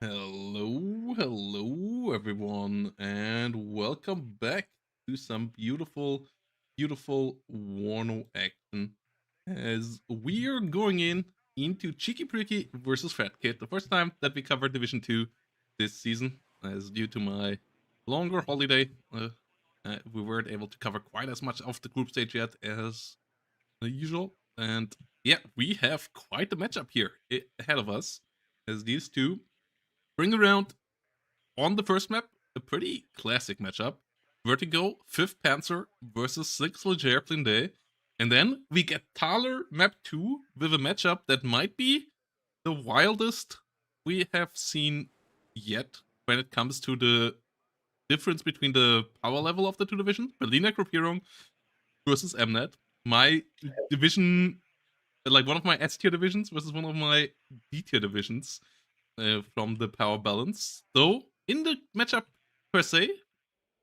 Hello, everyone, and welcome back to some beautiful WARNO action. As we are going into CheekiBreeki versus Fatkid, the first time that we covered Division 2 this season, as due to my longer holiday, we weren't able to cover quite as much of the group stage yet as usual. And yeah, we have quite a matchup here ahead of us, as these two bring around on the first map, a pretty classic matchup. Vertigo, 5th Panzer versus 6th Leger Blindé. And then we get Thaler map 2 with a matchup that might be the wildest we have seen yet when it comes to the difference between the power level of the two divisions. Berliner Gruppierung versus Mnet. My division, like one of my S tier divisions versus one of my D tier divisions from the power balance. Though in the matchup per se,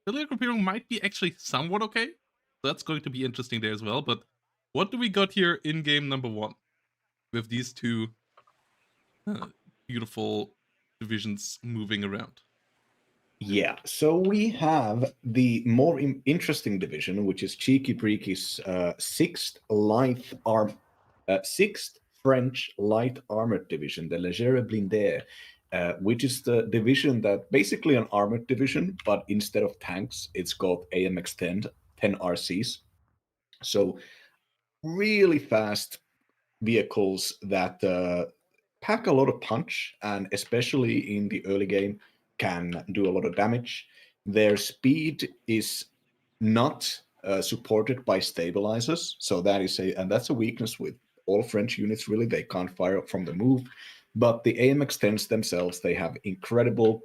the layer grouping might be actually somewhat okay. So that's going to be interesting there as well. But what do we got here in game number 1 with these two uh, beautiful divisions moving around? Yeah, so we have the more interesting division, which is CheekiBreeki's sixth French light armored division, the Légère Blindé, which is the division that basically an armored division, but instead of tanks, it's called AMX-10 RCs. So really fast vehicles that pack a lot of punch, and especially in the early game can do a lot of damage. Their speed is not supported by stabilizers, so that's a weakness with all French units. Really, they can't fire from the move. But the AMX-10s themselves, they have incredible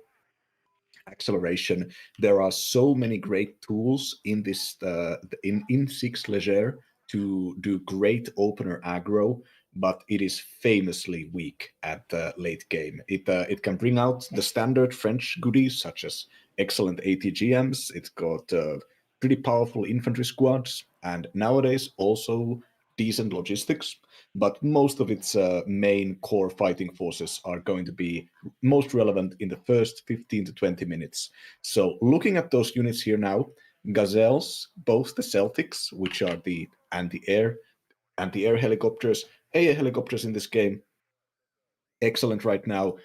acceleration. There are so many great tools in this in Six Leger to do great opener aggro, but it is famously weak at the late game. It can bring out the standard French goodies such as excellent ATGMs. It's got pretty powerful infantry squads, and nowadays also decent logistics. But most of its main core fighting forces are going to be most relevant in the first 15 to 20 minutes. So looking at those units here now, Gazelles, both the Celtics, which are the anti-air helicopters, AA helicopters in this game, excellent right now,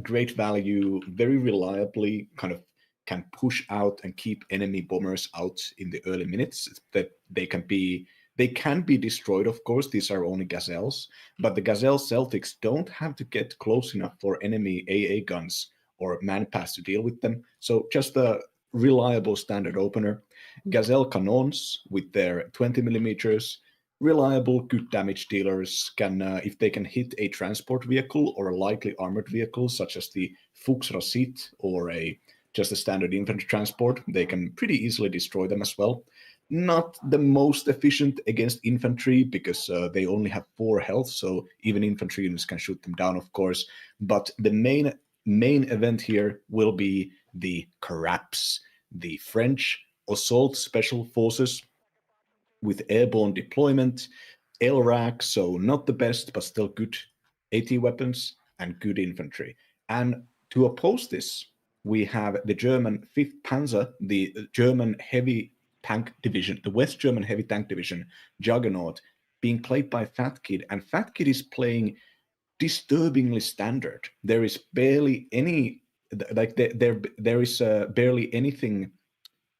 great value, very reliably kind of can push out and keep enemy bombers out in the early minutes. That they can be destroyed, of course. These are only Gazelles, but the Gazelle Celtics don't have to get close enough for enemy AA guns or manpass to deal with them. So just a reliable standard opener. Gazelle Canons with their 20 millimeters, reliable, good damage dealers can, if they can hit a transport vehicle or a lightly armored vehicle, such as the Fuchs Racit or just a standard infantry transport, they can pretty easily destroy them as well. Not the most efficient against infantry because they only have 4 health, so even infantry units can shoot them down, of course. But the main event here will be the Caraps, the French assault special forces with airborne deployment, LRAC, so not the best, but still good AT weapons and good infantry. And to oppose this, we have the German 5th Panzer, the German heavy tank division, the West German heavy tank division, Juggernaut, being played by Fatkid. And Fatkid is playing disturbingly standard. There is barely any, like, there is barely anything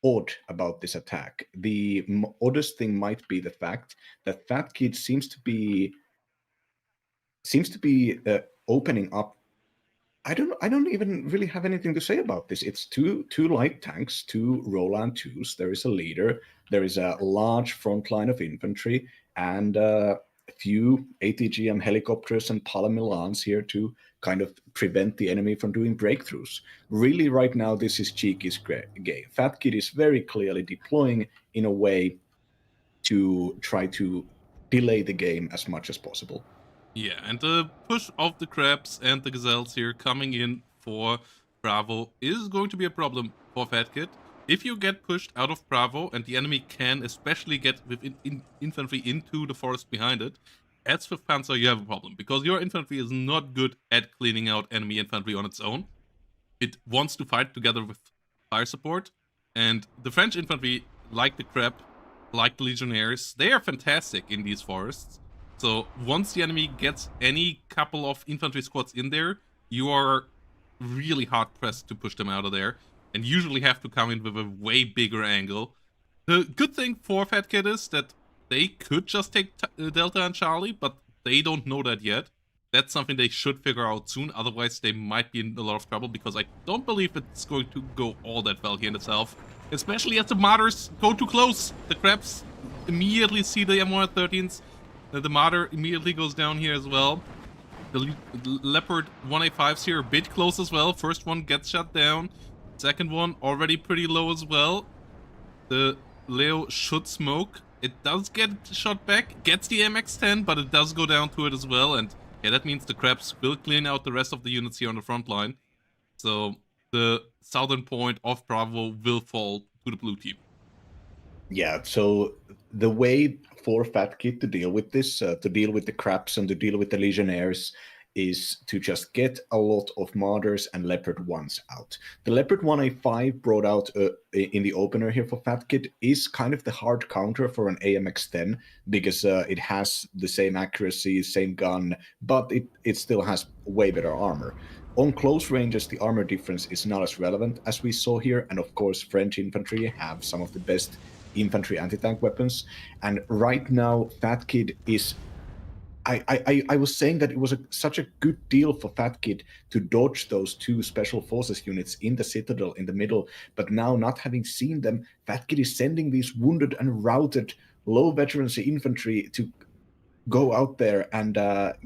odd about this attack. The oddest thing might be the fact that Fatkid seems to be opening up. I don't even really have anything to say about this. It's two light tanks, two Roland twos. There is a leader. There is a large front line of infantry, and a few ATGM helicopters and Palamilans here to kind of prevent the enemy from doing breakthroughs. Really, right now, this is Cheeky's game. Fatkid is very clearly deploying in a way to try to delay the game as much as possible. Yeah, and the push of the crabs and the gazelles here coming in for Bravo is going to be a problem for Fatkid. If you get pushed out of Bravo and the enemy can especially get with infantry into the forest behind it, as 5th Panzer, you have a problem, because your infantry is not good at cleaning out enemy infantry on its own. It wants to fight together with fire support, and the French infantry, like the Crab, like the Legionnaires, they are fantastic in these forests. So once the enemy gets any couple of infantry squads in there, you are really hard pressed to push them out of there, and usually have to come in with a way bigger angle. The good thing for Fatkid is that they could just take Delta and Charlie, but they don't know that yet. That's something they should figure out soon, otherwise they might be in a lot of trouble, because I don't believe it's going to go all that well here in the south. Especially as the Martyrs go too close. The Crabs immediately see the M113s. The Martyr immediately goes down here as well. The Leopard 1A5s here a bit close as well. First one gets shot down. Second one already pretty low as well. The Leo should smoke. It does get shot back. Gets the MX-10, but it does go down to it as well. And yeah, that means the Crabs will clean out the rest of the units here on the front line. So the southern point of Bravo will fall to the blue team. Yeah, so the way for Fatkid to deal with this, to deal with the Crabs and to deal with the Legionnaires, is to just get a lot of Martyrs and Leopard 1s out. The Leopard 1A5 brought out in the opener here for Fatkid is kind of the hard counter for an AMX-10, because it has the same accuracy, same gun, but it still has way better armor. On close ranges, the armor difference is not as relevant as we saw here, and of course French infantry have some of the best infantry anti-tank weapons, and right now Fatkid is... I was saying that it was such a good deal for Fatkid to dodge those two special forces units in the citadel in the middle, but now, not having seen them, Fatkid is sending these wounded and routed low veterancy infantry to go out there and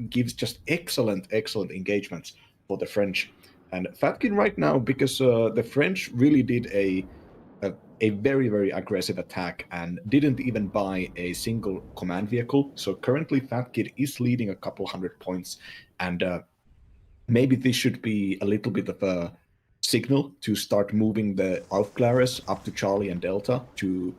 gives just excellent engagements for the French. And Fatkid right now, because the French really did a very aggressive attack and didn't even buy a single command vehicle. So currently Fatkid is leading a couple 100 points, and maybe this should be a little bit of a signal to start moving the Aufklärers up to Charlie and Delta to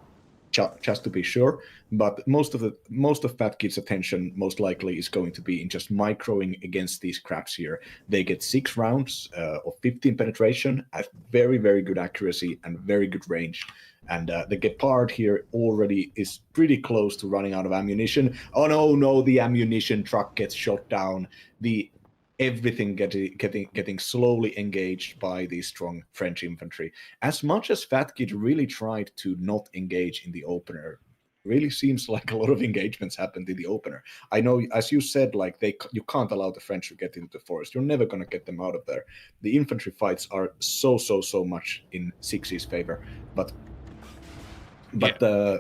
just to be sure. But most of Fatkid's attention most likely is going to be in just microing against these Crabs here. They get 6 rounds of 15 penetration at very good accuracy and very good range. And the Gepard here already is pretty close to running out of ammunition. Oh no, the ammunition truck gets shot down. Everything getting slowly engaged by the strong French infantry. As much as Fatkid really tried to not engage in the opener, really seems like a lot of engagements happened in the opener. I know, as you said, like you can't allow the French to get into the forest. You're never going to get them out of there. The infantry fights are so much in 6E's favor, but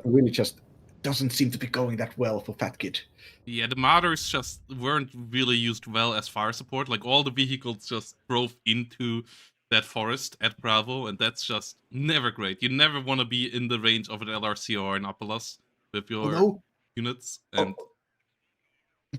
really just doesn't seem to be going that well for Fatkid. Yeah, the Martyrs just weren't really used well as fire support. Like, all the vehicles just drove into that forest at Bravo, and that's just never great. You never want to be in the range of an LRC or an Apolos with your units. And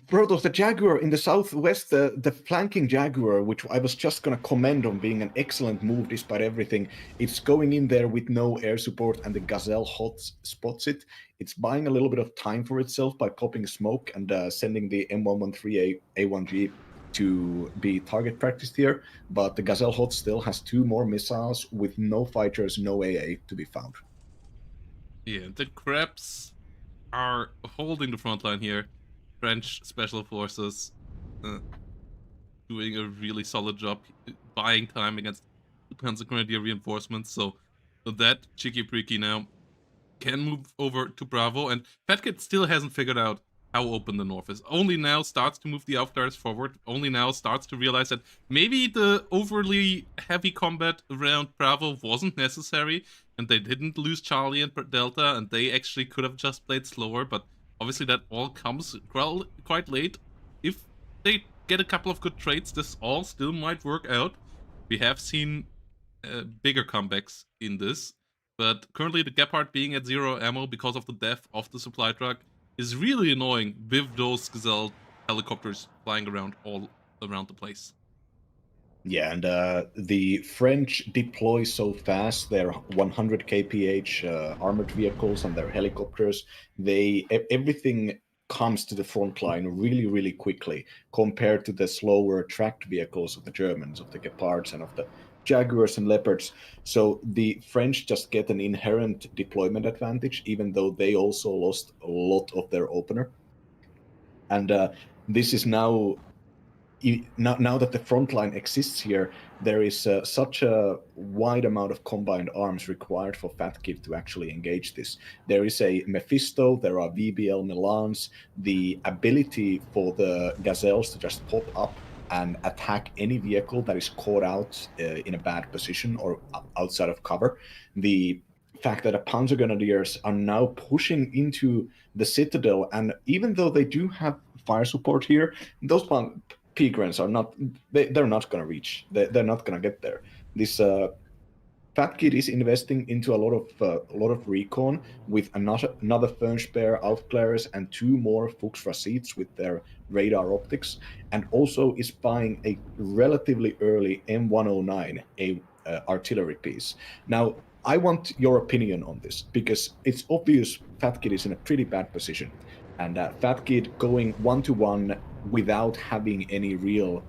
Protos, the Jaguar in the southwest, the flanking Jaguar, which I was just going to commend on being an excellent move despite everything, it's going in there with no air support, and the Gazelle hot spots it. It's buying a little bit of time for itself by popping smoke and sending the M113 A1G to be target practiced here, but the Gazelle hot still has 2 more missiles with no fighters, no AA to be found. Yeah, the Crabs are holding the front line here. French Special Forces doing a really solid job buying time against the Panzer Grenadier reinforcements, so that CheekiBreeki now can move over to Bravo, and Fatkid still hasn't figured out how open the north is. Only now starts to move the Aufklärers forward, only now starts to realize that maybe the overly heavy combat around Bravo wasn't necessary, and they didn't lose Charlie and Delta, and they actually could have just played slower, but obviously that all comes quite late. If they get a couple of good trades, this all still might work out. We have seen bigger comebacks in this, but currently the Gepard being at 0 ammo because of the death of the supply truck is really annoying with those Gazelle helicopters flying around all around the place. Yeah, and the French deploy so fast their 100 kph armored vehicles and their helicopters. Everything comes to the front line really, really quickly compared to the slower tracked vehicles of the Germans, of the Gepards and of the Jaguars and Leopards. So the French just get an inherent deployment advantage, even though they also lost a lot of their opener. And this is now now that the front line exists here, there is such a wide amount of combined arms required for Fatkid to actually engage this. There is a Mephisto, there are VBL Milans, the ability for the Gazelles to just pop up and attack any vehicle that is caught out in a bad position or outside of cover. The fact that the Panzer Grenadiers are now pushing into the Citadel, and even though they do have fire support here, those P-grants are not, they're not going to reach. They're not going to get there. This Fatkid is investing into a lot of recon with another Fernspare outclares and 2 more Fuchs Rasids with their radar optics, and also is buying a relatively early M109, a artillery piece. Now, I want your opinion on this because it's obvious Fatkid is in a pretty bad position, and Fatkid going 1-to-1 without having any real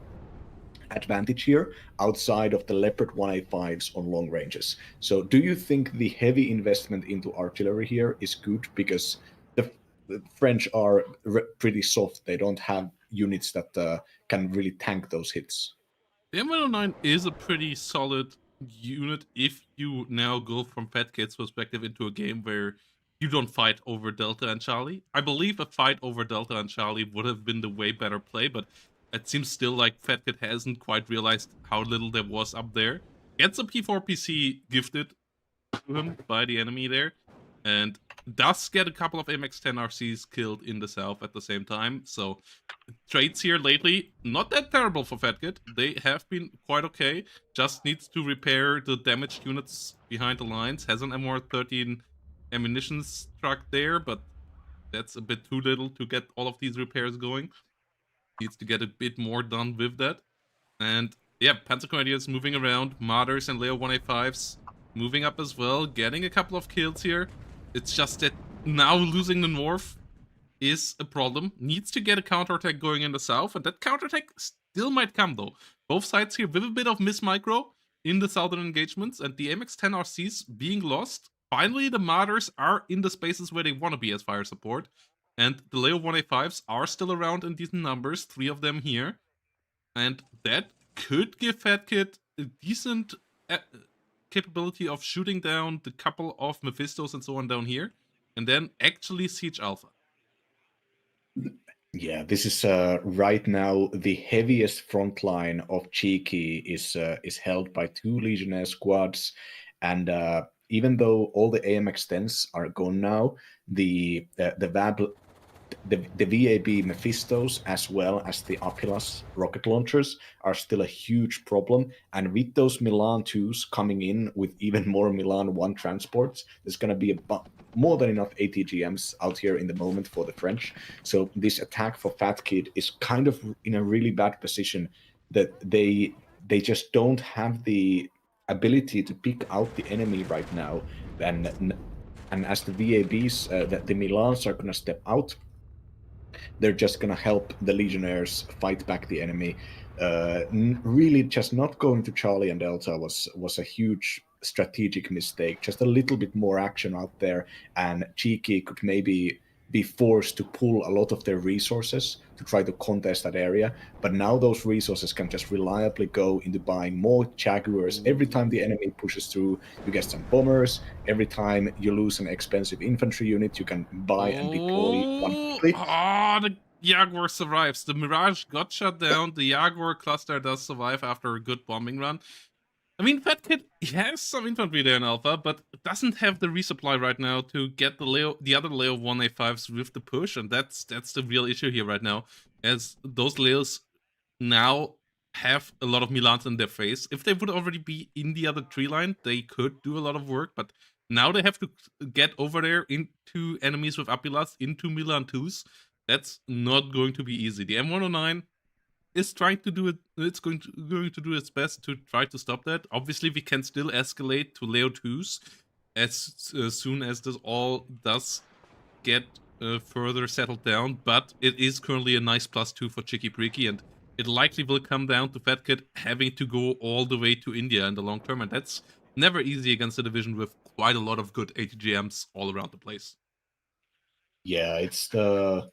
advantage here outside of the Leopard 1A5s on long ranges. So do you think the heavy investment into artillery here is good because the French are pretty soft? They don't have units that can really tank those hits. The M109 is a pretty solid unit if you now go from Fatkid's perspective into a game where you don't fight over Delta and Charlie. I believe a fight over Delta and Charlie would have been the way better play, but it seems still like Fatkid hasn't quite realized how little there was up there. Gets a P4PC gifted to him by the enemy there, and does get a couple of MX-10 RCs killed in the south at the same time. So trades here lately, not that terrible for Fatkid. They have been quite okay. Just needs to repair the damaged units behind the lines. Has an MR13 ammunitions truck there, but that's a bit too little to get all of these repairs going. Needs to get a bit more done with that. And yeah, Panzer Grenadiers moving around. Martyrs and Leo 1A5s moving up as well, getting a couple of kills here. It's just that now losing the north is a problem. Needs to get a counterattack going in the south, and that counterattack still might come though. Both sides here with a bit of miss-micro in the southern engagements, and the MX-10 RCs being lost. Finally, the Martyrs are in the spaces where they want to be as fire support, and the Leo 1A5s are still around in decent numbers, 3 of them here, and that could give Fatkid a decent capability of shooting down the couple of Mephistos and so on down here, and then actually siege Alpha. Yeah, this is right now the heaviest front line of Cheeky is held by 2 Legionnaire squads, and even though all the AMX-10s are gone now, the VAB Mephistos as well as the Apilas rocket launchers are still a huge problem. And with those Milan 2s coming in with even more Milan 1 transports, there's going to be more than enough ATGMs out here in the moment for the French. So this attack for Fatkid is kind of in a really bad position that they just don't have the ability to pick out the enemy right now. And as the VABs, the Milans are going to step out, they're just going to help the Legionnaires fight back the enemy. Really, just not going to Charlie and Delta was a huge strategic mistake. Just a little bit more action out there, and Cheeky could maybe be forced to pull a lot of their resources to try to contest that area. But now those resources can just reliably go into buying more Jaguars. Every time the enemy pushes through, you get some bombers. Every time you lose an expensive infantry unit, you can buy and deploy one quickly. The Jaguar survives. The Mirage got shut down. The Jaguar cluster does survive after a good bombing run. I mean, Fatkid has some infantry there in Alpha, but doesn't have the resupply right now to get the other Leo 1A5s with the push, and that's the real issue here right now, as those Leos now have a lot of Milans in their face. If they would already be in the other tree line, they could do a lot of work, but now they have to get over there into enemies with Apilas, into Milan 2s. That's not going to be easy. The M109 is trying to do it. It's going to do its best to try to stop that. Obviously, we can still escalate to Leo 2s as soon as this all does get further settled down, but it is currently a nice +2 for CheekiBreeki, and it likely will come down to Fatkid having to go all the way to India in the long term, and that's never easy against a division with quite a lot of good ATGMs all around the place. Yeah, it's the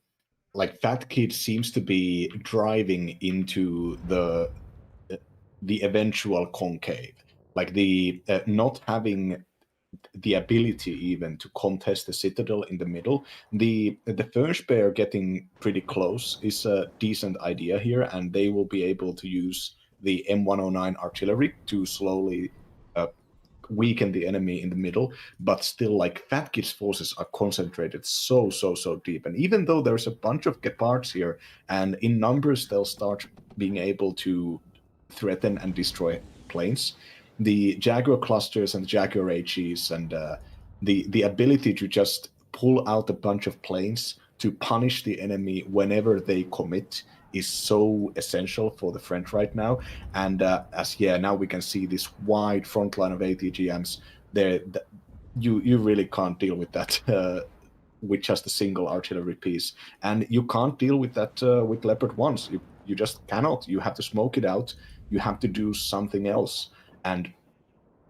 Fatkid seems to be driving into the eventual concave, like the not having the ability even to contest the citadel in the middle. The first pair getting pretty close is a decent idea here, and they will be able to use the M109 artillery to slowly weaken the enemy in the middle. But still, like, Fatkid's forces are concentrated so deep, and even though there's a bunch of Gepards here, and in numbers they'll start being able to threaten and destroy planes, the Jaguar clusters and the Jaguar HEs and the ability to just pull out a bunch of planes to punish the enemy whenever they commit is so essential for the French right now. And now we can see this wide front line of ATGMs. There, you really can't deal with that with just a single artillery piece, and you can't deal with that with Leopard ones. You just cannot. You have to smoke it out. You have to do something else. And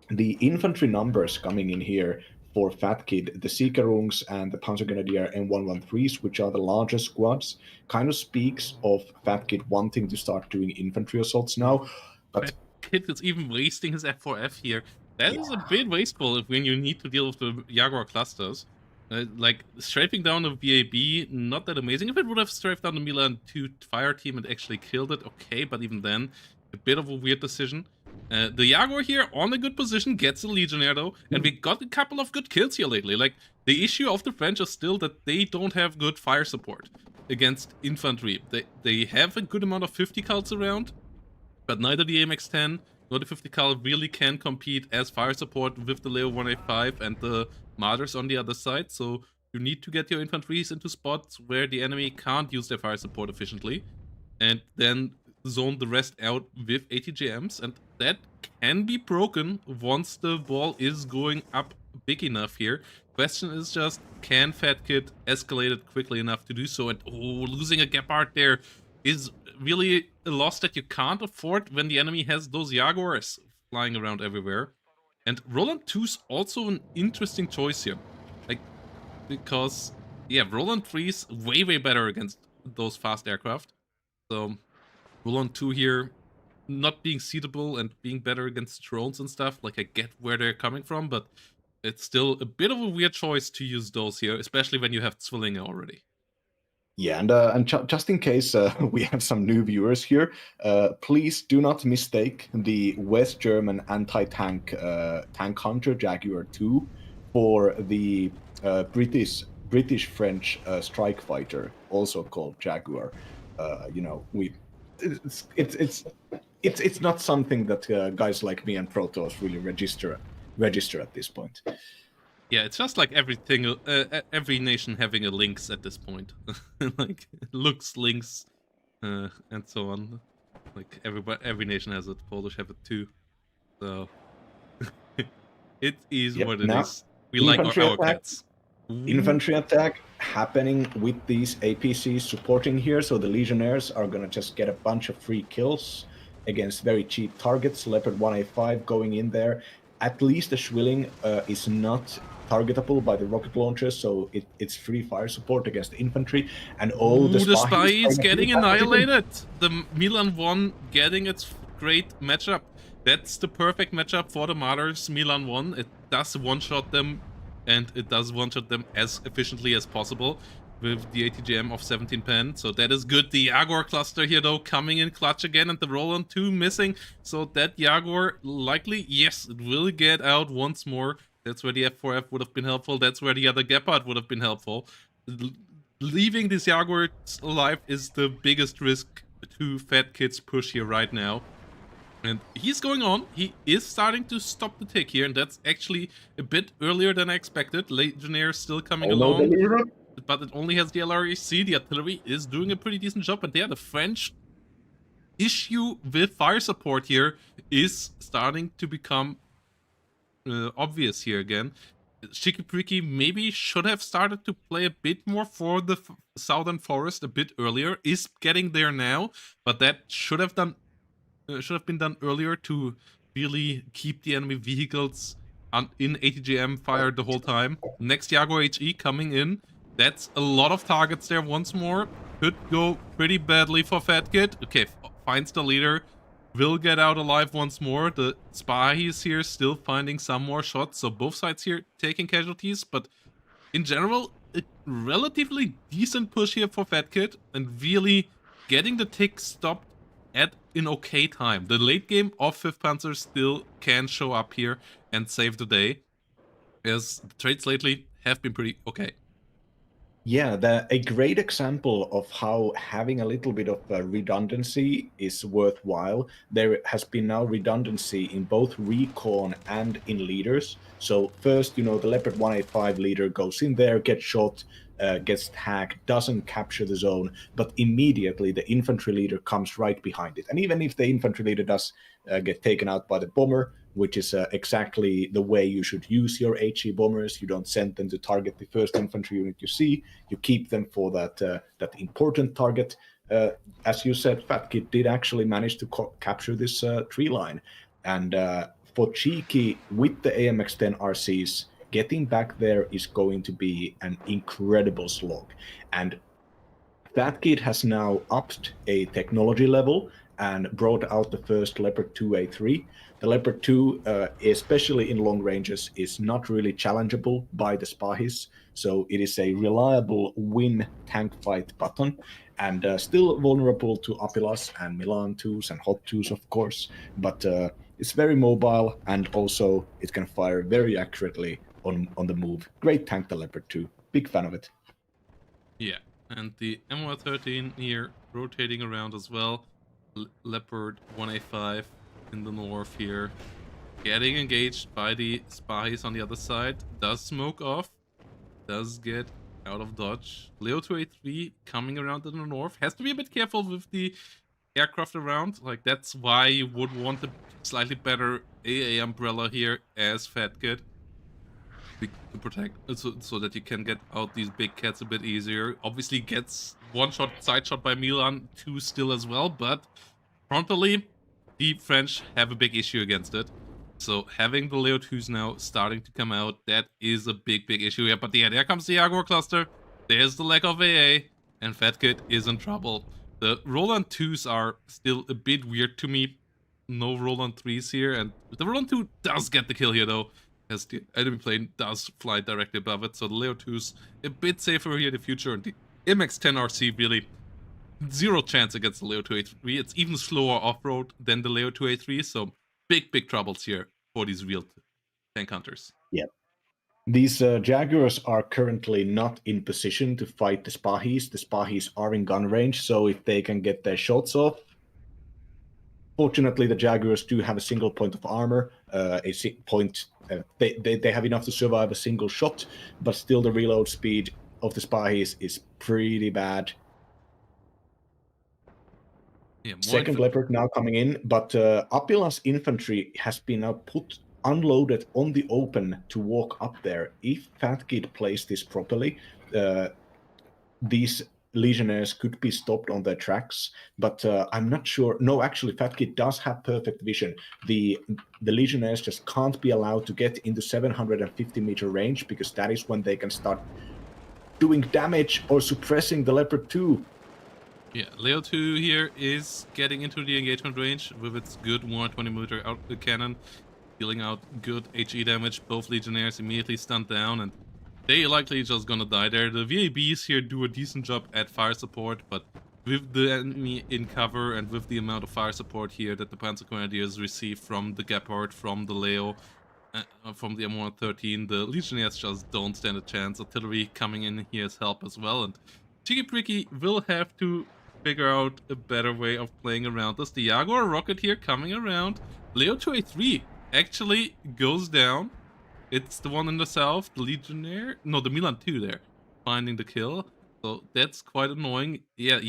the infantry numbers coming in here for Fatkid, the Siegerungs and the Panzergrenadier M113s, which are the largest squads, kind of speaks of Fatkid wanting to start doing infantry assaults now. But Fatkid is even wasting his F4F here. That is a bit wasteful when you need to deal with the Jaguar clusters. Like, strafing down a VAB, not that amazing. If it would have strafed down the Milan 2 fire team and actually killed it, okay, but even then, a bit of a weird decision. The Jaguar here on a good position gets a Legionnaire though, and we got a couple of good kills here lately. Like, the issue of the French is still that they don't have good fire support against infantry. They have a good amount of 50 cults around, but neither the AMX-10 nor the 50 cal really can compete as fire support with the Leo 185 and the Martyrs on the other side, so you need to get your infantries into spots where the enemy can't use their fire support efficiently, and then zone the rest out with ATGMs, and that can be broken once the ball is going up big enough here. Question is just, can Fatkid escalate it quickly enough to do so? And losing a Gepard there is really a loss that you can't afford when the enemy has those Jaguars flying around everywhere. And Roland 2's also an interesting choice here. Like, because, yeah, Roland 3's way better against those fast aircraft. So Roland 2 here not being seatable and being better against drones and stuff. Like, I get where they're coming from, but it's still a bit of a weird choice to use those here, especially when you have Zwillinge already. Yeah, and just in case we have some new viewers here, please do not mistake the West German anti-tank tank hunter Jaguar 2 for the British French strike fighter, also called Jaguar. It's not something that guys like me and Protoss really register at this point. Yeah, it's just like everything, every nation having a Lynx at this point. Like, looks Lynx, and so on. Like, every nation has it. Polish have it too. So, it is what it is. We like our cats. Infantry attack happening with these APCs supporting here, so the Legionnaires are gonna just get a bunch of free kills against very cheap targets. Leopard 185 going in there. At least the Zwilling is not targetable by the rocket launchers, so it's free fire support against the infantry. And the spy is getting annihilated. The Milan 1 getting its great matchup. That's the perfect matchup for the Martyrs Milan 1. It does one-shot them, and it does one-shot them as efficiently as possible with the ATGM of 17 pen. So that is good. The Jaguar cluster here, though, coming in clutch again, and the Roland 2 missing. So that Jaguar likely, yes, it will get out once more. That's where the F4F would have been helpful. That's where the other Gepard would have been helpful. Leaving these Jaguars alive is the biggest risk to Fatkid's push here right now. And he's going on. He is starting to stop the tick here, and that's actually a bit earlier than I expected. Legionnaire still coming along, but it only has the LREC. The artillery is doing a pretty decent job, and yeah, the French issue with fire support here is starting to become obvious here again. CheekiBreeki maybe should have started to play a bit more for the Southern Forest a bit earlier. Is getting there now, but that should have been done earlier to really keep the enemy vehicles in ATGM fire the whole time. Next Jaguar HE coming in. That's a lot of targets there once more. Could go pretty badly for Fatkid. Okay, finds the leader. Will get out alive once more. The spy is here still finding some more shots. So both sides here taking casualties. But in general, a relatively decent push here for Fatkid. And really getting the tick stopped at an okay time. The late game of 5th Panzer still can show up here and save the day, as the trades lately have been pretty okay. Yeah, a great example of how having a little bit of redundancy is worthwhile. There has been now redundancy in both recon and in leaders. So first, the Leopard 185 leader goes in there, gets shot, gets tagged, doesn't capture the zone, but immediately the infantry leader comes right behind it. And even if the infantry leader does get taken out by the bomber, which is exactly the way you should use your HE bombers. You don't send them to target the first infantry unit you see. You keep them for that important target. As you said, Fatkid did actually manage to capture this tree line. And for Cheeky, with the AMX-10 RCs, getting back there is going to be an incredible slog. And Fatkid has now upped a technology level and brought out the first Leopard 2A3. The Leopard 2, especially in long ranges, is not really challengeable by the Spahis, so it is a reliable win tank fight button, and still vulnerable to Apilas and Milan 2s and Hot 2s, of course, but it's very mobile, and also it can fire very accurately on the move. Great tank, the Leopard 2. Big fan of it. Yeah, and the M113 here rotating around as well. Leopard 1A5 in the north here. Getting engaged by the spies on the other side. Does smoke off. Does get out of dodge. Leo 2A3 coming around in the north. Has to be a bit careful with the aircraft around. Like, that's why you would want the slightly better AA umbrella here as Fatkid to protect, so that you can get out these big cats a bit easier. Obviously gets one shot, side shot by Milan 2 still as well, but frontally, the French have a big issue against it. So having the Leo 2s now starting to come out, that is a big issue here. But yeah, there comes the Jaguar cluster. There's the lack of AA, and Fatkid is in trouble. The Roland 2s are still a bit weird to me. No Roland 3s here, and the Roland 2 does get the kill here though, as the enemy plane does fly directly above it. So the Leo 2's a bit safer here in the future, and the MX-10 RC really zero chance against the Leo 2A3. It's even slower off-road than the Leo 2A3, so big troubles here for these real tank hunters. Yeah. These Jaguars are currently not in position to fight the Spahis. The Spahis are in gun range, so if they can get their shots off, fortunately the Jaguars do have a single point of armor, they have enough to survive a single shot, but still the reload speed of the Spahis is pretty bad. Yeah, Second Leopard now coming in, but Apila's infantry has been now unloaded on the open to walk up there. If Fatkid plays this properly, these Legionnaires could be stopped on their tracks, but I'm not sure. No, actually, Fatkid does have perfect vision. The Legionnaires just can't be allowed to get into 750-meter range, because that is when they can start doing damage or suppressing the Leopard 2. Yeah, Leo 2 here is getting into the engagement range with its good 120-meter output cannon, dealing out good HE damage. Both Legionnaires immediately stunned down, and they likely just gonna die there. The VABs here do a decent job at fire support, but with the enemy in cover and with the amount of fire support here that the Panzer Grenadiers receive from the Gepard, from the Leo, from the M113, the Legionnaires just don't stand a chance. Artillery coming in here as help as well, and CheekiBreeki will have to figure out a better way of playing around this. The Jaguar rocket here coming around. Leo 2A3 actually goes down. It's the one in the south, the Legionnaire. No, the Milan 2 there, finding the kill. So that's quite annoying. Yeah,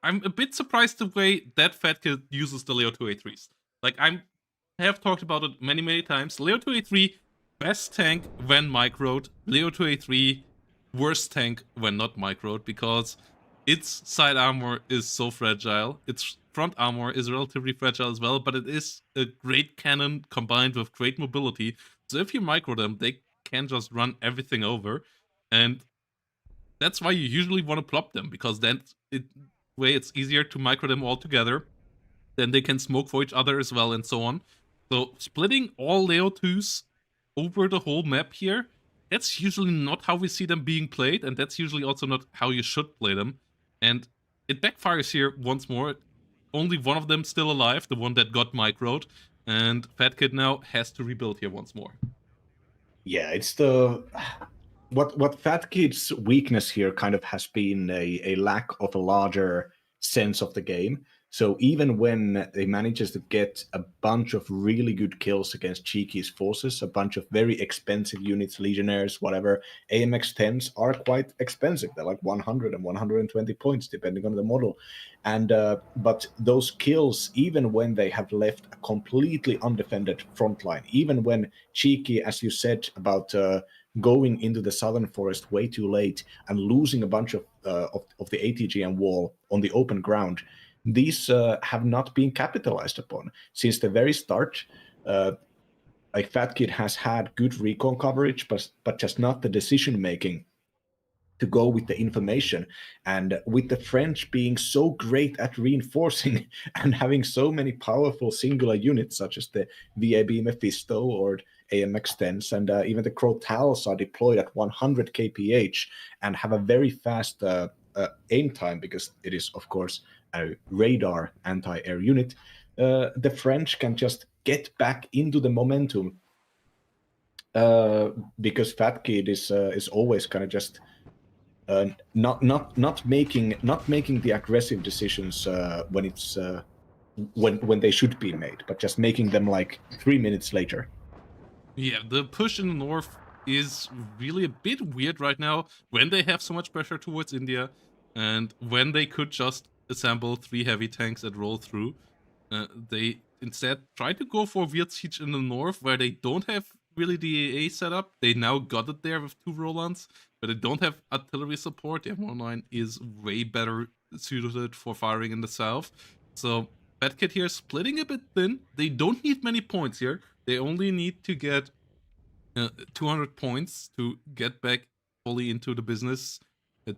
I'm a bit surprised the way that Fatkid uses the Leo 2A3s. Like, I have talked about it many times. Leo 2A3 best tank when microed, Leo 2A3, worst tank when not microed, because its side armor is so fragile. Its front armor is relatively fragile as well, but it is a great cannon combined with great mobility. So if you micro them, they can just run everything over. And that's why you usually want to plop them, because then it's easier to micro them all together. Then they can smoke for each other as well, and so on. So splitting all Leo 2s over the whole map here, that's usually not how we see them being played, and that's usually also not how you should play them. And it backfires here once more. Only one of them still alive, the one that got microed, and Fatkid now has to rebuild here once more. Yeah, it's the what Fatkid's weakness here kind of has been a lack of a larger sense of the game. So even when he manages to get a bunch of really good kills against Cheeky's forces, a bunch of very expensive units, legionnaires, whatever, AMX 10s are quite expensive. They're like 100 and 120 points, depending on the model. And but those kills, even when they have left a completely undefended front line, even when Cheeky, as you said about going into the southern forest way too late and losing a bunch of the ATGM wall on the open ground, these have not been capitalized upon since the very start. Like Fatkid has had good recon coverage, but just not the decision making to go with the information. And with the French being so great at reinforcing and having so many powerful singular units such as the VAB Mephisto or AMX 10s, and even the Crotals are deployed at 100 kph and have a very fast aim time, because it is, of course, a radar anti-air unit. The French can just get back into the momentum because Fatkid is always kind of just not making the aggressive decisions when it's when they should be made, but just making them like 3 minutes later. Yeah, the push in the north is really a bit weird right now when they have so much pressure towards India, and when they could just assemble 3 heavy tanks and roll through. They instead try to go for weird siege in the north, where they don't have really the AA setup. They now got it there with 2 Rolands, but they don't have artillery support. The M19 is way better suited for firing in the south. So Fatkid here splitting a bit thin. They don't need many points here. They only need to get 200 points to get back fully into the business.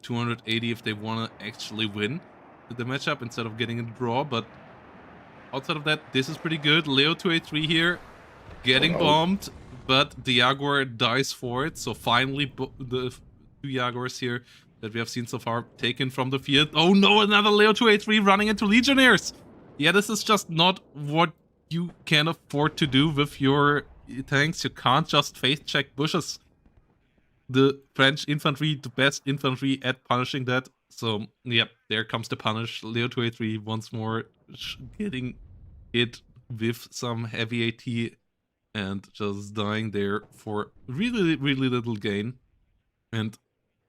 280 if they want to actually win the matchup instead of getting a draw. But outside of that, this is pretty good. Leo 2A3 here, getting bombed, but the Jaguar dies for it. So finally, the 2 Jaguars here that we have seen so far taken from the field. Oh no, another Leo 2A3 running into Legionnaires. Yeah, this is just not what you can afford to do with your tanks. You can't just face check bushes. The French infantry, the best infantry at punishing that. So, yep, there comes the punish. Leo 2A3 once more getting hit with some heavy AT and just dying there for really, really little gain. And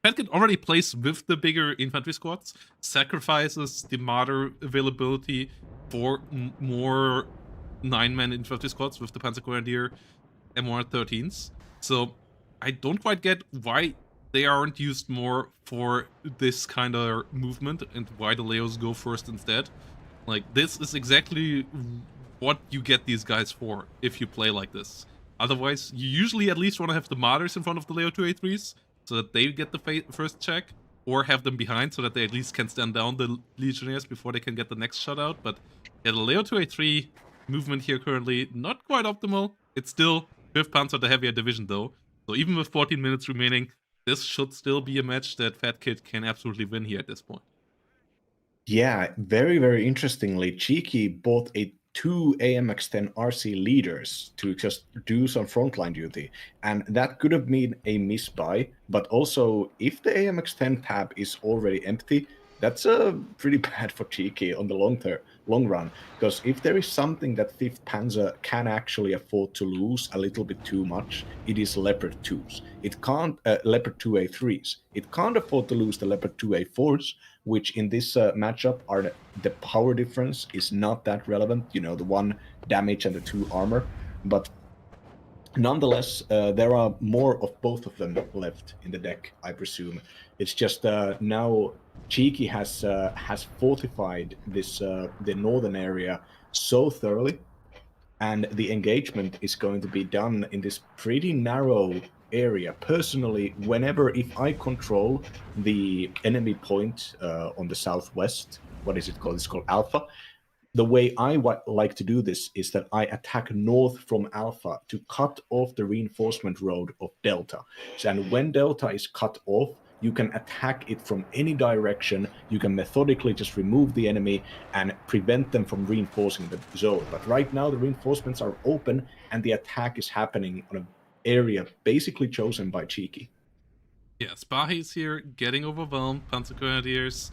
Fatkid already plays with the bigger infantry squads, sacrifices the martyr availability for more 9-man infantry squads with the Panzer Grenadier M113s. So I don't quite get why they aren't used more for this kind of movement and why the Leos go first instead. Like, this is exactly what you get these guys for if you play like this. Otherwise, you usually at least want to have the martyrs in front of the Leo 2A3s so that they get the first check, or have them behind so that they at least can stand down the Legionnaires before they can get the next shutout. But yeah, the Leo 2A3 movement here currently not quite optimal. It's still 5th Panzer, the heavier division though. So even with 14 minutes remaining, this should still be a match that Fatkid can absolutely win here at this point. Yeah, very, very interestingly, Cheeky bought 2 AMX-10 RC leaders to just do some frontline duty, and that could have been a misbuy. But also, if the AMX-10 tab is already empty, that's pretty bad for Cheeky on the long run. Because if there is something that 5th Panzer can actually afford to lose a little bit too much, it is Leopard 2s. It can't Leopard 2A3s. It can't afford to lose the Leopard 2A4s, which in this matchup are the power difference is not that relevant. You know, the 1 damage and the 2 armor, but Nonetheless, there are more of both of them left in the deck, I presume. It's just now Cheeky has fortified this the northern area so thoroughly, and the engagement is going to be done in this pretty narrow area. Personally, whenever if I control the enemy point on the southwest, what is it called? It's called Alpha. The way I like to do this is that I attack north from Alpha to cut off the reinforcement road of Delta. And when Delta is cut off, you can attack it from any direction. You can methodically just remove the enemy and prevent them from reinforcing the zone. But right now, the reinforcements are open and the attack is happening on an area basically chosen by Cheeky. Yeah, Spahi's here, getting overwhelmed. Panzer Grenadiers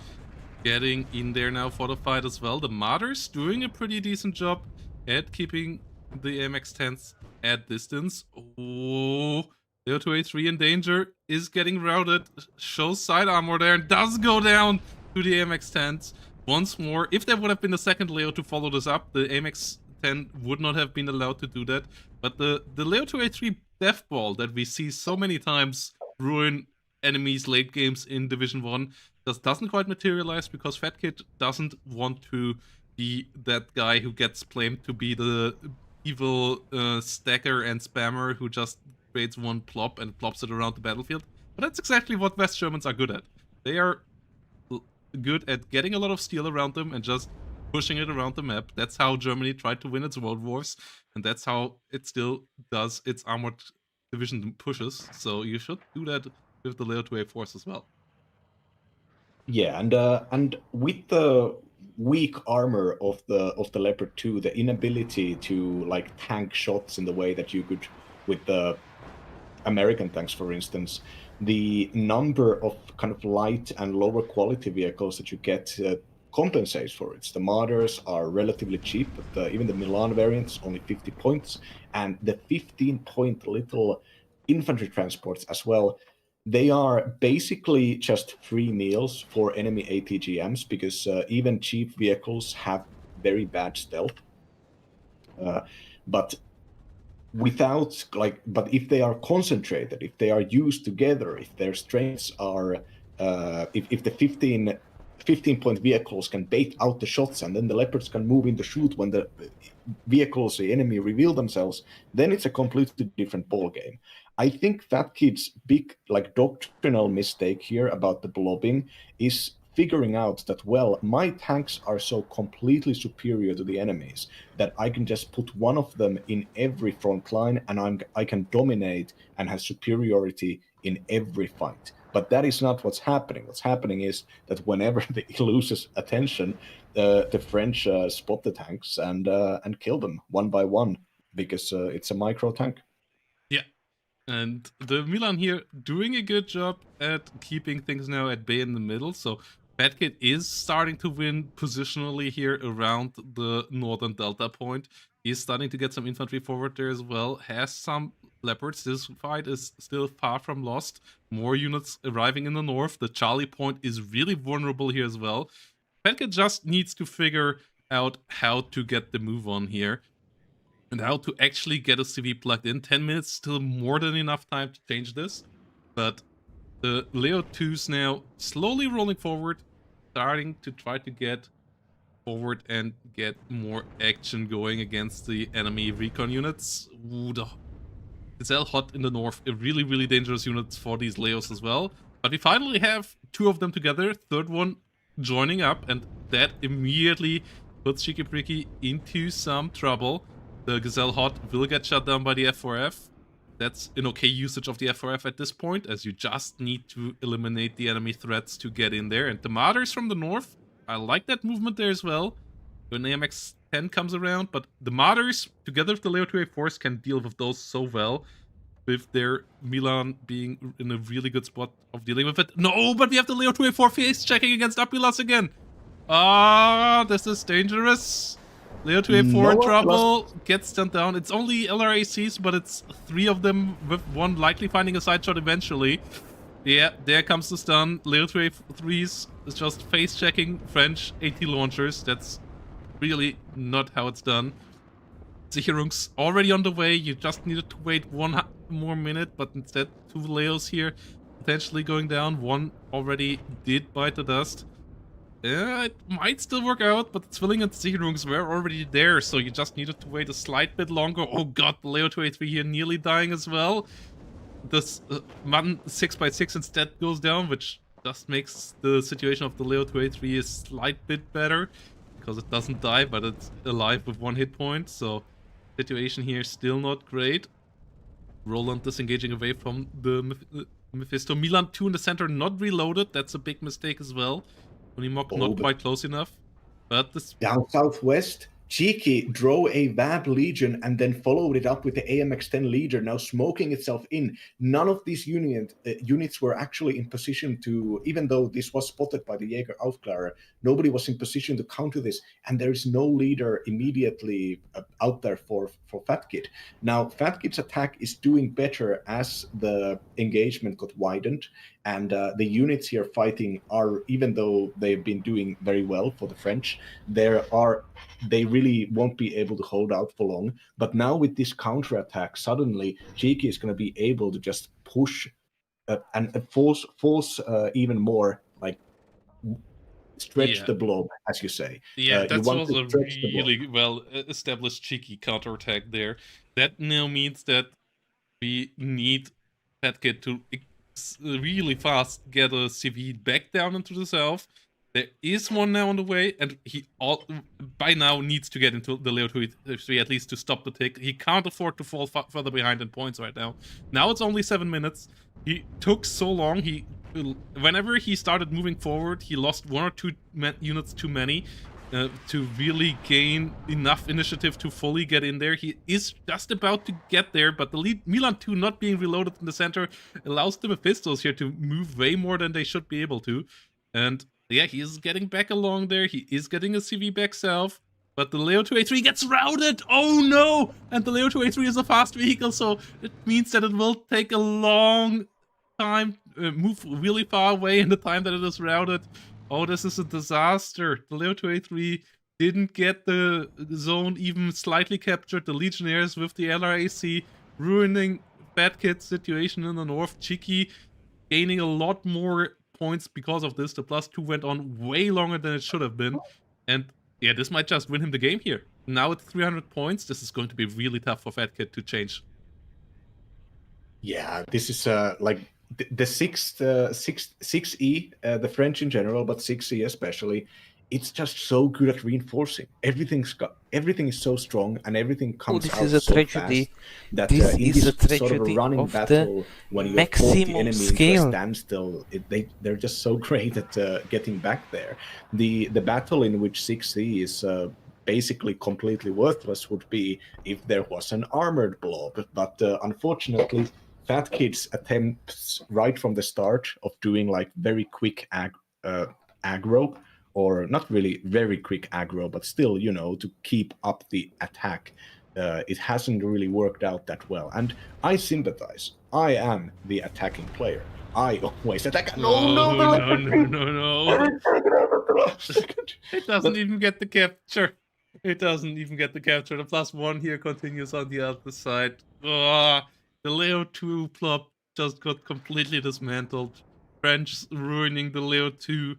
getting in there now for the fight as well. The Martyrs doing a pretty decent job at keeping the MX-10s at distance. Oh, Leo 2A3 in danger, is getting routed, shows side armor there, and does go down to the MX-10s once more. If there would have been a second Leo to follow this up, the MX-10 would not have been allowed to do that. But the Leo 2A3 death ball that we see so many times ruin enemies late games in Division 1 doesn't quite materialize because Fatkid doesn't want to be that guy who gets blamed to be the evil stacker and spammer who just creates one plop and plops it around the battlefield. But that's exactly what West Germans are good at. They are good at getting a lot of steel around them and just pushing it around the map. That's how Germany tried to win its world wars, and that's how it still does its armored division pushes. So you should do that with the Leo 2A force as well. Yeah, and with the weak armor of the Leopard 2, the inability to like tank shots in the way that you could with the American tanks, for instance, the number of kind of light and lower quality vehicles that you get compensates for it. The Martyrs are relatively cheap, but even the Milan variants only 50 points, and the 15-point little infantry transports as well. They are basically just free meals for enemy ATGMs because even cheap vehicles have very bad stealth. But without but if they are concentrated, if they are used together, if their strengths are, if the 15-point vehicles can bait out the shots and then the Leopards can move in the shoot when the vehicles, the enemy, reveal themselves, then it's a completely different ball game. I think Fatkid's big doctrinal mistake here about the blobbing is figuring out that, well, my tanks are so completely superior to the enemies that I can just put one of them in every front line and I can dominate and have superiority in every fight. But that is not what's happening. What's happening is that whenever he loses attention, the French spot the tanks and kill them one by one because it's a micro tank. Yeah, and the Milan here doing a good job at keeping things now at bay in the middle. So Fatkid is starting to win positionally here around the northern delta point. He's starting to get some infantry forward there as well. Has some leopards. This fight is still far from lost. More units arriving in the north. The Charlie point is really vulnerable here as well. Fatkid just needs to figure out how to get the move on here and how to actually get a CV plugged in. 10 minutes still more than enough time to change this, but the Leo 2's now slowly rolling forward, starting to try to get forward and get more action going against the enemy recon units. Ooh, the Gazelle hot in the north, a really, really dangerous unit for these Leos as well. But we finally have two of them together, third one joining up, and that immediately puts CheekiBreeki into some trouble. The Gazelle hot will get shut down by the F4F. That's an okay usage of the F4F at this point, as you just need to eliminate the enemy threats to get in there. And the Martyrs from the north, I like that movement there as well when AMX-10 comes around, but the Martyrs, together with the Leo 2A force, can deal with those so well, with their Milan being in a really good spot of dealing with it. No, but we have the Leo 2A4 face checking against Apilas again. Ah, this is dangerous. Leo 2A4 in trouble, gets sent down. It's only LRACs, but it's 3 of them, with 1 likely finding a side shot eventually. Yeah, there comes the stun. Leo 2A3s is just face-checking French AT launchers. That's really not how it's done. Sicherung's already on the way. You just needed to wait one more minute, but instead 2 Leos here potentially going down. One already did bite the dust. It might still work out, but the Zwilling and Sicherungs were already there, so you just needed to wait a slight bit longer. Oh god, the Leo 283 here nearly dying as well. This Man 6x6 instead goes down, which just makes the situation of the Leo 283 a slight bit better, because it doesn't die, but it's alive with 1 hit point, so situation here still not great. Roland disengaging away from the Mephisto. Milan 2 in the center, not reloaded. That's a big mistake as well. Unimog not quite close enough. But this down southwest, Cheeky drew a VAB Legion and then followed it up with the AMX-10 Leader, now smoking itself in. None of these units were actually in position to, even though this was spotted by the Jaeger Aufklärer, nobody was in position to counter this, and there is no leader immediately out there for Fatkid. Now, Fatkid's attack is doing better as the engagement got widened, and the units here fighting are, even though they've been doing very well for the French, they really won't be able to hold out for long. But now with this counterattack, suddenly Cheeky is going to be able to just push and force even more, like stretch the blob, as you say. Yeah, that was a really well established Cheeky counterattack there. That now means that we need Fatkid to really fast get a CV back down into the south. There is one now on the way, and he by now needs to get into the Leo 283 at least to stop the tick. He can't afford to fall further behind in points right now. Now it's only 7 minutes. He took so long. Whenever he started moving forward, he lost 1 or 2 units too many to really gain enough initiative to fully get in there. He is just about to get there, but the Milan 2 not being reloaded in the center allows the Mephistos here to move way more than they should be able to. And yeah, he is getting back along there. He is getting a CV back south, but the Leo 283 gets routed. Oh no! And the Leo 283 is a fast vehicle, so it means that it will take a long time, move really far away in the time that it is routed. Oh, this is a disaster. The Leo 283 didn't get the zone even slightly captured. The Legionnaires with the LRAC ruining Fatkid's situation in the north. Cheeky gaining a lot more points because of this. The +2 went on way longer than it should have been. And yeah, this might just win him the game here. Now it's 300 points. This is going to be really tough for Fatkid to change. Yeah, this is like the 6E, the French in general, but 6E especially. It's just so good at reinforcing. Everything is so strong, and everything comes out so fast that in this sort of a running battle, when you have the enemy into a standstill, they're just so great at getting back there. The battle in which 6E is basically completely worthless would be if there was an armored blob, but unfortunately, Fatkid's attempts right from the start of doing like very quick aggro, or not really very quick aggro, but still, you know, to keep up the attack, it hasn't really worked out that well. And I sympathize. I am the attacking player. I always attack. No. It doesn't even get the capture. It doesn't even get the capture. The +1 here continues on the other side. The Leo 2 plop just got completely dismantled. French ruining the Leo 2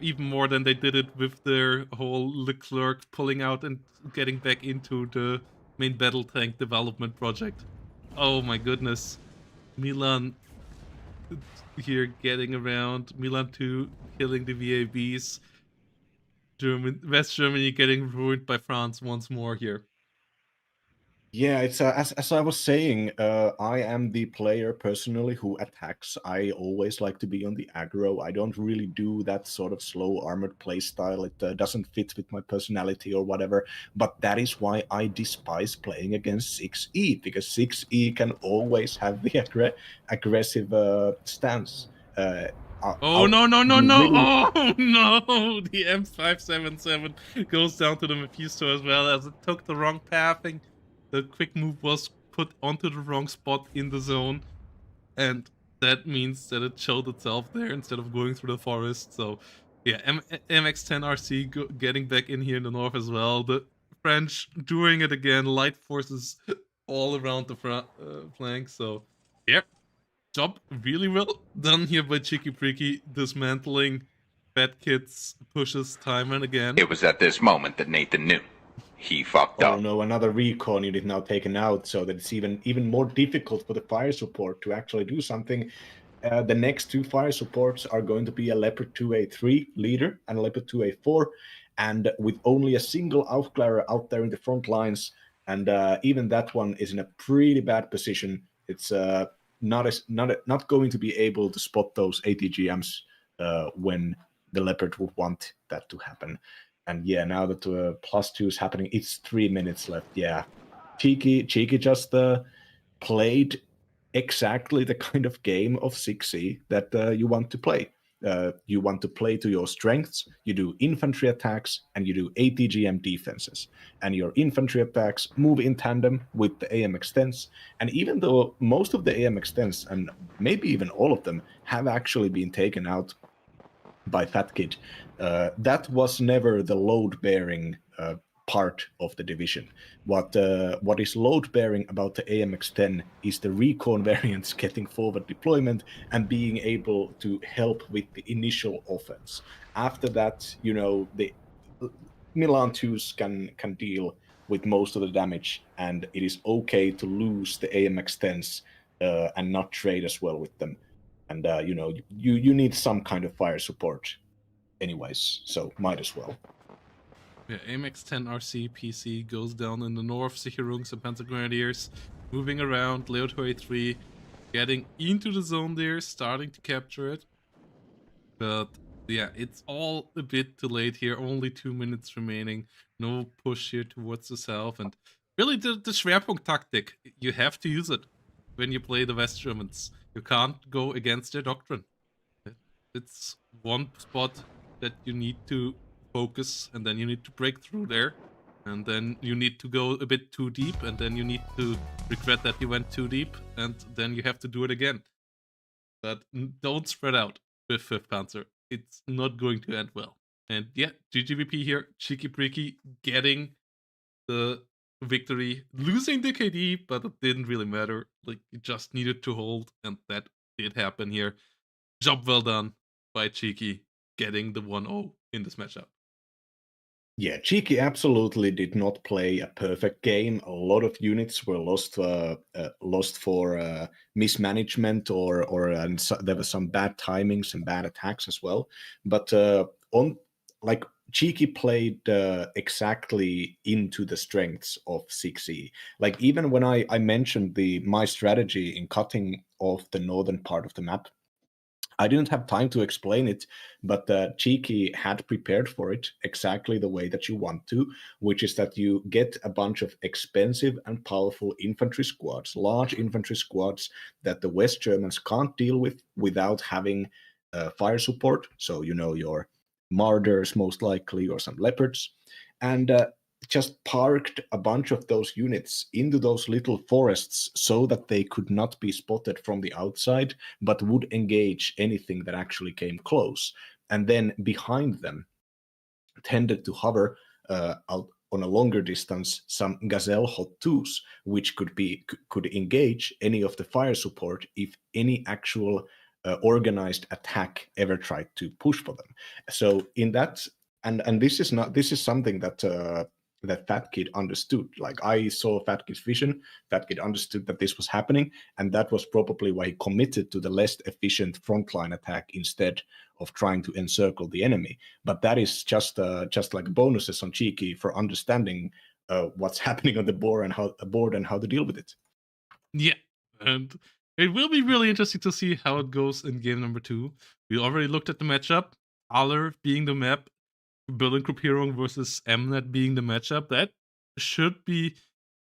even more than they did it with their whole Leclerc pulling out and getting back into the main battle tank development project. Oh my goodness. Milan here getting around. Milan 2 killing the VABs. West Germany getting ruined by France once more here. Yeah, it's as I was saying, I am the player personally who attacks. I always like to be on the aggro. I don't really do that sort of slow armored play style. It doesn't fit with my personality or whatever. But that is why I despise playing against 6E, because 6E can always have the aggressive stance. Oh no! Oh no! The M577 goes down to the Mephisto as well, as it took the wrong pathing. The quick move was put onto the wrong spot in the zone, and that means that it showed itself there instead of going through the forest. So yeah, MX-10 RC getting back in here in the north as well. The French doing it again. Light forces all around the flank. So, yeah, job really well done here by CheekiBreeki, dismantling Fatkid's pushes time and again. It was at this moment that Nathan knew. He fucked Oh up. no, another recon unit now taken out, so that it's even more difficult for the fire support to actually do something. The next two fire supports are going to be a Leopard 2A3 leader and a Leopard 2A4, and with only a single Aufklärer out there in the front lines, and even that one is in a pretty bad position. It's not going to be able to spot those ATGMs when the Leopard would want that to happen. And yeah, now that +2 is happening, it's 3 minutes left. Yeah, Cheeky just played exactly the kind of game of 6C that you want to play. You want to play to your strengths. You do infantry attacks and you do ATGM defenses. And your infantry attacks move in tandem with the AM extents. And even though most of the AM extents, and maybe even all of them, have actually been taken out by Fatkid, that was never the load-bearing part of the division. What is load-bearing about the AMX-10 is the recon variants getting forward deployment and being able to help with the initial offense. After that, the Milan 2s can deal with most of the damage, and it is okay to lose the AMX-10s and not trade as well with them. And you need some kind of fire support anyways, so might as well. Yeah, AMX 10 RC PC goes down in the north, Sicherungs and Panzer Grenadiers moving around, Leopard 3 getting into the zone there, starting to capture it. But yeah, it's all a bit too late here, only 2 minutes remaining, no push here towards the south, and really the Schwerpunkt tactic, you have to use it when you play the West Germans. You can't go against their doctrine. It's one spot that you need to focus, and then you need to break through there, and then you need to go a bit too deep, and then you need to regret that you went too deep, and then you have to do it again. But don't spread out with 5th Panzer. It's not going to end well. And yeah, GGVP here, CheekiBreeki getting the victory, losing the KD, but it didn't really matter. Like, you just needed to hold, and that did happen here. Job well done by Cheeky getting the 1-0 in this matchup. Yeah, Cheeky absolutely did not play a perfect game. A lot of units were lost for mismanagement, or there were some bad timings and bad attacks as well. But Cheeky played exactly into the strengths of 6E. Like, even when I mentioned my strategy in cutting off the northern part of the map, I didn't have time to explain it, but Cheeky had prepared for it exactly the way that you want to, which is that you get a bunch of expensive and powerful infantry squads, large infantry squads that the West Germans can't deal with without having fire support. So, your Marders most likely, or some Leopards. And just parked a bunch of those units into those little forests so that they could not be spotted from the outside, but would engage anything that actually came close. And then behind them tended to hover out on a longer distance some Gazelle Hot 2s, which could engage any of the fire support if any actual organized attack ever tried to push for them. So in that, and this is something that Fatkid understood. Like, I saw Fatkid's vision. Fatkid understood that this was happening, and that was probably why he committed to the less efficient frontline attack instead of trying to encircle the enemy. But that is just like bonuses on Cheeky for understanding what's happening on the board and how to deal with it. Yeah, and it will be really interesting to see how it goes in game number 2. We already looked at the matchup, Aller being the map, Berlin Gruppierung versus Mnet being the matchup. That should be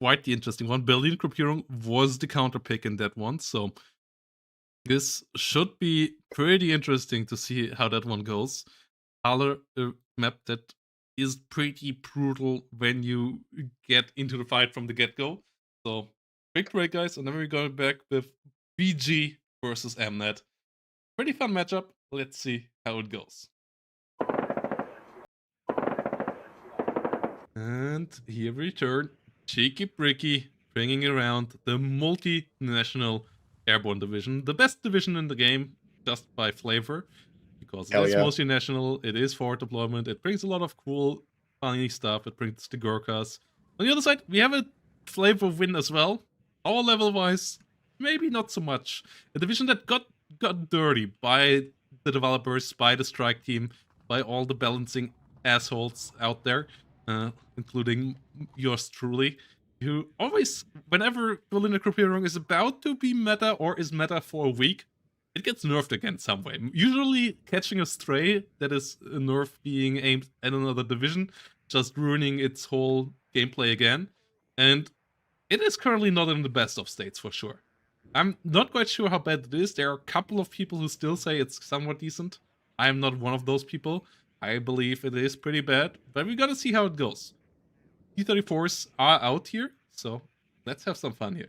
quite the interesting one. Berlin Gruppierung was the counter pick in that one, so this should be pretty interesting to see how that one goes. Haller, a map that is pretty brutal when you get into the fight from the get-go. So, big break, guys, and then we're going back with BG versus Mnet. Pretty fun matchup. Let's see how it goes. And here we return, CheekiBreeki, bringing around the multinational airborne division, the best division in the game, just by flavor, because it Hell is yeah. multinational, it is forward deployment, it brings a lot of cool, funny stuff, it brings the Gurkhas. On the other side, we have a flavor win as well, all level-wise, maybe not so much. A division that got dirty by the developers, by the strike team, by all the balancing assholes out there, including yours truly, who always, whenever Berliner Gruppierung is about to be meta or is meta for a week, it gets nerfed again some way. Usually catching a stray that is a nerf being aimed at another division, just ruining its whole gameplay again. And it is currently not in the best of states for sure. I'm not quite sure how bad it is. There are a couple of people who still say it's somewhat decent. I am not one of those people. I believe it is pretty bad, but we gotta see how it goes. T-34s are out here, so let's have some fun here.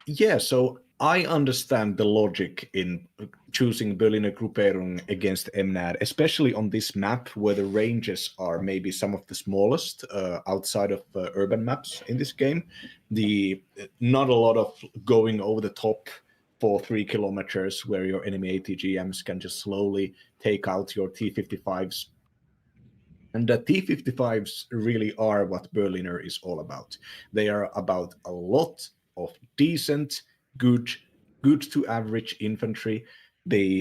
Yeah, so I understand the logic in choosing Berliner Gruppierung against MNAD, especially on this map where the ranges are maybe some of the smallest outside of urban maps in this game. Not a lot of going over the top for 3 kilometers where your enemy ATGMs can just slowly take out your T-55s. And the T-55s really are what Berliner is all about. They are about a lot of decent, good to average infantry.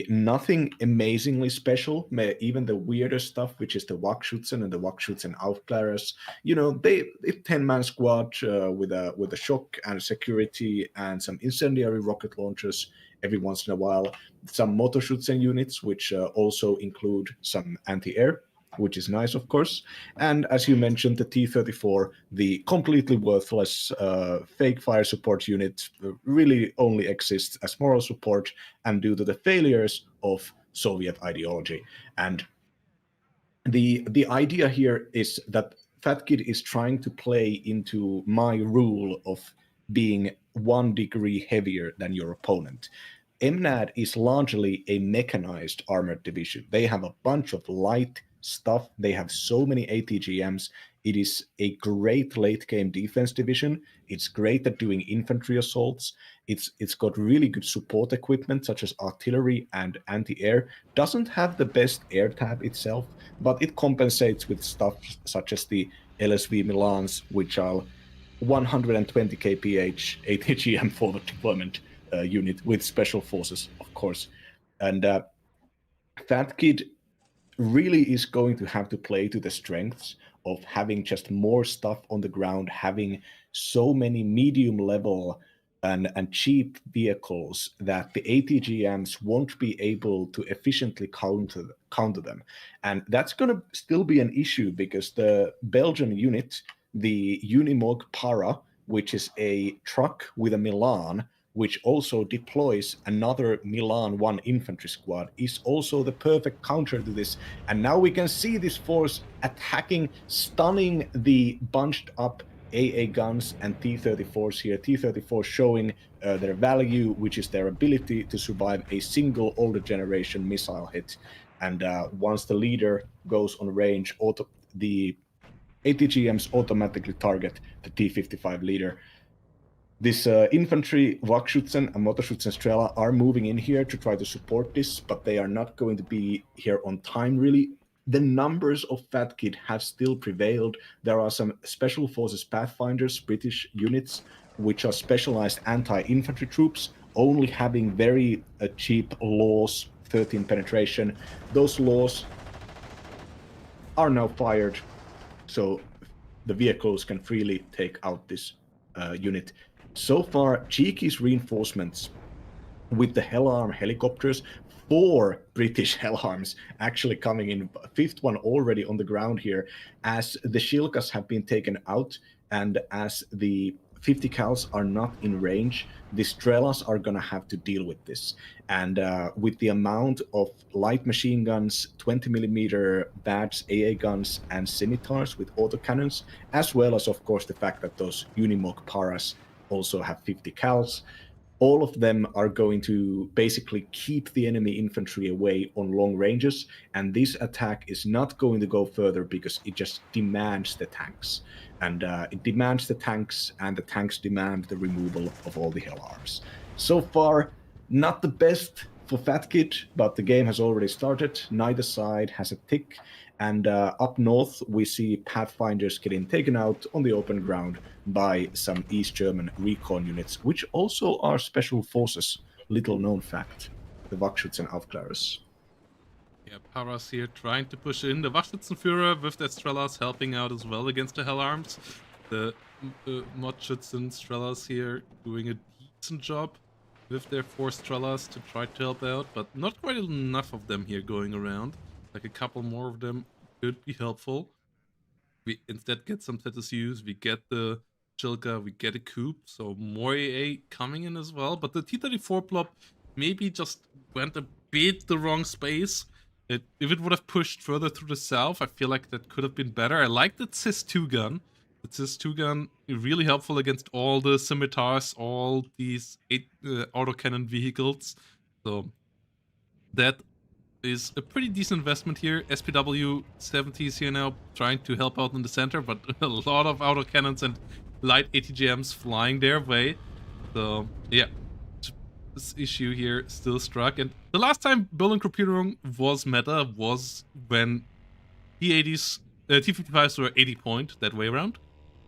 Nothing amazingly special. Even the weirder stuff, which is the Wachschützen and the Wachschützen Aufklärers, they 10-man squad with a shock and security and some incendiary rocket launchers every once in a while. Some Motorschützen units, which also include some anti-air, which is nice, of course. And as you mentioned, the T-34, the completely worthless fake fire support unit, really only exists as moral support and due to the failures of Soviet ideology. And the idea here is that Fatkid is trying to play into my rule of being 1 degree heavier than your opponent. MNAD is largely a mechanized armored division. They have a bunch of light stuff. They have so many ATGMs. It is a great late game defense division. It's great at doing infantry assaults. It's got really good support equipment such as artillery and anti-air. Doesn't have the best air tab itself, but it compensates with stuff such as the LSV Milans, which are 120 kph ATGM forward deployment unit with special forces, of course. And Fatkid really is going to have to play to the strengths of having just more stuff on the ground, having so many medium level and cheap vehicles that the ATGMs won't be able to efficiently counter them. And that's going to still be an issue because the Belgian unit, the Unimog Para, which is a truck with a Milan, which also deploys another Milan 1 infantry squad, is also the perfect counter to this. And now we can see this force attacking, stunning the bunched up AA guns and T-34s here. T-34 showing their value, which is their ability to survive a single older generation missile hit. And once the leader goes on range, the ATGMs automatically target the T-55 leader. This infantry, Wachschützen and Motorschützen Strela are moving in here to try to support this, but they are not going to be here on time, really. The numbers of Fatkid have still prevailed. There are some Special Forces Pathfinders, British units, which are specialized anti-infantry troops, only having very cheap laws, 13 penetration. Those laws are now fired, so the vehicles can freely take out this unit. So far, Cheeky's reinforcements with the Hellarm helicopters, 4 British Hellarms actually coming in, 5th one already on the ground here, as the Shilkas have been taken out and as the 50 cals are not in range, the Strelas are going to have to deal with this. And with the amount of light machine guns, 20mm BATs, AA guns, and scimitars with autocannons, as well as, of course, the fact that those Unimog Paras also have 50 cals, all of them are going to basically keep the enemy infantry away on long ranges, and this attack is not going to go further because it just demands the tanks. And it demands the tanks, and the tanks demand the removal of all the hell arms. So far, not the best for Fatkid, but the game has already started. Neither side has a tick, and up north we see Pathfinders getting taken out on the open ground by some East German recon units, which also are special forces. Little known fact, the Wachschützenaufklärers. Yeah, Paras here trying to push in. The Wachschützenführer with their Strellas helping out as well against the Hell Arms. The Matcherino Strellas here doing a decent job with their 4 Strellas to try to help out, but not quite enough of them here going around. Like a couple more of them could be helpful. We instead get some Tetsu's, we get the Chilka, we get a coup, so more AA coming in as well. But the T-34 plop maybe just went a bit the wrong space. If it would have pushed further through the south, I feel like that could have been better. I like the CIS-2 gun. The CIS-2 gun really helpful against all the scimitars, all these autocannon vehicles. So that is a pretty decent investment here. SPW 70s here now trying to help out in the center, but a lot of autocannons and light ATGMs flying their way. So yeah, this issue here still struck. And the last time Berlin Gruppierung was meta was when T80s, T55s were 80 point that way around,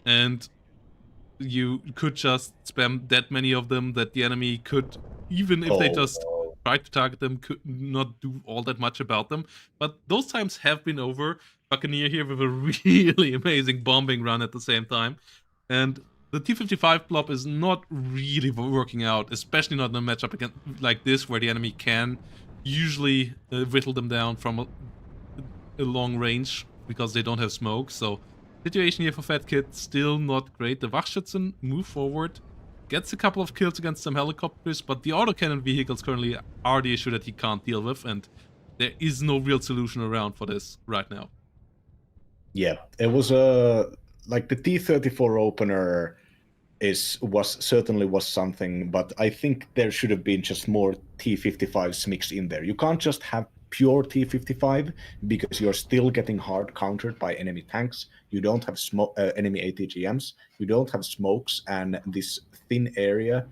and you could just spam that many of them that the enemy could, even if they just tried to target them, could not do all that much about them. But those times have been over. Buccaneer here with a really amazing bombing run at the same time. And the T-55 plop is not really working out, especially not in a matchup against, like this, where the enemy can usually whittle them down from a long range because they don't have smoke. So situation here for Fatkid still not great. The Wachschützen move forward, gets a couple of kills against some helicopters, but the autocannon vehicles currently are the issue that he can't deal with, and there is no real solution around for this right now. Yeah, it was like the T-34 opener certainly was something, but I think there should have been just more T-55s mixed in there. You can't just have pure T-55 because you're still getting hard countered by enemy tanks. You don't have enemy ATGMs. You don't have smokes, and this thin area,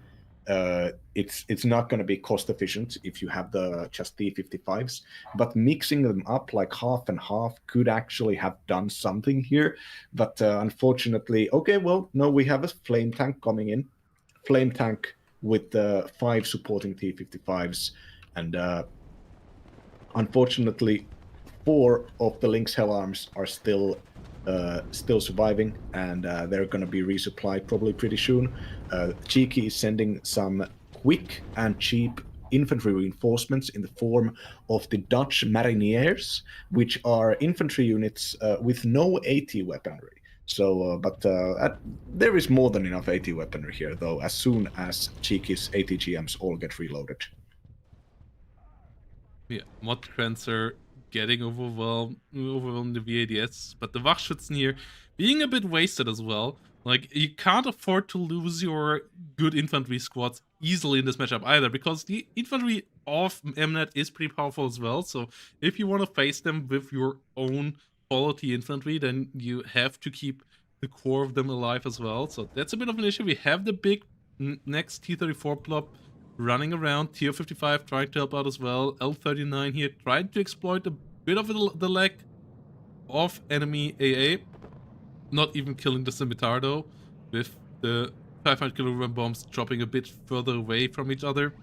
it's not going to be cost efficient if you have the just T-55s. But mixing them up like half and half could actually have done something here. But unfortunately, okay, well, no, we have a flame tank coming in. Flame tank with 5 supporting T-55s, and unfortunately, 4 of the Lynx Hell Arms are still surviving, and they're going to be resupplied probably pretty soon. Cheeky is sending some quick and cheap infantry reinforcements in the form of the Dutch Mariniers, which are infantry units with no AT weaponry. So, but there is more than enough AT weaponry here, though, as soon as Cheeky's ATGMs all get reloaded. Yeah, Mod Crancer getting overwhelmed the VADS, but the Wachschützen here being a bit wasted as well. Like, you can't afford to lose your good infantry squads easily in this matchup either, because the infantry of Mnet is pretty powerful as well. So if you want to face them with your own quality infantry, then you have to keep the core of them alive as well. So that's a bit of an issue. We have the big next T-34 plop running around, TO-55 trying to help out as well, L-39 here trying to exploit a bit of the lack of enemy AA. Not even killing the scimitar though, with the 500 kilogram bombs dropping a bit further away from each other.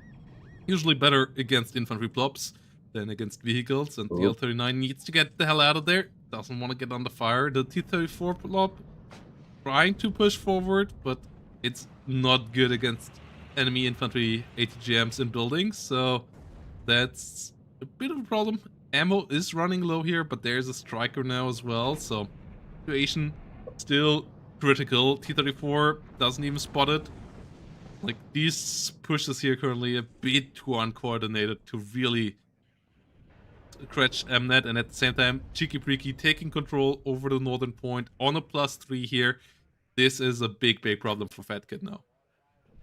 Usually better against infantry plops than against vehicles, and the L-39 needs to get the hell out of there, doesn't want to get under fire. The T-34 plop trying to push forward, but it's not good against enemy infantry ATGMs in buildings, so that's a bit of a problem. Ammo is running low here, but there's a striker now as well, so situation still critical. T-34 doesn't even spot it. Like, these pushes here currently a bit too uncoordinated to really scratch Mnet, and at the same time CheekiBreeki taking control over the northern point on a +3 here. This is a big problem for Fatkid now.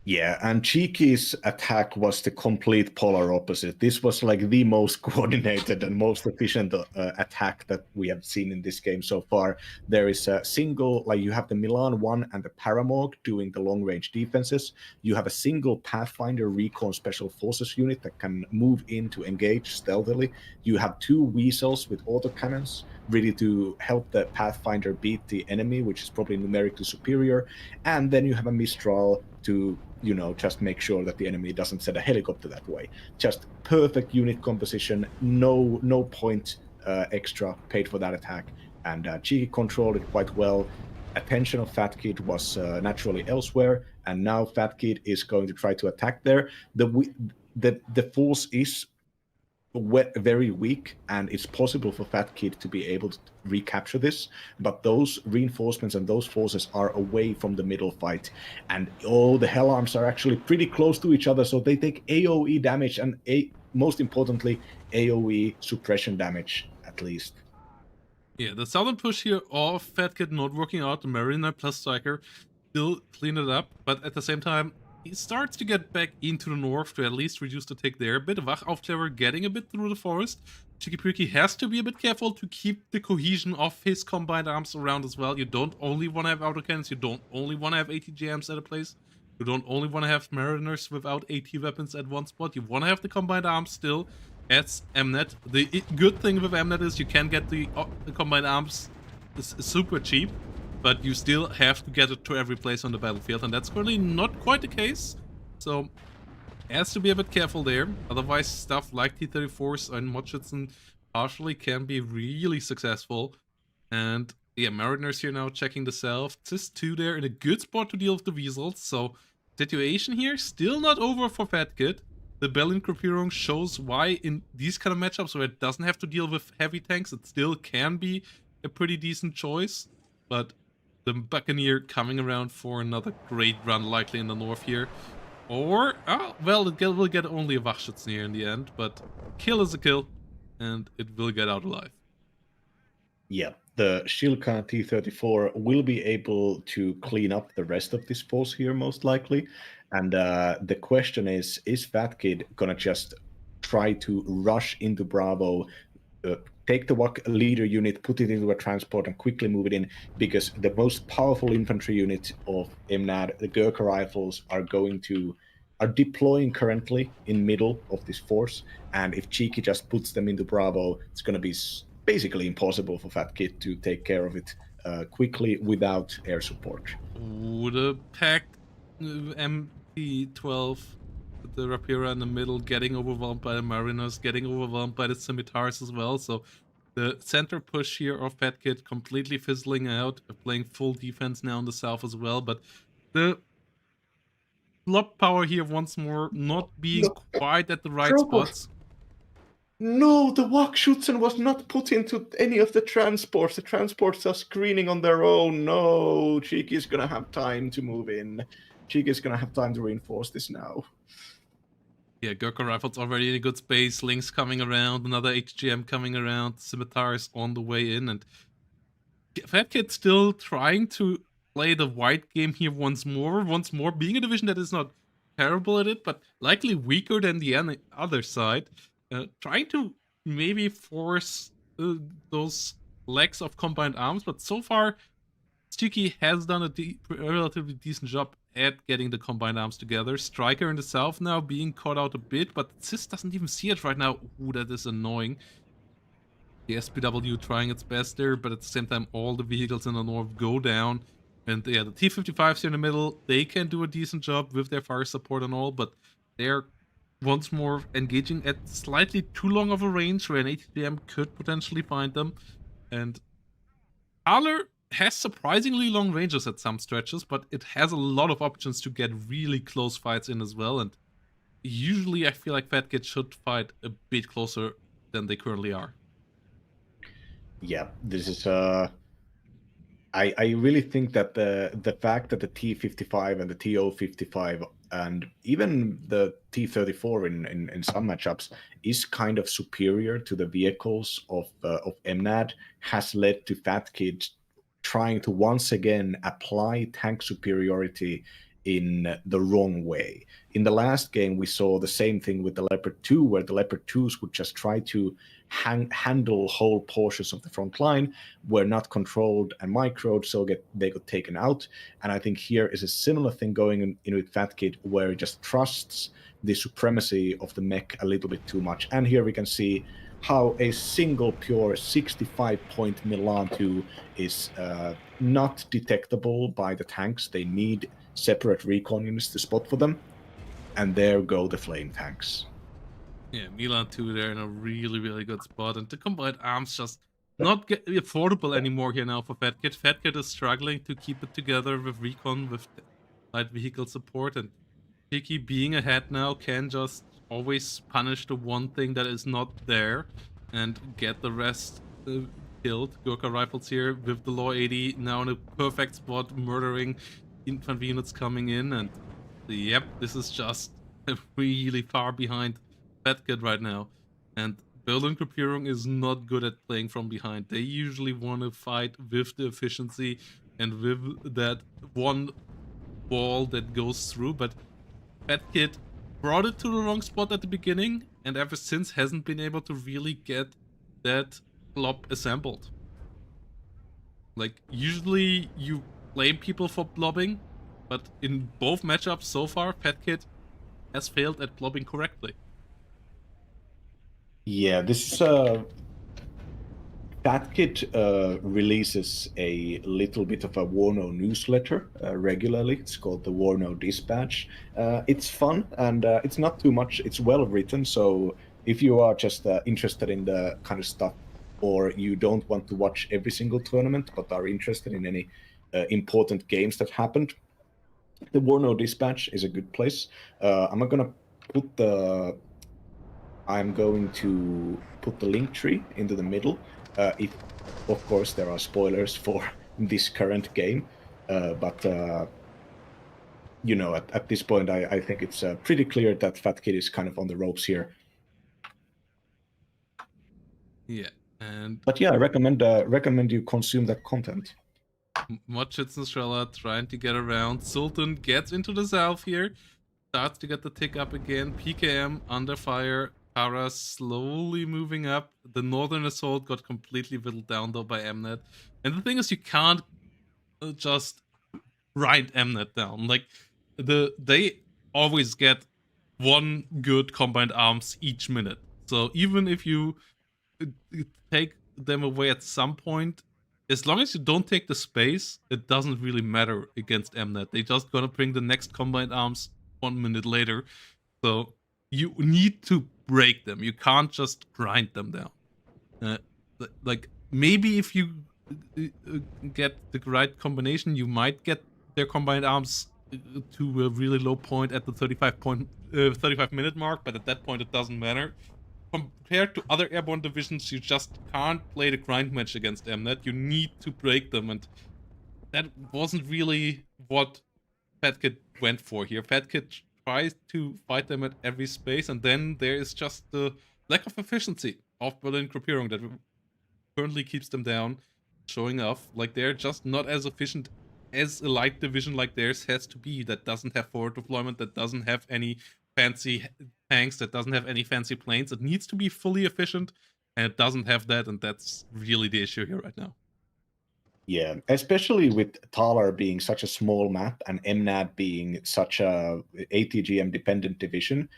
Yeah, and Cheeky's attack was the complete polar opposite. This was like the most coordinated and most efficient attack that we have seen in this game so far. There is a single, like you have the Milan 1 and the Paramorg doing the long range defenses. You have a single Pathfinder Recon Special Forces unit that can move in to engage stealthily. You have 2 Weasels with autocannons ready to help the Pathfinder beat the enemy, which is probably numerically superior. And then you have a Mistral to just make sure that the enemy doesn't send a helicopter that way. Just perfect unit composition, no point extra paid for that attack. And Cheeky controlled it quite well. Attention of Fatkid was naturally elsewhere, and now Fatkid is going to try to attack there. The force is very weak, and it's possible for Fatkid to be able to recapture this, but those reinforcements and those forces are away from the middle fight, and the Hell Arms are actually pretty close to each other, so they take AoE damage and most importantly AoE suppression damage at least. Yeah, the southern push here of Fatkid not working out, the Mariner plus Striker still clean it up, but at the same time, he starts to get back into the north to at least reduce the take there a bit. Wachaufklärer getting a bit through the forest. CheekiBreeki has to be a bit careful to keep the cohesion of his combined arms around as well. You don't only want to have autocannons, you don't only want to have ATGMs at a place. You don't only want to have Mariners without AT weapons at one spot. You want to have the combined arms still as Mnet. The good thing with Mnet is you can get the combined arms super cheap, but you still have to get it to every place on the battlefield, and that's currently not quite the case. So has to be a bit careful there. Otherwise, stuff like T-34s and Matcherino partially can be really successful. And yeah, Mariners here now checking the south. Just 2 there in a good spot to deal with the Weasels. So situation here still not over for Fatkid. The Berlin Gruppierung shows why in these kind of matchups where it doesn't have to deal with heavy tanks, it still can be a pretty decent choice. But the Buccaneer coming around for another great run, likely in the north here. Or, well, it will get only a Wachschützen in the end, but kill is a kill, and it will get out alive. Yeah, the Shilka T-34 will be able to clean up the rest of this force here, most likely. And the question is Fatkid gonna just try to rush into Bravo, take the WAC leader unit, put it into a transport, and quickly move it in, because the most powerful infantry unit of Mnad, the Gurkha rifles, are deploying currently in middle of this force, and if Cheeky just puts them into Bravo, it's going to be basically impossible for Fatkid to take care of it quickly without air support. Would a pack MP-12 with the Rapira in the middle getting overwhelmed by the Mariners, getting overwhelmed by the Scimitars as well, so the center push here of Fatkid completely fizzling out, playing full defense now in the south as well, but the blob power here once more not being quite at the right spots. No, the Wachschützen was not put into any of the transports. The transports are screening on their own. No, Cheeky's gonna have time to move in. Cheeky's gonna have time to reinforce this now. Yeah, Gurkha rifles already in a good space. Lynx coming around, another HGM coming around, Scimitars on the way in, and Fatkid still trying to play the white game here once more, being a division that is not terrible at it, but likely weaker than the other side. Trying to maybe force those legs of combined arms, but so far, Cheeky has done a relatively decent job at getting the combined arms together. Striker in the south now being caught out a bit, but Cis doesn't even see it right now. Ooh, that is annoying. The SPW trying its best there, but at the same time, all the vehicles in the north go down. And yeah, the T-55s here in the middle, they can do a decent job with their fire support and all, but they're once more engaging at slightly too long of a range where an ATGM could potentially find them. And Haller has surprisingly long ranges at some stretches, but it has a lot of options to get really close fights in as well. And usually I feel like Fatkid should fight a bit closer than they currently are. Yeah, this is I really think that the fact that the T-55 and the TO-55 and even the T-34 in some matchups is kind of superior to the vehicles of Mnad has led to Fatkid trying to once again apply tank superiority in the wrong way. In the last game, we saw the same thing with the Leopard 2, where the Leopard 2s would just try to handle whole portions of the front line, were not controlled and microed, so they got taken out. And I think here is a similar thing going in with Fatkid, where he just trusts the supremacy of the mech a little bit too much. And here we can see how a single pure 65-point Milan 2 is not detectable by the tanks. They need separate recon units to spot for them. And there go the flame tanks. Yeah, Milan 2, they're in a really, really good spot. And the combined arms just not affordable anymore here now for Fatkid. Fatkid is struggling to keep it together with recon, with light vehicle support. And Cheeky, being ahead now, can just always punish the one thing that is not there and get the rest killed. Gurkha Rifles here with the Law 80 now in a perfect spot, murdering infantry units coming in. And yep, this is just really far behind Fatkid right now. And Berlin Gruppierung is not good at playing from behind. They usually want to fight with the efficiency and with that one wall that goes through, but Fatkid brought it to the wrong spot at the beginning, and ever since hasn't been able to really get that blob assembled. Like, usually you blame people for blobbing, but in both matchups so far, Fatkid has failed at blobbing correctly. Yeah, this is Fatkid releases a little bit of a WARNO newsletter regularly. It's called the WARNO Dispatch. It's fun and it's not too much. It's well written, so if you are just interested in the kind of stuff, or you don't want to watch every single tournament but are interested in any important games that happened, the WARNO Dispatch is a good place. I'm going to put the link tree into the middle. If, of course, there are spoilers for this current game, but you know, at this point, I think it's pretty clear that Fatkid is kind of on the ropes here. Yeah, but yeah, I recommend you consume that content. Matcherino trying to get around. Sultan gets into the south here, starts to get the tick up again. PKM under fire. Para slowly moving up. The northern assault got completely whittled down though by Mnet. And the thing is, you can't just grind Mnet down. Like, they always get one good combined arms each minute. So even if you take them away at some point, as long as you don't take the space, it doesn't really matter against Mnet. They just gonna bring the next combined arms 1 minute later. So you need to break them. You can't just grind them down. Like, maybe if you get the right combination, you might get their combined arms to a really low point at the 35 minute mark, but at that point it doesn't matter. Compared to other airborne divisions, you just can't play the grind match against Mnet. You need to break them, and that wasn't really what Fatkid went for here. Fatkid tries to fight them at every space, and then there is just the lack of efficiency of Berlin Gruppierung that currently keeps them down, showing off. Like, they're just not as efficient as a light division like theirs has to be, that doesn't have forward deployment, that doesn't have any fancy tanks, that doesn't have any fancy planes. It needs to be fully efficient, and it doesn't have that, and that's really the issue here right now. Yeah, especially with Talar being such a small map and MNAD being such a ATGM-dependent division,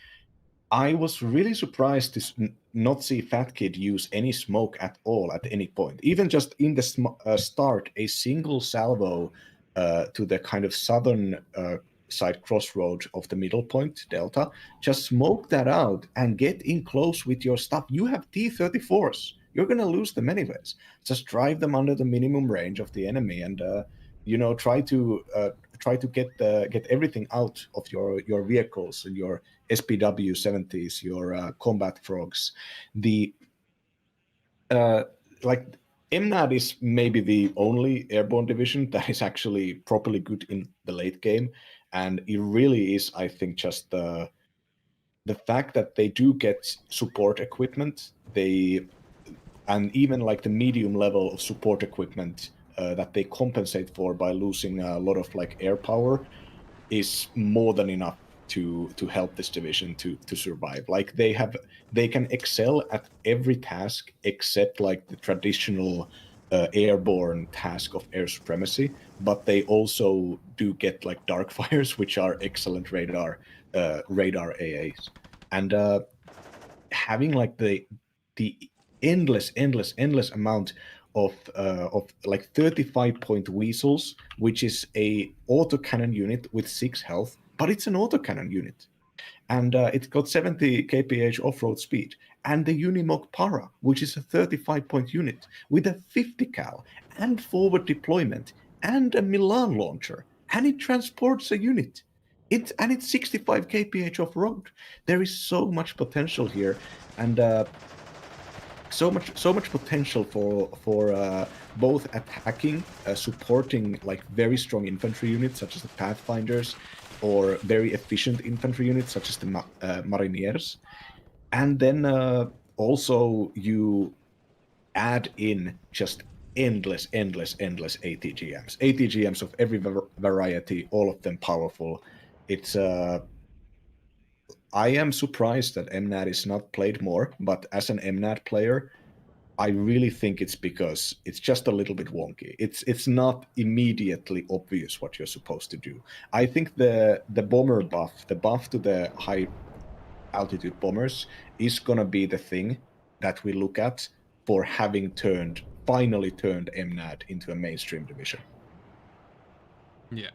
I was really surprised to not see Fatkid use any smoke at all at any point. Even just in the start, a single salvo to the kind of southern side crossroad of the middle point, Delta, just smoke that out and get in close with your stuff. You have T-34s. You're going to lose them anyways. Just drive them under the minimum range of the enemy and you know, try to get everything out of your vehicles and your SPW 70s, your combat frogs. The like MNAD is maybe the only airborne division that is actually properly good in the late game, and it really is, I think, just the fact that they do get support equipment, and even like the medium level of support equipment that they compensate for by losing a lot of like air power. is more than enough to help this division to survive. Like they can excel at every task except like the traditional airborne task of air supremacy, but they also do get like dark fires, which are excellent radar AAs. And having like the endless amount of like 35-point weasels, which is a autocannon unit with 6 health, but it's an autocannon unit. And it's got 70 kph off-road speed. And the Unimog Para, which is a 35-point unit with a 50 cal and forward deployment and a Milan launcher. And it transports a unit. It's 65 kph off-road. There is so much potential here. And so much potential for both attacking, supporting like very strong infantry units such as the Pathfinders, or very efficient infantry units such as the Mariniers, and then also you add in just endless ATGMs of every variety, all of them powerful. It's I am surprised that MNAT is not played more, but as an MNAT player, I really think it's because it's just a little bit wonky. It's not immediately obvious what you're supposed to do. I think the bomber buff, the buff to the high altitude bombers, is gonna be the thing that we look at for having finally turned MNAT into a mainstream division. Yeah,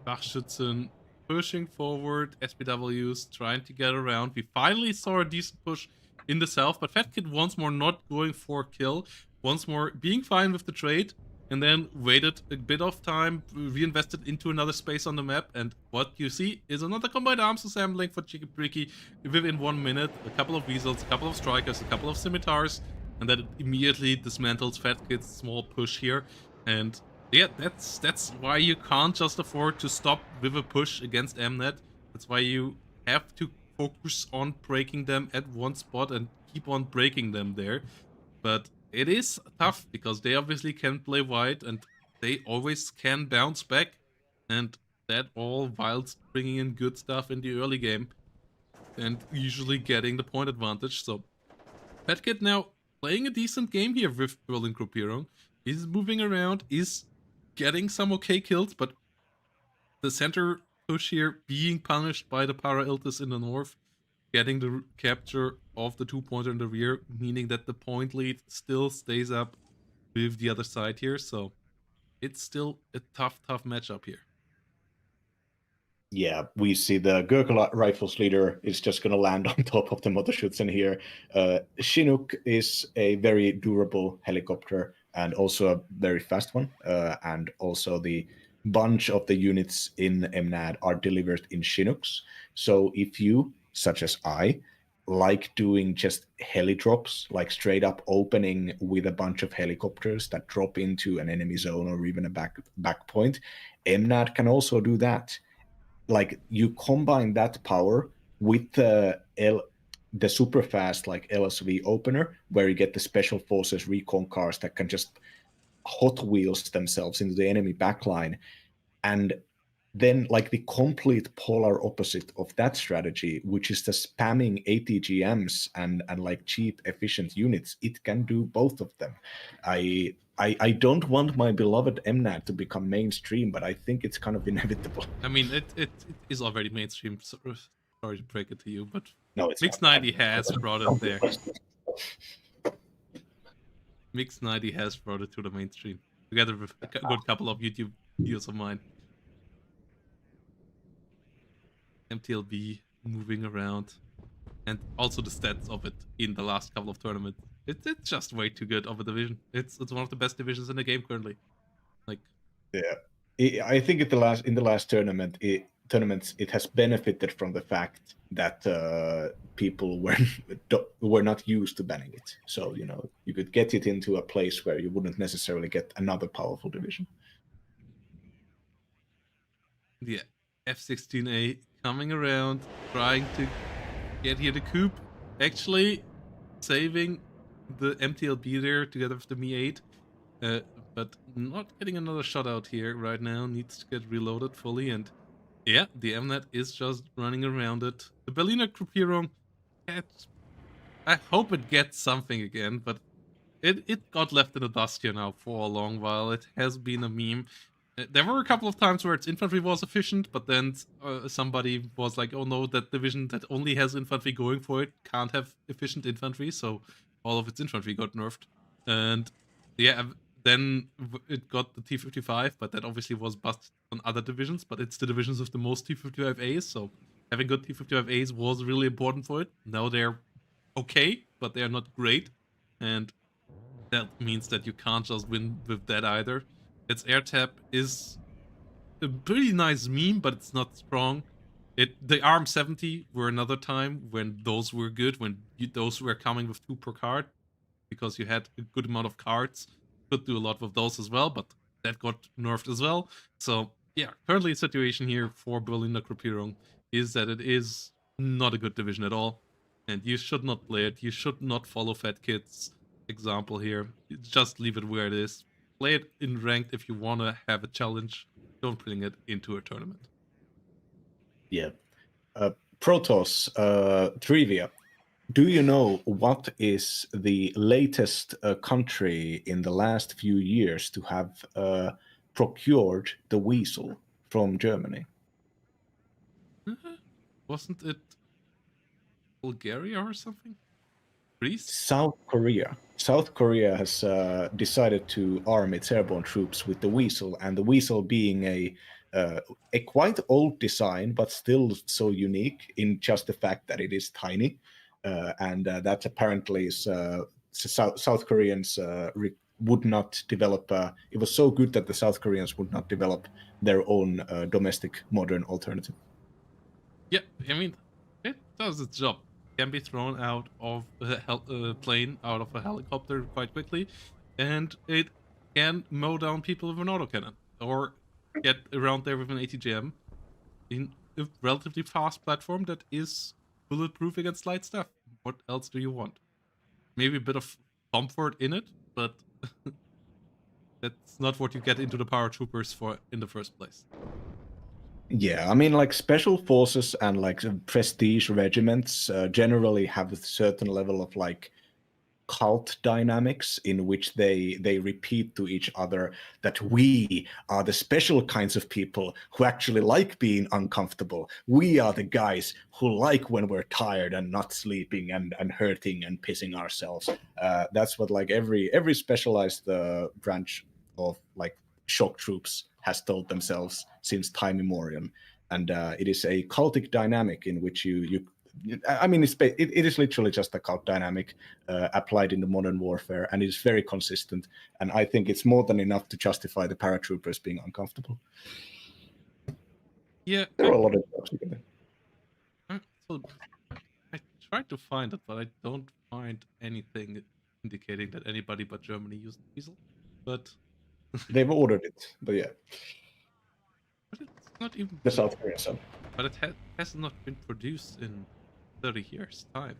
Wachschützen pushing forward, SPWs trying to get around. We finally saw a decent push in the south, but Fatkid once more not going for kill, once more being fine with the trade, and then waited a bit of time, reinvested into another space on the map, and what you see is another combined arms assembling for CheekiBreeki within 1 minute, a couple of weasels, a couple of strikers, a couple of scimitars, and that immediately dismantles Fatkid's small push here. And yeah, that's why you can't just afford to stop with a push against Mnet. That's why you have to focus on breaking them at one spot and keep on breaking them there. But it is tough because they obviously can play wide and they always can bounce back, and that all whilst bringing in good stuff in the early game and usually getting the point advantage. So Fatkid now playing a decent game here with Berlin Gruppierung. He's moving around, is getting some okay kills, but the center push here being punished by the Para Iltis in the north, getting the capture of the 2-pointer in the rear, meaning that the point lead still stays up with the other side here. So it's still a tough matchup here. Yeah, we see the Gurkha Rifles leader is just going to land on top of the Motorschützen here. Chinook is a very durable helicopter and also a very fast one. And also the bunch of the units in MNAD are delivered in Chinooks. So if you, such as I, like doing just heli drops, like straight up opening with a bunch of helicopters that drop into an enemy zone or even a back point, MNAD can also do that. Like you combine that power with the super fast like LSV opener, where you get the special forces recon cars that can just Hot Wheels themselves into the enemy backline, and then like the complete polar opposite of that strategy, which is the spamming ATGMs and like cheap efficient units, it can do both of them. I don't want my beloved MNAT to become mainstream, but I think it's kind of inevitable. I mean, it is already mainstream. Sorry to break it to you, but No, it's Mix 90 has brought it there. Mix 90 has brought it to the mainstream, together with a good couple of YouTube videos of mine. MTLB moving around, and also the stats of it in the last couple of tournaments. It's just way too good of a division. It's one of the best divisions in the game currently. Like, yeah, I think in the last tournaments, it has benefited from the fact that people were not used to banning it. So you could get it into a place where you wouldn't necessarily get another powerful division. Yeah, F-16A coming around, trying to get here the coup. Actually saving the MTLB there together with the Mi-8. But not getting another shot out here right now. Needs to get reloaded fully. And Yeah, the Mnet is just running around it. The Berliner Gruppierung, I hope it gets something again, but it got left in the dust here now for a long while. It has been a meme. There were a couple of times where its infantry was efficient, but then somebody was like, oh no, that division that only has infantry going for it can't have efficient infantry, so all of its infantry got nerfed. And yeah, then it got the T-55, but that obviously was busted on other divisions, but it's the divisions with the most T-55As, so having good T-55As was really important for it. Now they're okay, but they're not great, and that means that you can't just win with that either. Its air tap is a pretty nice meme, but it's not strong. The ARM 70 were another time when those were good, when those were coming with 2 per card, because you had a good amount of cards. Could do a lot with those as well, but that got nerfed as well. So yeah, currently the situation here for Berliner Gruppierung is that it is not a good division at all, and you should not play it. You should not follow Fatkid's example here. Just leave it where it is. Play it in ranked if you want to have a challenge. Don't bring it into a tournament. Yeah. Protoss, trivia. Do you know what is the latest country in the last few years to have procured the Weasel from Germany? Wasn't it Bulgaria or something? Greece? South Korea. South Korea has decided to arm its airborne troops with the Weasel, and the Weasel being a quite old design, but still so unique in just the fact that it is tiny, and that apparently is South Koreans would not develop. It was so good that the South Koreans would not develop their own domestic modern alternative. Yeah, I mean, it does its job. Can be thrown out of a plane, out of a helicopter quite quickly, and it can mow down people with an autocannon, or get around there with an ATGM in a relatively fast platform that is bulletproof against light stuff. What else do you want? Maybe a bit of comfort in it, but that's not what you get into the paratroopers for in the first place. Yeah, I mean, like special forces and like prestige regiments generally have a certain level of like cult dynamics in which they repeat to each other that we are the special kinds of people who actually like being uncomfortable. We are the guys who like when we're tired and not sleeping and hurting and pissing ourselves. That's what like every specialized branch of like shock troops has told themselves since time immemorial, and it is a cultic dynamic in which you I mean, it is literally just a cult dynamic applied in the modern warfare, and it's very consistent. And I think it's more than enough to justify the paratroopers being uncomfortable. Yeah, there are a lot of jobs together. So I tried to find it, but I don't find anything indicating that anybody but Germany used Weasel. But they've ordered it, but yeah. But it's not even the South Korean side. But it has not been produced in 30 years' time.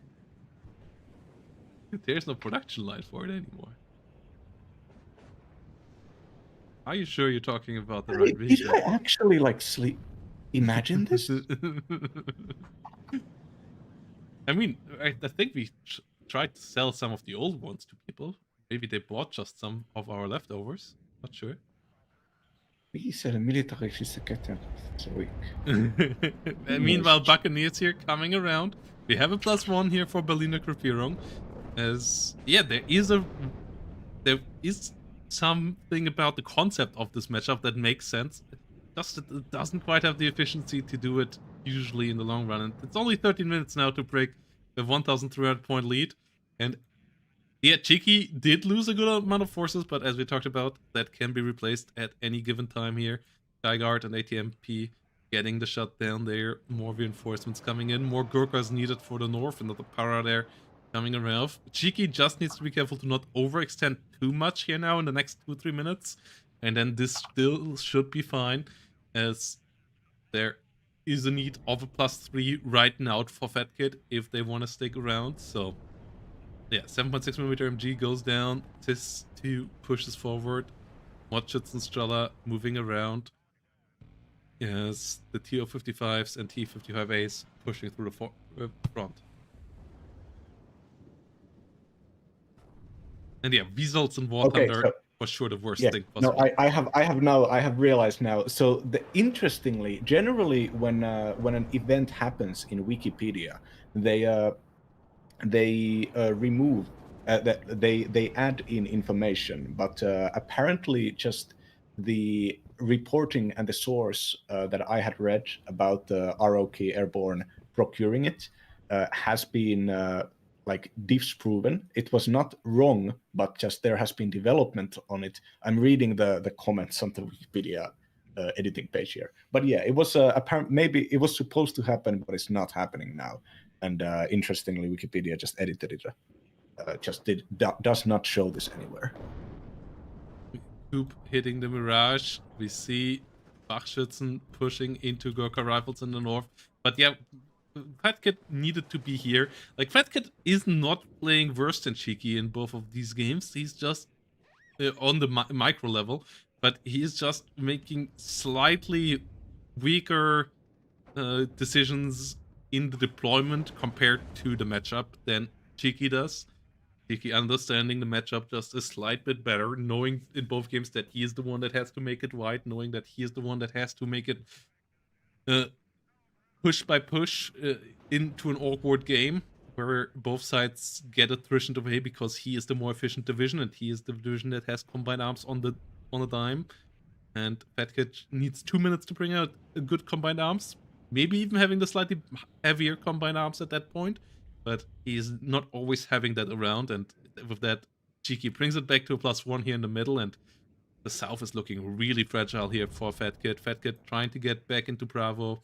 There's no production line for it anymore. Are you sure you're talking about the right vision? Did I actually like sleep? Imagine this. I mean, I think we tried to sell some of the old ones to people. Maybe they bought just some of our leftovers. Not sure. Meanwhile, Buccaneers here coming around. We have a +1 here for Berliner Gruppierung. As yeah, there is something about the concept of this matchup that makes sense. Just it doesn't quite have the efficiency to do it usually in the long run. And it's only 13 minutes now to break the 1,300 point lead. And yeah, Cheeky did lose a good amount of forces, but as we talked about, that can be replaced at any given time here. Skyguard and ATMP getting the shut down there. More reinforcements coming in. More Gurkhas needed for the north. Another para there coming around. Cheeky just needs to be careful to not overextend too much here now in the next 2-3 minutes. And then this still should be fine, as there is a need of a +3 right now for Fatkid if they want to stick around. So yeah, 7.6mm MG goes down. TIS-2 pushes forward. Motschützenstrahler moving around. Yes, the TO-55s and T-55As pushing through the front. And yeah, Weasels and War Okay, Thunder so was sure the worst yeah, thing no, possible. I have realized now. So interestingly, generally when an event happens in Wikipedia, they remove that they add in information, but apparently just the reporting and the source that I had read about the ROK Airborne procuring it has been like disproven. It was not wrong, but just there has been development on it. I'm reading the comments on the Wikipedia editing page here, but yeah, it was apparent. Maybe it was supposed to happen, but it's not happening now. And interestingly, Wikipedia just edited it. Does not show this anywhere. Coop hitting the Mirage. We see Bachschützen pushing into Gurkha rifles in the north. But yeah, Fatkid needed to be here. Like, Fatkid is not playing worse than Cheeky in both of these games. He's just on the micro level, but he's just making slightly weaker decisions in the deployment compared to the matchup than Cheeky does. Cheeky understanding the matchup just a slight bit better, knowing in both games that he is the one that has to make it wide, knowing that he is the one that has to make it push by push into an awkward game where both sides get attrition away because he is the more efficient division and he is the division that has combined arms on a dime. And Fatkid needs 2 minutes to bring out a good combined arms. Maybe even having the slightly heavier combined arms at that point. But he's not always having that around. And with that, Cheeky brings it back to a +1 here in the middle. And the south is looking really fragile here for Fatkid. Fatkid trying to get back into Bravo.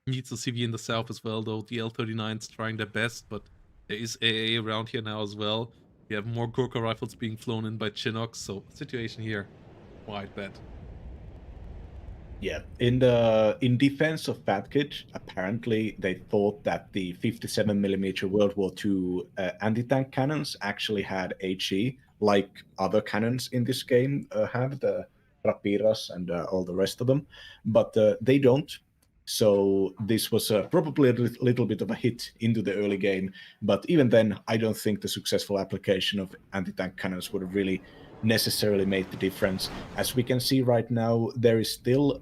Needs a CV in the south as well, though. The L-39's trying their best. But there is AA around here now as well. We have more Gurkha rifles being flown in by Chinook. So situation here quite bad. Yeah, in defense of Fatkid, apparently they thought that the 57mm World War II anti-tank cannons actually had HE, like other cannons in this game have, the Rapiras and all the rest of them, but they don't. So this was probably a little bit of a hit into the early game, but even then, I don't think the successful application of anti-tank cannons would have really necessarily made the difference. As we can see right now, there is still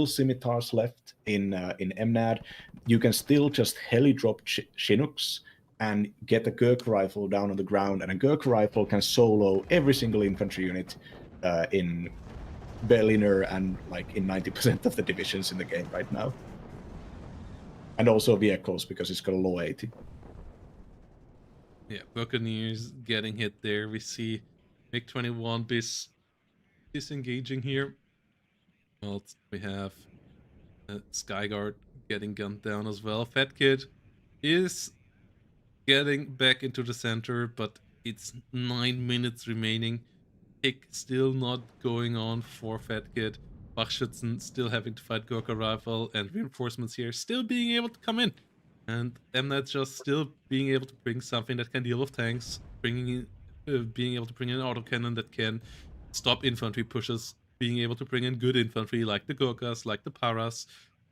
scimitars left in MNAD. You can still just heli drop Chinooks and get a Gurkha rifle down on the ground, and a Gurkha rifle can solo every single infantry unit in Berliner and like in 90% of the divisions in the game right now. And also vehicles, because it's got a low 80. Yeah, Buccaneers getting hit there. We see MiG-21 disengaging here. Well, we have Skyguard getting gunned down as well. Fatkid is getting back into the center, but it's 9 minutes remaining. Pick still not going on for Fatkid. Bachschützen still having to fight Gurkha Rifle, and reinforcements here still being able to come in. And Mnet just still being able to bring something that can deal with tanks, being able to bring in an autocannon that can stop infantry pushes, being able to bring in good infantry like the Gurkhas, like the Paras.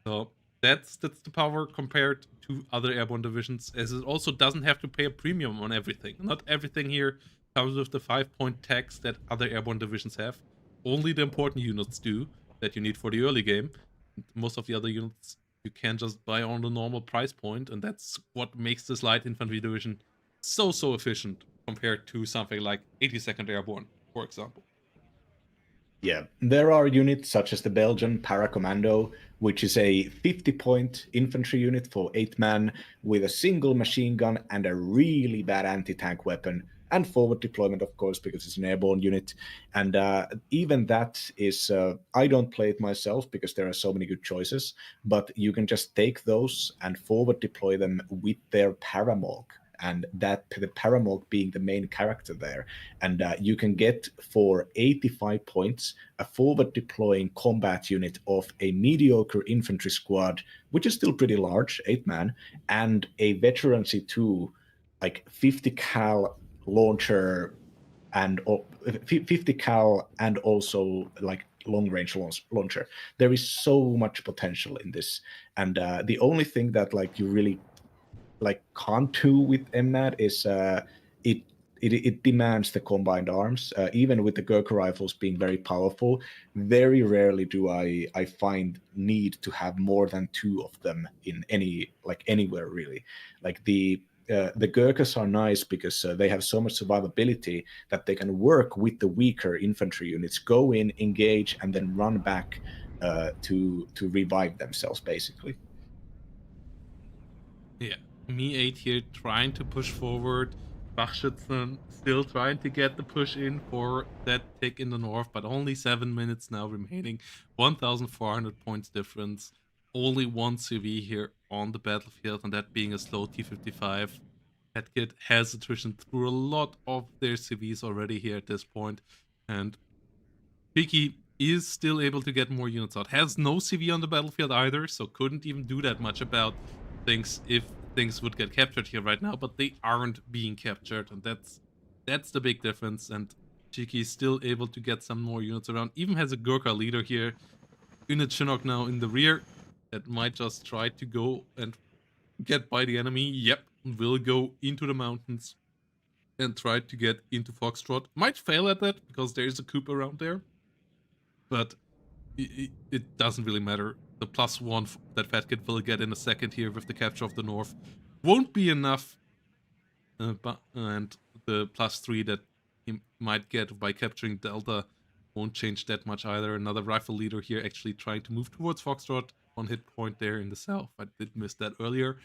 So that's the power compared to other airborne divisions, as it also doesn't have to pay a premium on everything. Not everything here comes with the 5-point tax that other airborne divisions have. Only the important units do that you need for the early game. Most of the other units you can just buy on the normal price point, and that's what makes this light infantry division so efficient compared to something like 82nd Airborne, for example. Yeah, there are units such as the Belgian Paracommando, which is a 50-point infantry unit for 8 man with a single machine gun and a really bad anti-tank weapon, and forward deployment, of course, because it's an airborne unit. And even that is, I don't play it myself because there are so many good choices, but you can just take those and forward deploy them with their Paramorg, and that the Paramorg being the main character there. And you can get for 85 points a forward deploying combat unit of a mediocre infantry squad, which is still pretty large, 8 man, and a veteran C2, like 50 cal launcher and 50 cal, and also like long-range launcher. There is so much potential in this, and the only thing that like you really like can't do with MNAD is it demands the combined arms. Even with the Gurkha rifles being very powerful, very rarely do I find need to have more than 2 of them in anywhere really. Like the Gurkhas are nice because they have so much survivability that they can work with the weaker infantry units, go in, engage, and then run back to revive themselves, basically. Yeah, Me8 here trying to push forward. Bachschützen still trying to get the push in for that tick in the north, but only 7 minutes now remaining. 1,400 points difference. Only one CV here on the battlefield, and that being a slow T-55. Fatkid has attrition through a lot of their CVs already here at this point, and Cheeky is still able to get more units out. Has no CV on the battlefield either, so couldn't even do that much about things if things would get captured here right now, but they aren't being captured, and that's the big difference. And Cheeky is still able to get some more units around. Even has a Gurkha leader here. Unit Chinook now in the rear that might just try to go and get by the enemy. Yep, will go into the mountains and try to get into Foxtrot. Might fail at that because there is a coup around there, but it doesn't really matter. The +1 that Fatkid will get in a second here with the capture of the north won't be enough, and the +3 that he might get by capturing Delta won't change that much either. Another rifle leader here actually trying to move towards Foxtrot. 1 hit point there in the south. I did miss that earlier,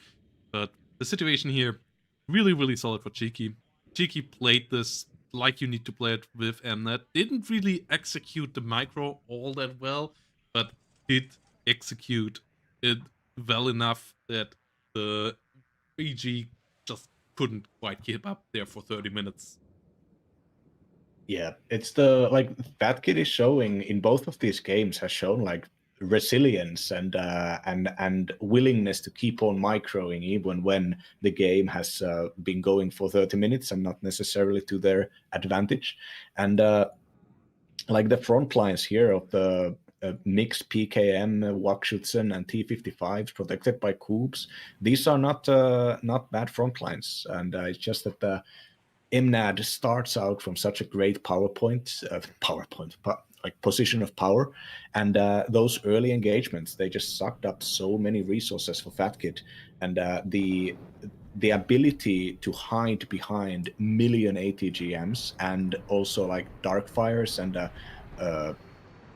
but the situation here really, really solid for Cheeky. Cheeky played this like you need to play it with MNet. Didn't really execute the micro all that well, but did execute it well enough that the BG just couldn't quite keep up there for 30 minutes. Yeah, it's the like Fatkid is showing in both of these games has shown like resilience and willingness to keep on microing even when the game has been going for 30 minutes and not necessarily to their advantage. And like the front lines here of the mixed PKM, Wachschützen, and T-55s protected by coups, these are not bad front lines, and it's just that the MNAD starts out from such a great like position of power, and those early engagements, they just sucked up so many resources for Fatkid, and the ability to hide behind million ATGMs and also like dark fires and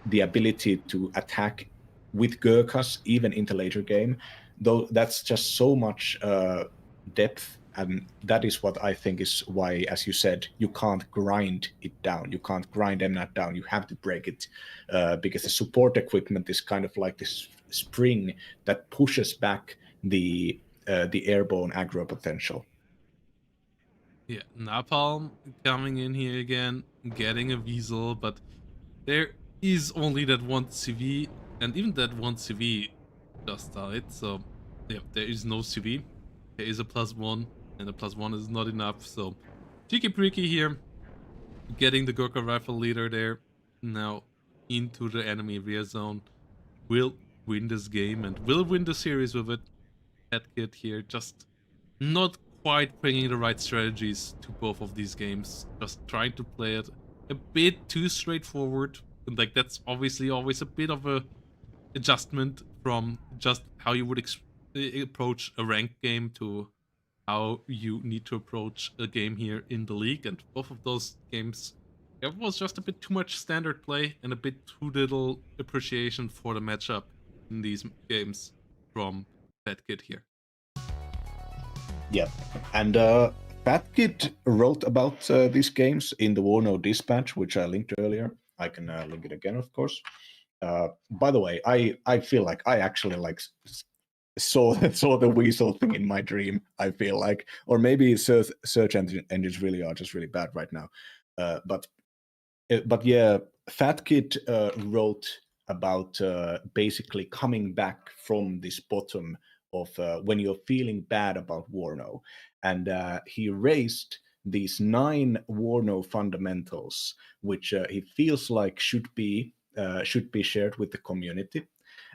the ability to attack with Gurkhas even into later game, though that's just so much depth. And that is what I think is why, as you said, you can't grind it down. You can't grind MNAT down. You have to break it because the support equipment is kind of like this spring that pushes back the airborne aggro potential. Yeah, Napalm coming in here again, getting a Weasel, but there is only that one CV, and even that one CV just died, so yeah, there is no CV. There is a +1, and the +1 is not enough, so CheekiBreeki here, getting the Gurkha rifle leader there, now into the enemy rear zone, will win this game and will win the series with it. Fatkid here just not quite bringing the right strategies to both of these games, just trying to play it a bit too straightforward, and like that's obviously always a bit of a adjustment from just how you would approach a ranked game to how you need to approach a game here in the league, and both of those games, there was just a bit too much standard play and a bit too little appreciation for the matchup in these games from Fatkid here. Yep. And Fatkid wrote about these games in the WARNO dispatch, which I linked earlier. I can link it again, of course. By the way, I feel like I actually like saw the Weasel thing in my dream. I feel like, or maybe search engines really are just really bad right now. But yeah, Fatkid wrote about basically coming back from this bottom of when you're feeling bad about WARNO, and he raised these 9 WARNO fundamentals, which he feels like should be should be shared with the community.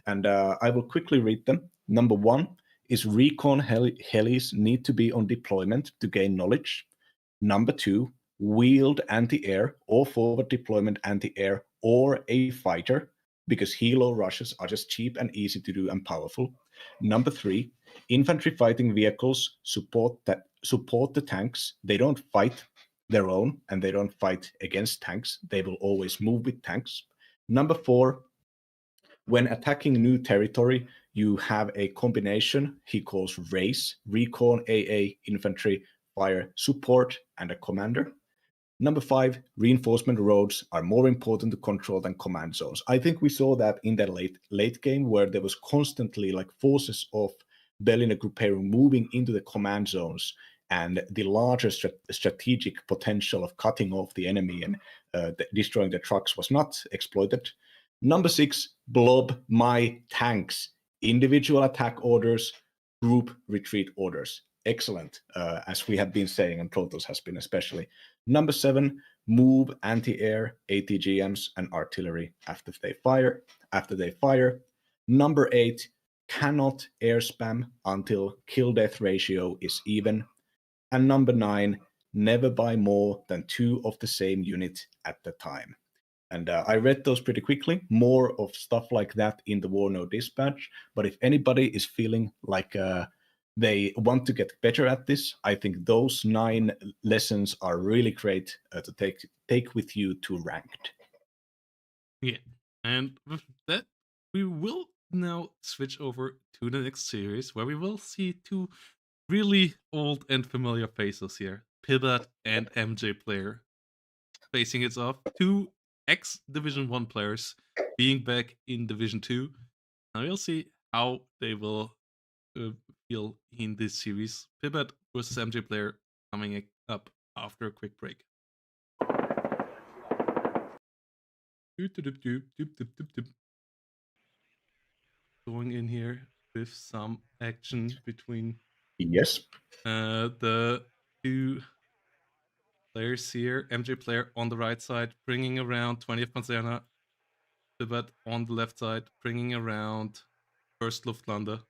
And I will quickly read them. Number 1 is recon helis need to be on deployment to gain knowledge. Number 2, wheeled anti-air or forward deployment anti-air or a fighter, because helo rushes are just cheap and easy to do and powerful. Number 3, infantry fighting vehicles support the tanks. They don't fight their own and they don't fight against tanks. They will always move with tanks. Number 4, when attacking new territory, you have a combination he calls race, recon, AA, infantry, fire, support, and a commander. Number 5, reinforcement roads are more important to control than command zones. I think we saw that in the late game where there was constantly like forces of Berliner Gruppierung moving into the command zones, and the larger strategic potential of cutting off the enemy and destroying the trucks was not exploited. Number 6, blob my tanks. Individual attack orders, group retreat orders. Excellent, as we have been saying, and Protoss has been especially. Number 7, move anti-air, ATGMs, and artillery after they fire. Number 8, cannot air spam until kill-death ratio is even. And number 9, never buy more than 2 of the same unit at the time. And I read those pretty quickly. More of stuff like that in the WARNO dispatch. But if anybody is feeling like they want to get better at this, I think those 9 lessons are really great to take with you to ranked. Yeah, and with that, we will now switch over to the next series where we will see 2 really old and familiar faces here, Pbatt and Mjblair, facing it off. 2 ex-Division 1 players being back in Division 2. Now we'll see how they will feel in this series. Pbatt versus Mjblair coming up after a quick break. Going in here with some action between Yes. the 2 players here. Mjblair on the right side, bringing around 20th Panzerna. Pbatt on the left side, bringing around 1st Luftlande.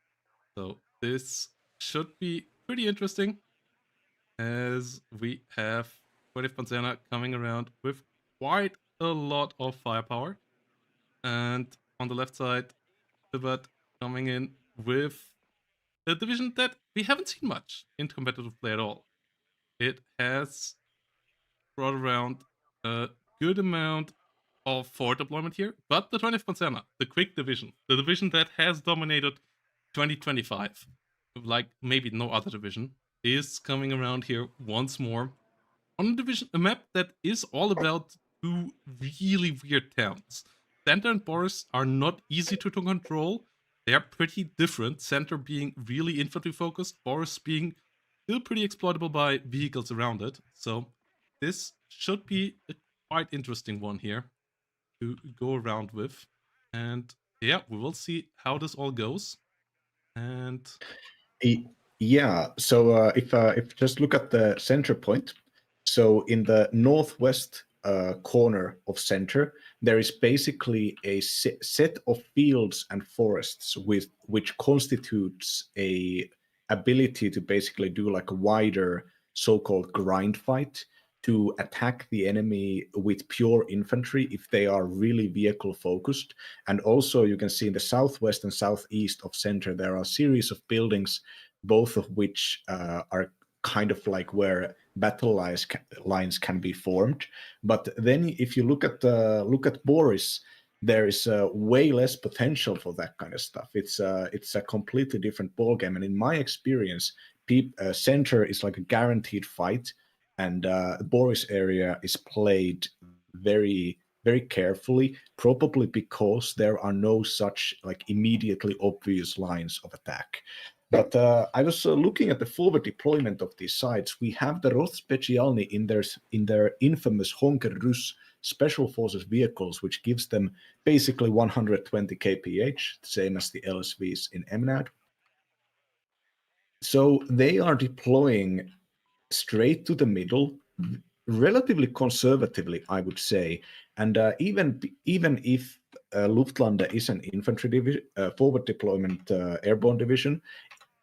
So this should be pretty interesting, as we have 20th Panzerna coming around with quite a lot of firepower. And on the left side, Pbatt coming in with a division that we haven't seen much in competitive play at all. It has brought around a good amount of forward deployment here, but the 20th Panzerna, the quick division, the division that has dominated 2025, like maybe no other division, is coming around here once more on a map that is all about 2 really weird towns. Center and Boris are not easy to control. They are pretty different. Center being really infantry focused, Boris being still pretty exploitable by vehicles around it. So this should be a quite interesting one here to go around with. And yeah, we will see how this all goes. And yeah, so if just look at the center point, so in the northwest corner of center, there is basically a set of fields and forests which constitutes a ability to basically do like a wider so-called grind fight to attack the enemy with pure infantry if they are really vehicle focused. And also you can see in the southwest and southeast of center, there are a series of buildings, both of which are kind of like where battle lines can be formed. But then if you look at Boris, there is way less potential for that kind of stuff. It's a completely different ballgame. And in my experience, center is like a guaranteed fight, and Boris area is played very, very carefully, probably because there are no such like immediately obvious lines of attack. But I was looking at the forward deployment of these sites. We have the Roth Specialny in their infamous Honker Rus special forces vehicles, which gives them basically 120 kph, same as the LSVs in MNAD. So they are deploying straight to the middle, relatively conservatively, I would say. And even if Luftland is an infantry division, forward deployment airborne division.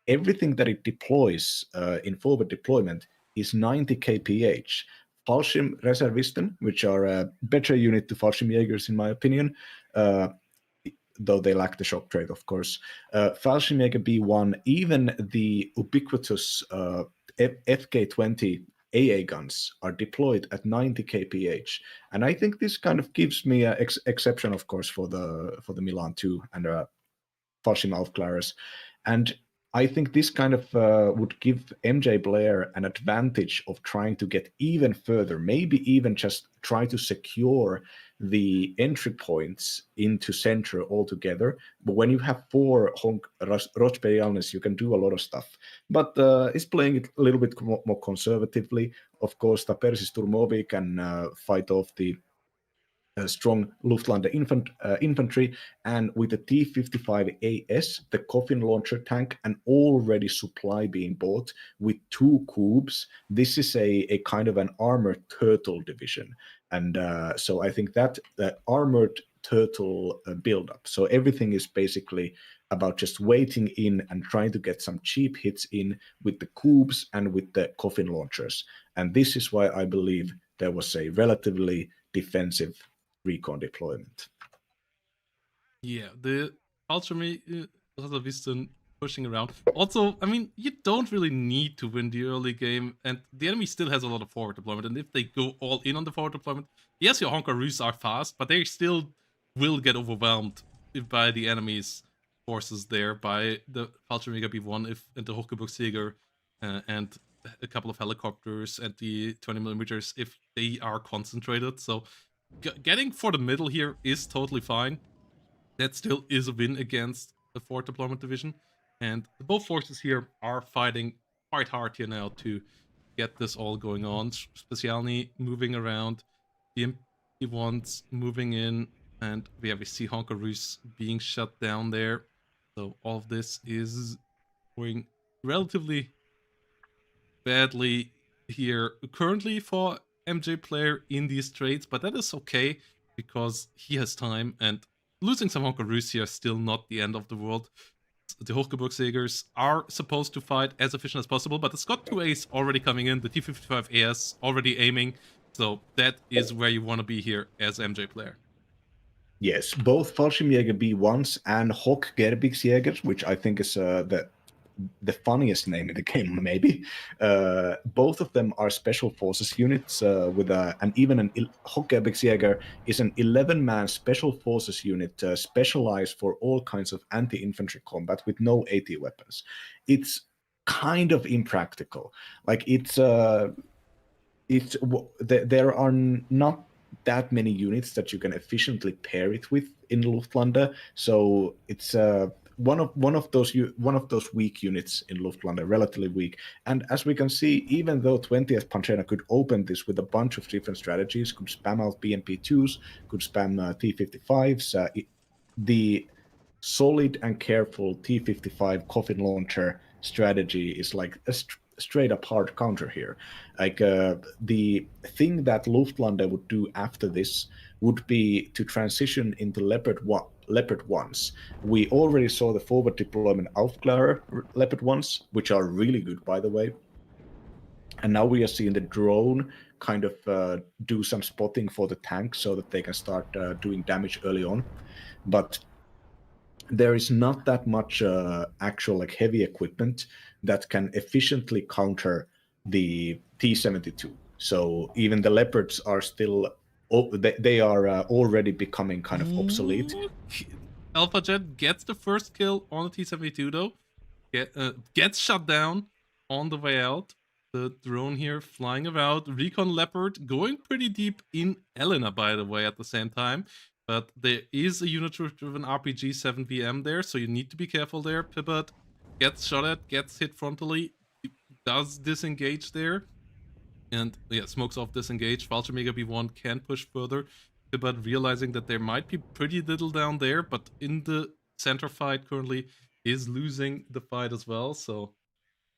Everything that it deploys in forward deployment is 90 kph. Fallschirmreservisten, which are a better unit to Fallschirmjägers in my opinion, though they lack the shock trait, of course. Fallschirmjäger B1, even the ubiquitous FK20 AA guns are deployed at 90 kph, and I think this kind of gives me an exception, of course, for the Milan 2 and Fallschirmaufklärers. And I think this kind of would give Mjblair an advantage of trying to get even further, maybe even just try to secure the entry points into center altogether. But when you have 4 Rochberialnes, you can do a lot of stuff. But it's playing it a little bit more conservatively. Of course, Tapersi Sturmovi can fight off the strong Luftland infantry, and with the T-55AS, the coffin launcher tank, and already supply being bought with 2 cubes, this is a kind of an armored turtle division. And so I think that the armored turtle build-up, so everything is basically about just waiting in and trying to get some cheap hits in with the cubes and with the coffin launchers. And this is why I believe there was a relatively defensive recon deployment. Yeah, the Reservisten pushing around. Also, I mean, you don't really need to win the early game, and the enemy still has a lot of forward deployment. And if they go all in on the forward deployment, yes, your Honkaroos are fast, but they still will get overwhelmed by the enemy's forces there, by the Fallschirmjäger B1 and the Hochgebirgsjäger and a couple of helicopters and the 20mm if they are concentrated. So getting for the middle here is totally fine. That still is a win against the forward deployment division. And both forces here are fighting quite hard here now to get this all going on. Specialny moving around, the MP1s moving in, and we see Honkaroos being shut down there. So all of this is going relatively badly here currently for Mjblair in these trades, but that is okay because he has time, and losing some Honkaroos here is still not the end of the world. The Hochgebirgsjägers are supposed to fight as efficient as possible, but the Scott 2A's already coming in, the T-55 AS already aiming, so that is where you want to be here as Mjblair. Yes, both Fallschirmjäger B1s and Hochgebirgsjägers, which I think is the funniest name in the game, maybe. Both of them are special forces units with and even an Hochgebirgsjäger is an 11-man special forces unit specialized for all kinds of anti-infantry combat with no AT weapons. It's kind of impractical. Like there are not that many units that you can efficiently pair it with in Luftland, so it's one of those weak units in Luftland, relatively weak. And as we can see, even though 20th Pancerna could open this with a bunch of different strategies, could spam out BMP2s, could spam T-55s, the solid and careful T-55 coffin launcher strategy is like a straight up hard counter here. Like the thing that Luftland would do after this would be to transition into Leopard 1s. We already saw the forward deployment Aufklärer Leopard 1s, which are really good, by the way. And now we are seeing the drone kind of do some spotting for the tank so that they can start doing damage early on. But there is not that much actual like heavy equipment that can efficiently counter the T-72. So even the Leopards are still, they are already becoming kind of obsolete. Alpha Jet gets the first kill on the T-72 though. Gets shut down on the way out. The drone here flying around. Recon Leopard going pretty deep in Elena, by the way, at the same time. But there is a unit-driven RPG 7VM there, so you need to be careful there. Pbatt gets shot at, gets hit frontally, does disengage there. And yeah, smokes off disengage. Fallschirmjäger B1 can push further. Pbatt realizing that there might be pretty little down there, but in the center fight currently is losing the fight as well. So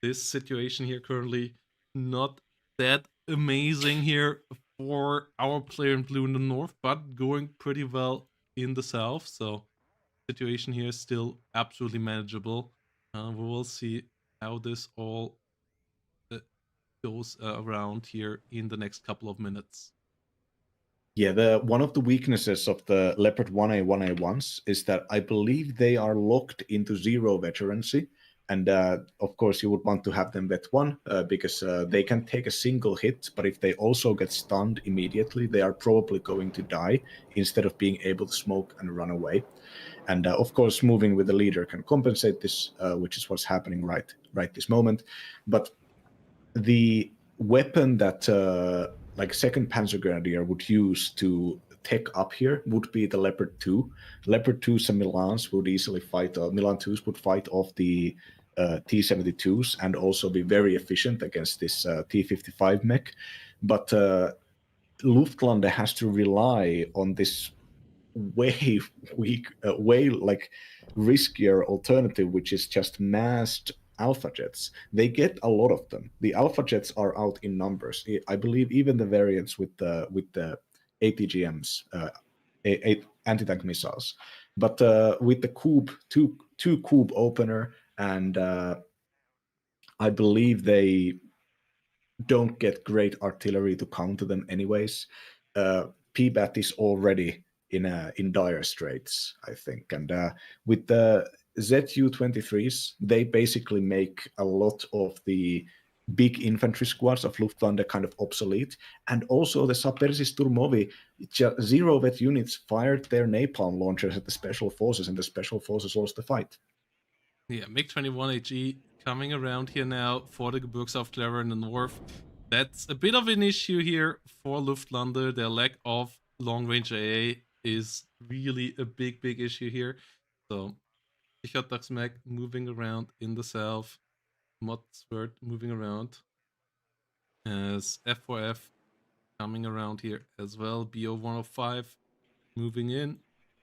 this situation here currently not that amazing here for our player in blue in the north, but going pretty well in the south, so situation here is still absolutely manageable. We will see how this all goes around here in the next couple of minutes. Yeah, one of the weaknesses of the Leopard 1A 1A1s is that I believe they are locked into 0 veterancy. And of course, you would want to have them vet 1 because they can take a single hit, but if they also get stunned immediately, they are probably going to die instead of being able to smoke and run away. And of course, moving with the leader can compensate this, which is what's happening right this moment. But the weapon that like 2nd Panzer Grenadier would use to tech up here would be the Leopard 2. Leopard 2s and Milans would easily fight, Milan 2s would fight off the T-72s and also be very efficient against this T-55 mech. But Luftlande has to rely on this way like riskier alternative, which is just massed alpha jets. They get a lot of them. The alpha jets are out in numbers. I believe even the variants with the APGMs, anti-tank missiles. But with the Cube, two Cube opener, and I believe they don't get great artillery to counter them anyways. Pbatt is already in dire straits, I think. And with the ZU-23s, they basically make a lot of the big infantry squads of Luftwaffe kind of obsolete. And also the Sappersi Sturmovi 0 vet units fired their napalm launchers at the special forces, and the special forces lost the fight. Yeah, MiG-21HE coming around here now for the Gebirgsaufklärer in the north. That's a bit of an issue here for Luftlande. Their lack of long-range AA is really a big issue here. So, Sichertagsmech moving around in the south. Modsword moving around. As F4F coming around here as well. BO-105 moving in.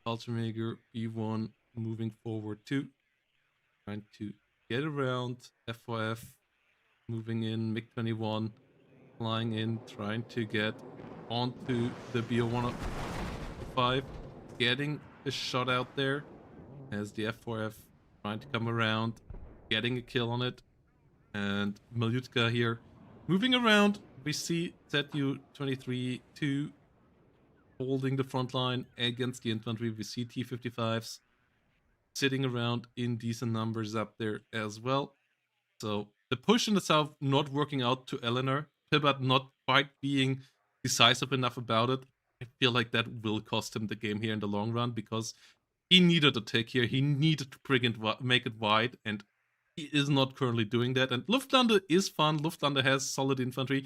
Fallschirmjäger B1 moving forward too. Trying to get around. F4F moving in. MiG-21 flying in, trying to get onto the BO-105, getting a shot out there as the F4F trying to come around, getting a kill on it. And Malutka here moving around. We see ZU-23-2 holding the front line against the infantry. We see T-55s sitting around in decent numbers up there as well. So the push in the south not working out to Eleanor, Pbatt not quite being decisive enough about it. I feel like that will cost him the game here in the long run, because he needed a take here. He needed to make it wide, and he is not currently doing that. And Luftlande is fun. Luftlande has solid infantry.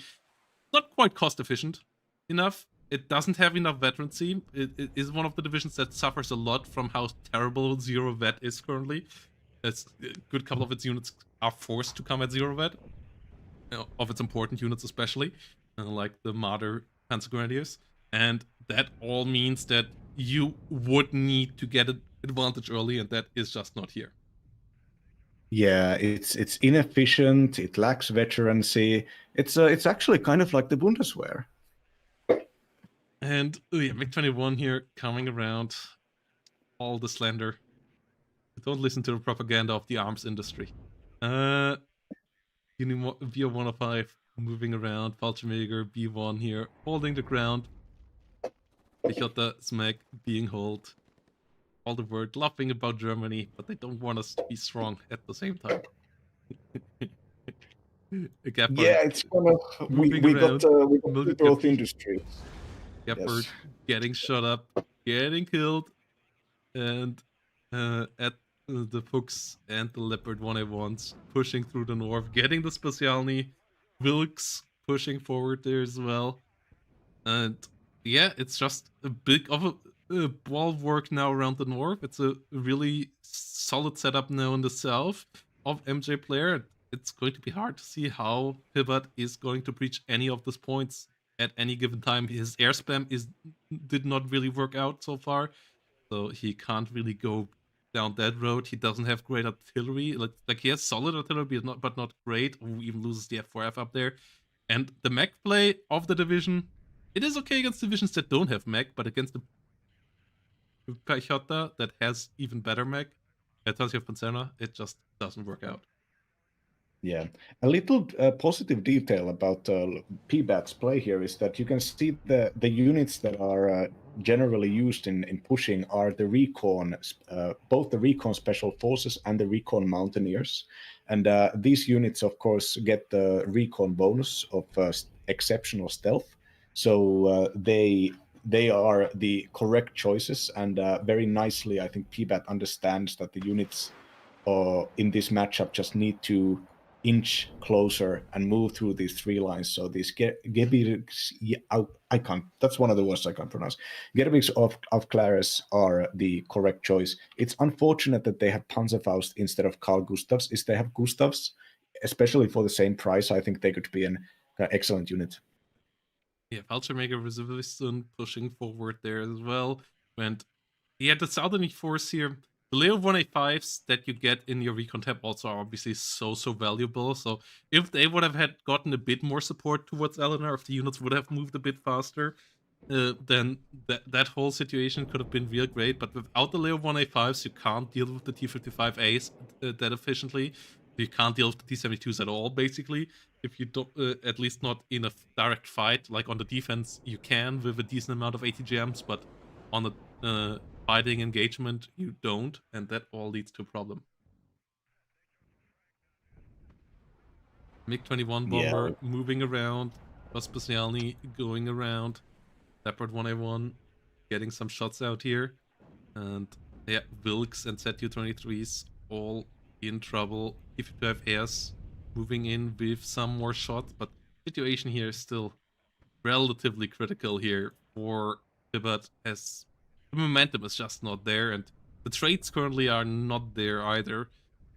Not quite cost efficient enough. It doesn't have enough veterancy. It is one of the divisions that suffers a lot from how terrible 0 vet is currently. As a good couple of its units are forced to come at 0 vet, of its important units especially, like the Marder Panzer Grenadiers. And that all means that you would need to get an advantage early, and that is just not here. Yeah, it's inefficient. It lacks veterancy. It's actually kind of like the Bundeswehr. And yeah, MiG-21 here coming around, all the slender. Don't listen to the propaganda of the arms industry. VO-105 moving around, Fallschirmjäger B1 here, holding the ground. Sichertagsmech being held. All the word laughing about Germany, but they don't want us to be strong at the same time. Yeah, it's kind of we got both industries. Gepard getting shot up, getting killed, and at the Fuchs and the Leopard 1A1s pushing through the north, getting the Specialny. Wilkes pushing forward there as well. And yeah, it's just a big of a bulwark now around the north. It's a really solid setup now in the south of Mjblair. It's going to be hard to see how Pbatt is going to breach any of these points at any given time. His air spam did not really work out so far, so he can't really go down that road. He doesn't have great artillery. Like he has solid artillery, but not great. Who even loses the F4F up there. And the mech play of the division, it is okay against divisions that don't have mech, but against the with Pechota that has even better mech, tells you of Panzerna, it just doesn't work out. Yeah, a little positive detail about Pbatt's play here is that you can see the units that are generally used in pushing are the recon, both the recon special forces and the recon mountaineers, and these units, of course, get the recon bonus of exceptional stealth, so they are the correct choices, and very nicely, I think Pbatt understands that the units in this matchup just need to inch closer and move through these three lines. So these Gebigs, I can't, that's one of the words I can't pronounce. Gebigs of Claris are the correct choice. It's unfortunate that they have Panzerfaust instead of Carl Gustavs. If they have Gustavs, especially for the same price, I think they could be an excellent unit. Yeah, Fallschirmjäger Reservisten pushing forward there as well. And yeah, the Southern Force here, the little 185s that you get in your recon tab also are obviously so valuable. So if they would have gotten a bit more support towards Eleanor, if the units would have moved a bit faster, then that whole situation could have been real great. But without the layer 185s, you can't deal with the T55As that efficiently. You can't deal with the T72s at all, basically. If you don't, at least not in a direct fight. Like on the defense, you can with a decent amount of ATGMs, but on the fighting engagement, you don't, and that all leads to a problem. MiG-21 bomber moving around, Vespasiani going around, Leopard 1A1 getting some shots out here, and yeah, Wilkes and ZU-23s all in trouble. T-55As moving in with some more shots, but situation here is still relatively critical here for Pbatt, as the momentum is just not there, and the trades currently are not there either.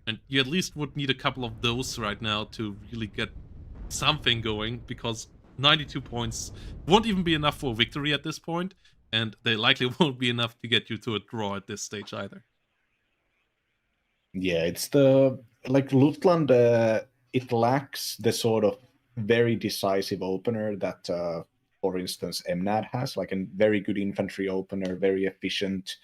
And you at least would need a couple of those right now to really get something going, because 92 points won't even be enough for a victory at this point, and they likely won't be enough to get you to a draw at this stage either. Yeah, it's the, like, Luftland, it lacks the sort of very decisive opener that, for instance, MNAD has, like a very good infantry opener, very efficient,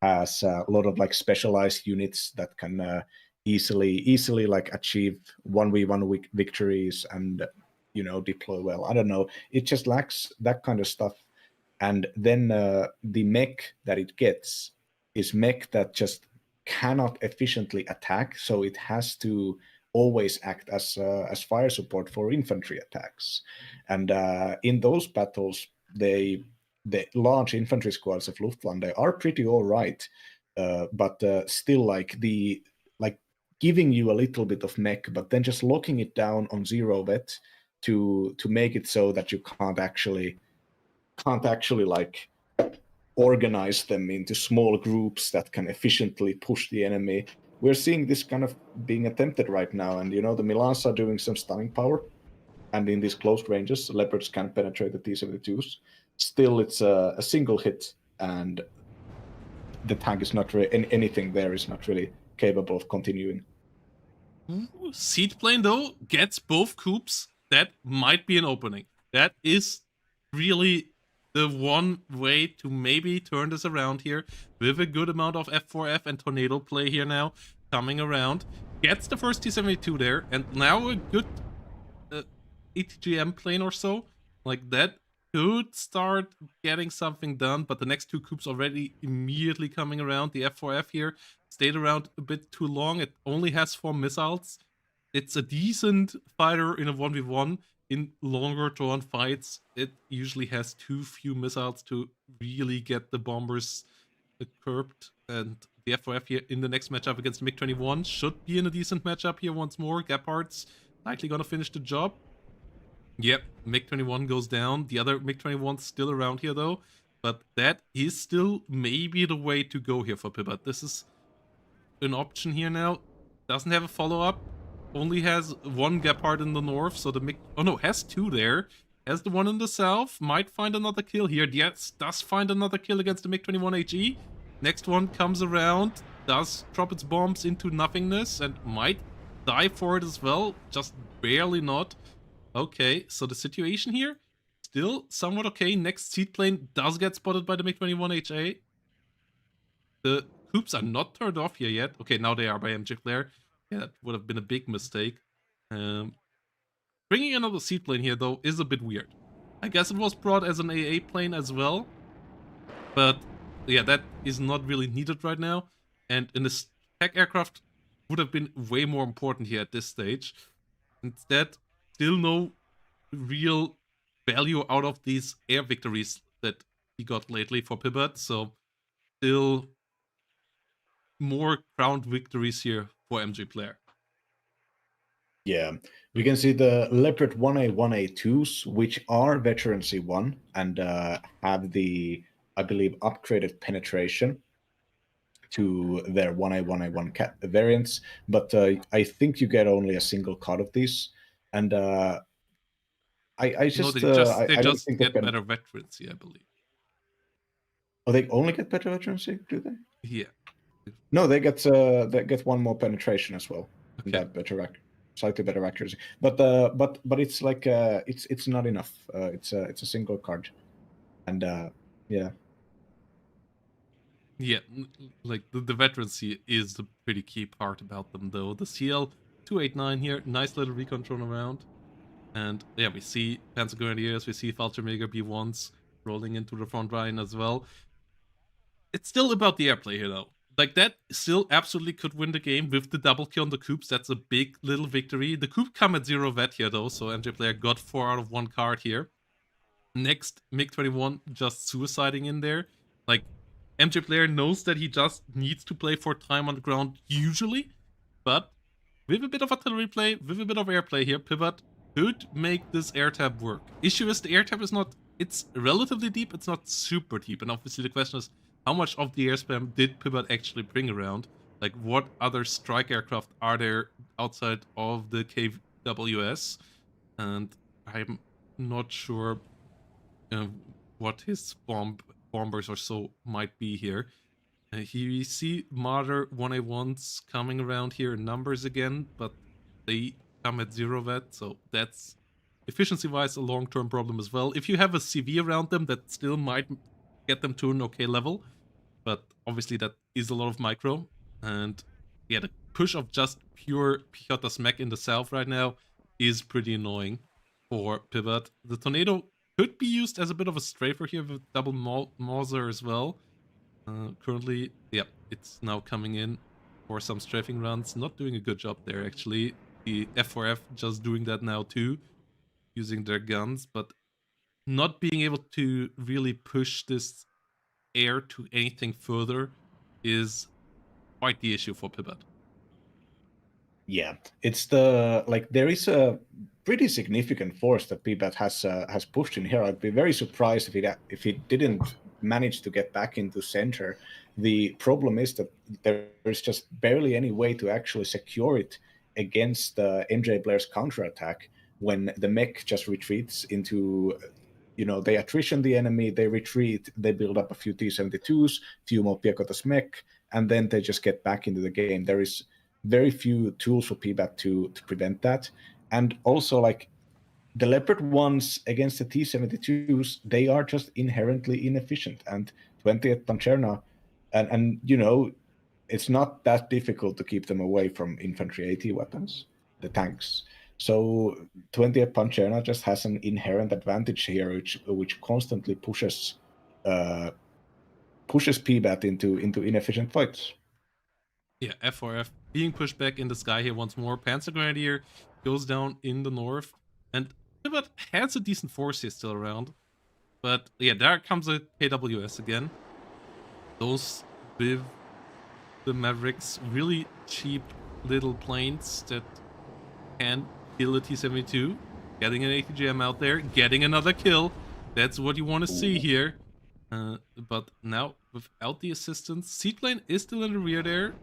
has a lot of like specialized units that can easily like achieve 1v1 victories and, you know, deploy well. I don't know. It just lacks that kind of stuff. And then the mech that it gets is mech that just cannot efficiently attack, so it has to always act as fire support for infantry attacks. And in those battles, the large infantry squads of Luftwaffe are pretty all right, but still like giving you a little bit of mech, but then just locking it down on 0 vet to make it so that you can't actually like organize them into small groups that can efficiently push the enemy. We're seeing this kind of being attempted right now, and you know, the Milans are doing some stunning power, and in these close ranges, Leopards can penetrate the T-72s. Still, it's a single hit, and the tank is not really, anything there is not really capable of continuing. Seed plane, though, gets both coups. That might be an opening. That is really the one way to maybe turn this around here, with a good amount of F4F and Tornado play here now coming around. Gets the first T-72 there, and now a good ATGM plane or so. Like, that could start getting something done, but the next two coups already immediately coming around. The F4F here stayed around a bit too long. It only has 4 missiles. It's a decent fighter in a 1v1. In longer drawn fights, it usually has too few missiles to really get the bombers curbed. And the F4F here in the next matchup against the MiG-21 should be in a decent matchup here once more. Gepard's likely gonna finish the job. Yep, MiG-21 goes down. The other MiG-21's still around here, though. But that is still maybe the way to go here for Pbatt. This is an option here now. Doesn't have a follow-up. Only has 1 Gepard in the north, so the MiG... Oh no, has 2 there. Has the one in the south. Might find another kill here. Yes, does find another kill against the MiG-21HE. Next one comes around. Does drop its bombs into nothingness and might die for it as well. Just barely not. Okay, so the situation here, still somewhat okay. Next seed plane does get spotted by the MiG-21HA. The coops are not turned off here yet. Okay, now they are by Mjblair. Yeah, that would have been a big mistake. Bringing another seaplane here, though, is a bit weird. I guess it was brought as an AA plane as well. But yeah, that is not really needed right now. And in this tech aircraft would have been way more important here at this stage. Instead, still no real value out of these air victories that he got lately for Pbatt. So still more ground victories here for Mjblair. Yeah, we can see the Leopard 1A, 1A2s, which are veteran C1 and have the, I believe, upgraded penetration to their 1A, 1A1 variants. But I think you get only a single cut of these. And I No, just, they just I don't think get better veterancy, I believe. Oh, they only get better veterancy, do they? Yeah. No, they get one more penetration as well. Okay. That better slightly better accuracy. But it's like it's not enough. It's a single card, and yeah. Yeah, like the veterancy is the pretty key part about them, though. The CL-289 here, nice little recon drone around. And yeah, we see Panzer Grenadiers, we see Fallschirmjäger B1s rolling into the front line as well. It's still about the airplay here, though. Like, that still absolutely could win the game with the double kill on the coops. That's a big little victory. The coop come at 0 vet here, though, so Mjblair got 4 out of 1 card here. Next, MiG-21 just suiciding in there. Like, Mjblair knows that he just needs to play for time on the ground, usually. But with a bit of artillery play, with a bit of airplay here, Pbatt could make this air tab work. Issue is the air tab is not... It's relatively deep, it's not super deep. And obviously the question is, how much of the air spam did Pbatt actually bring around? Like, what other strike aircraft are there outside of the KWS? And I'm not sure what his bombers or so might be here. Here we see Marder 1A1s coming around here in numbers again, but they come at 0 vet, so that's efficiency-wise a long-term problem as well. If you have a CV around them, that still might get them to an okay level, but obviously that is a lot of micro, and yeah, the push of just pure Piotr Smack in the south right now is pretty annoying for Pbatt. The Tornado could be used as a bit of a strafer here with double Mauser as well. Currently, yeah, it's now coming in for some strafing runs. Not doing a good job there, actually. The F4F just doing that now too, using their guns, but not being able to really push this air to anything further is quite the issue for Pbatt. Yeah, it's there is a pretty significant force that Pbatt has pushed in here. I'd be very surprised if he didn't manage to get back into center. The problem is that there's just barely any way to actually secure it against Mjblair's counterattack when the mech just retreats into, they attrition the enemy, they retreat, they build up a few T-72s, few more Piakotas mech, and then they just get back into the game. There is very few tools for Pbatt to prevent that. And also, like, the Leopard ones against the T-72s, they are just inherently inefficient. And 20th Pancerna, and it's not that difficult to keep them away from infantry AT weapons, the tanks. So 20th Pancerna just has an inherent advantage here, which constantly pushes Pbatt into inefficient fights. Yeah, F4F being pushed back in the sky here once more. Panzer Grenadier goes down in the north, and Pbatt has a decent force here still around. But yeah, there comes a KWS again. Those with the Mavericks, really cheap little planes that can kill a T-72. Getting an ATGM out there, getting another kill. That's what you want to see here. But now, without the assistance, Seaplane is still in the rear there.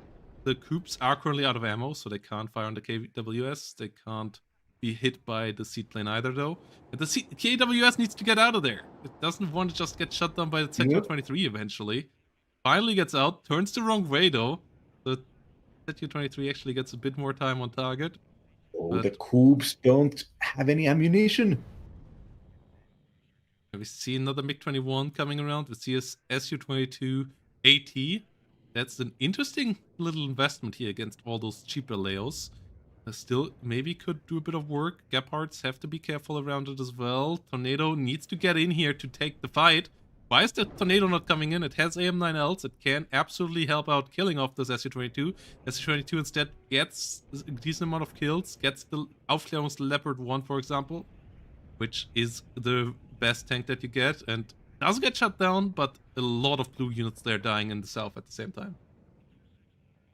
The coops are currently out of ammo, so they can't fire on the KWS. They can't be hit by the seaplane either, though. And the KWS needs to get out of there. It doesn't want to just get shut down by the ZU-23 eventually. Finally gets out, turns the wrong way, though. The ZU-23 actually gets a bit more time on target. Oh, the coops don't have any ammunition. We see another MiG-21 coming around. We see a Su-22 AT. that's an interesting little investment here against all those cheaper Leos. Still, maybe could do a bit of work. Gepards have to be careful around it as well. Tornado needs to get in here to take the fight. Why is the Tornado not coming in? It has AM9 else. It can absolutely help out killing off this SU-22. SU-22 instead gets a decent amount of kills. Gets the Aufklärungs Leopard 1, for example, which is the best tank that you get. And does get shut down, but a lot of blue units there dying in the south at the same time.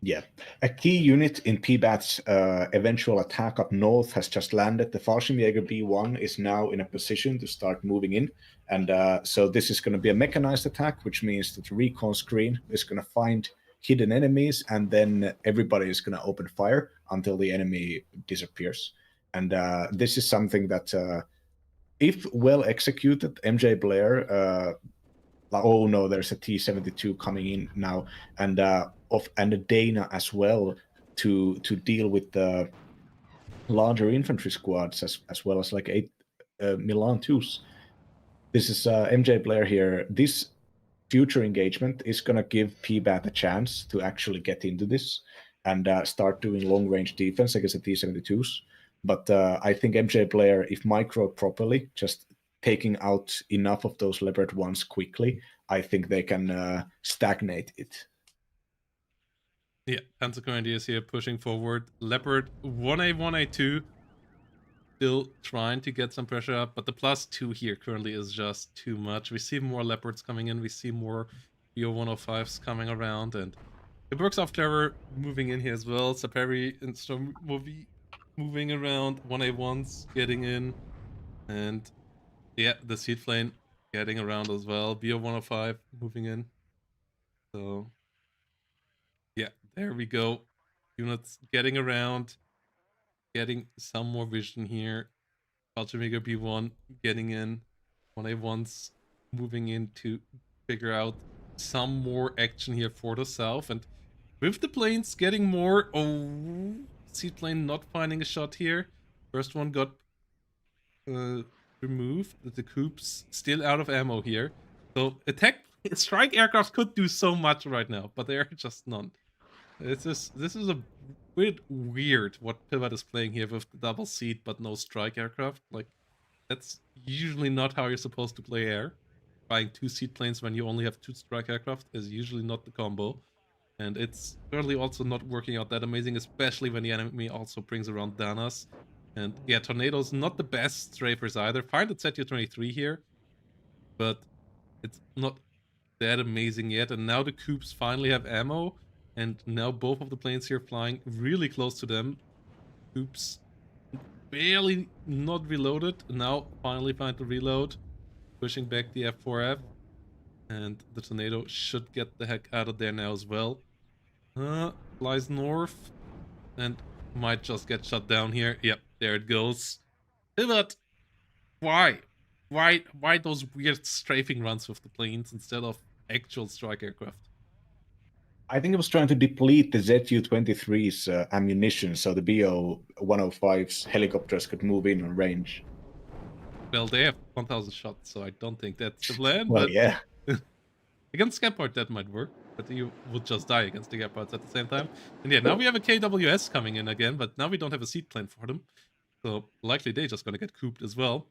Yeah, a key unit in Pbatt's eventual attack up north has just landed. The Fallschirmjäger B1 is now in a position to start moving in. And so this is going to be a mechanized attack, which means that the recon screen is going to find hidden enemies, and then everybody is going to open fire until the enemy disappears. And this is something that, if well executed, Mjblair, oh no, there's a T-72 coming in now, and a Dana as well to deal with the larger infantry squads as well as like 8 Milan 2s. This is Mjblair here. This future engagement is going to give Pbatt a chance to actually get into this and start doing long-range defense against the T-72s. But I think Mjblair, if microed properly, just taking out enough of those Leopard 1s quickly, I think they can stagnate it. Yeah, Panzer Grenadier is here pushing forward. Leopard 1A, 1A2 still trying to get some pressure up, but the +2 here currently is just too much. We see more Leopards coming in, we see more BO-105s coming around, and it works off Terror moving in here as well. Saperi and Storm moving around, 1A1s getting in, and yeah, the Seed Plane getting around as well. BO-105 moving in. So yeah, there we go. Units getting around, getting some more vision here. Fallschirmjäger B1 getting in. 1A1's moving in to figure out some more action here for the south. And with the planes getting more... Oh, Seaplane not finding a shot here. First one got removed. The Coups still out of ammo here. So strike aircraft could do so much right now, but there are just none. This is a bit weird what Pbatt is playing here with the double seat but no strike aircraft. Like, that's usually not how you're supposed to play air. Buying 2 seat planes when you only have 2 strike aircraft is usually not the combo. And it's currently also not working out that amazing, especially when the enemy also brings around Danas. And yeah, Tornado's not the best strafers either. Fine at ZU-23 here, but it's not that amazing yet. And now the Coups finally have ammo, and now both of the planes here flying really close to them. Coups barely not reloaded. Now finally find the reload, pushing back the F4F, and the Tornado should get the heck out of there now as well. Flies north and might just get shut down here. Yep, there it goes. Pbatt, why those weird strafing runs with the planes instead of actual strike aircraft? I think it was trying to deplete the ZU-23's ammunition so the BO-105's helicopters could move in on range. Well, they have 1,000 shots, so I don't think that's the plan. Well, but yeah. Against Gepard, that might work, but you would just die against the Gepards at the same time. And yeah, now we have a KWS coming in again, but now we don't have a seat plane for them. So likely they're just going to get cooped as well.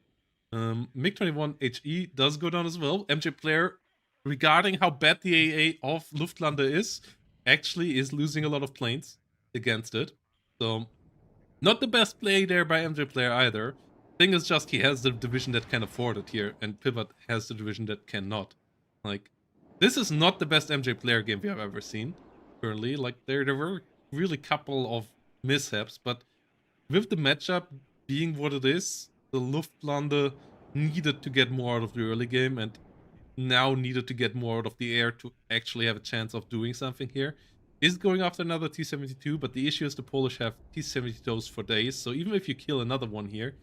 MiG-21 HE does go down as well. Mjblair, regarding how bad the AA of Luftlande is, actually is losing a lot of planes against it. So not the best play there by Mjblair either. Thing is just he has the division that can afford it here, and Pbatt has the division that cannot. Like, this is not the best Mjblair game we have ever seen currently. Like, there were really couple of mishaps, but with the matchup being what it is, the Luftlande needed to get more out of the early game and now needed to get more out of the air to actually have a chance of doing something here. Is going after another T-72, but the issue is the Polish have T-72s for days, so even if you kill another one here,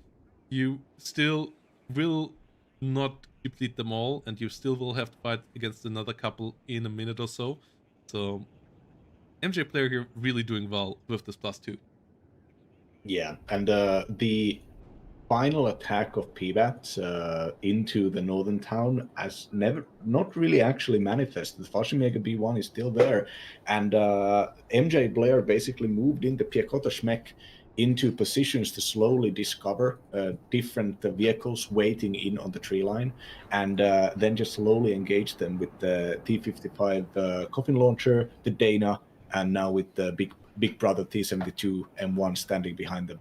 you still will not deplete them all, and you still will have to fight against another couple in a minute or so. So Mjblair here really doing well with this +2. Yeah, and the final attack of Pbatt into the northern town has not really actually manifested. The Faschimega B1 is still there, and Mjblair basically moved in the Piekota Schmeck into positions to slowly discover different vehicles waiting in on the tree line, and then just slowly engage them with the T-55 coffin launcher, the Dana, and now with the Big Brother T-72 M1 standing behind them.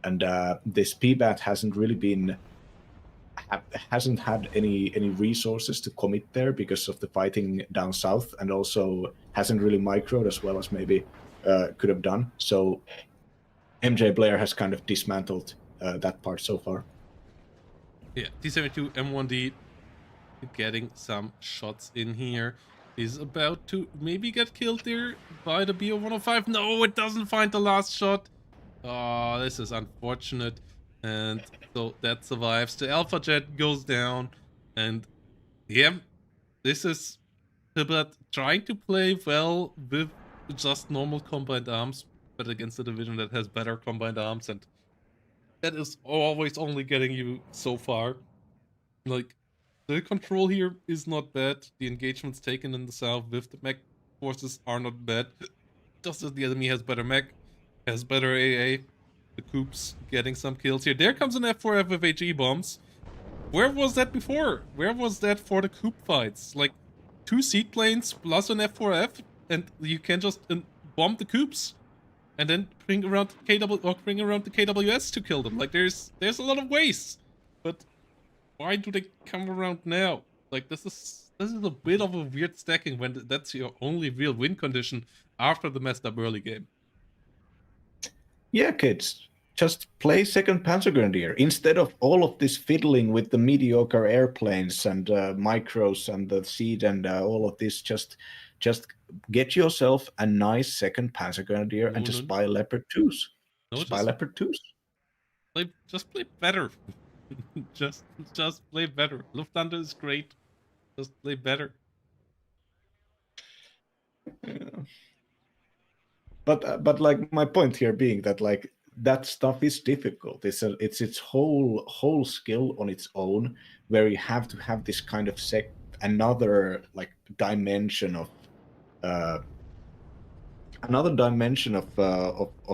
And this Pbatt hasn't had any resources to commit there because of the fighting down south, and also hasn't really microed as well as maybe could have done. So Mjblair has kind of dismantled that part so far. Yeah, T-72 M1D getting some shots in here. Is about to maybe get killed there by the BO-105. No, it doesn't find the last shot. Oh, this is unfortunate. And so that survives. The Alpha Jet goes down. And yeah, this is Pbatt trying to play well with just normal combined arms, but against a division that has better combined arms, and that is always only getting you so far. Like, the control here is not bad. The engagements taken in the south with the mech forces are not bad. Just as the enemy has better mech, has better AA. The Coops getting some kills here. There comes an F4F with HE bombs. Where was that before? Where was that for the Coop fights? Like, 2 seed planes plus an F4F, and you can just bomb the Coops, and then bring around the KWS to kill them. Like, there's a lot of ways, but why do they come around now? Like, this is a bit of a weird stacking when that's your only real win condition after the messed up early game. Yeah, kids, just play second Panzergrenadier instead of all of this fiddling with the mediocre airplanes and micros and the seed and all of this. Just get yourself a nice second Panzergrenadier and just buy Leopard 2s. Just buy Leopard 2s. Just play better. just play better. Lufthansa is great. Just play better. Yeah. But like my point here being that like that stuff is difficult. It's its whole skill on its own, where you have to have this kind of another like dimension of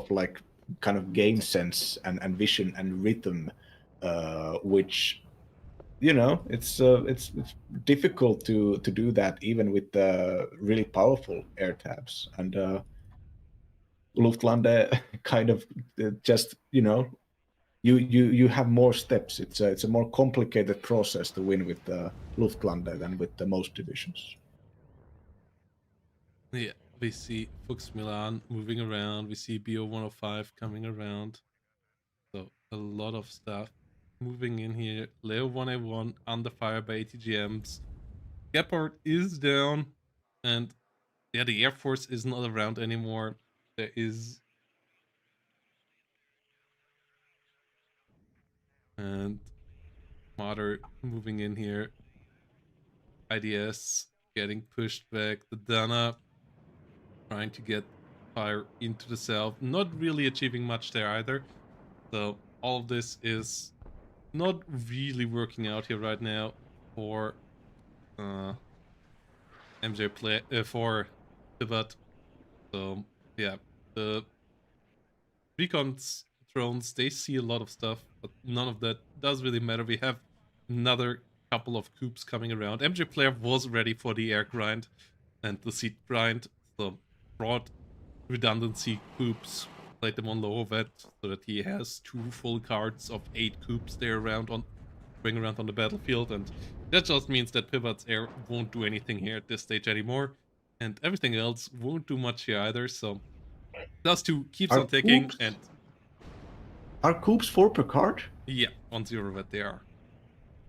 like kind of game sense and vision and rhythm, which, you know, it's difficult to do that even with the really powerful air tabs. And Luftlande kind of just, you know, you have more steps. It's a more complicated process to win with the Luftlande than with the most divisions. Yeah, we see Fuchs Milan moving around. We see BO-105 coming around. So a lot of stuff moving in here. Leo 1A1 under fire by ATGMs. Gepard is down, and yeah, the Air Force is not around anymore. There is, and Marder moving in here. IDS getting pushed back. The Dana trying to get fire into the south, not really achieving much there either. So all of this is not really working out here right now for for Pbatt. So yeah, the recon's drones, they see a lot of stuff, but none of that does really matter. We have another couple of Coops coming around. Mjblair was ready for the air grind and the seed grind, so brought redundancy Coops, played them on lower vet so that he has 2 full cards of 8 Coops there around on the battlefield, and that just means that Pbatt's air won't do anything here at this stage anymore, and everything else won't do much here either. So +2 keeps on ticking. And are Coops 4 per card? Yeah, on 0 vet they are.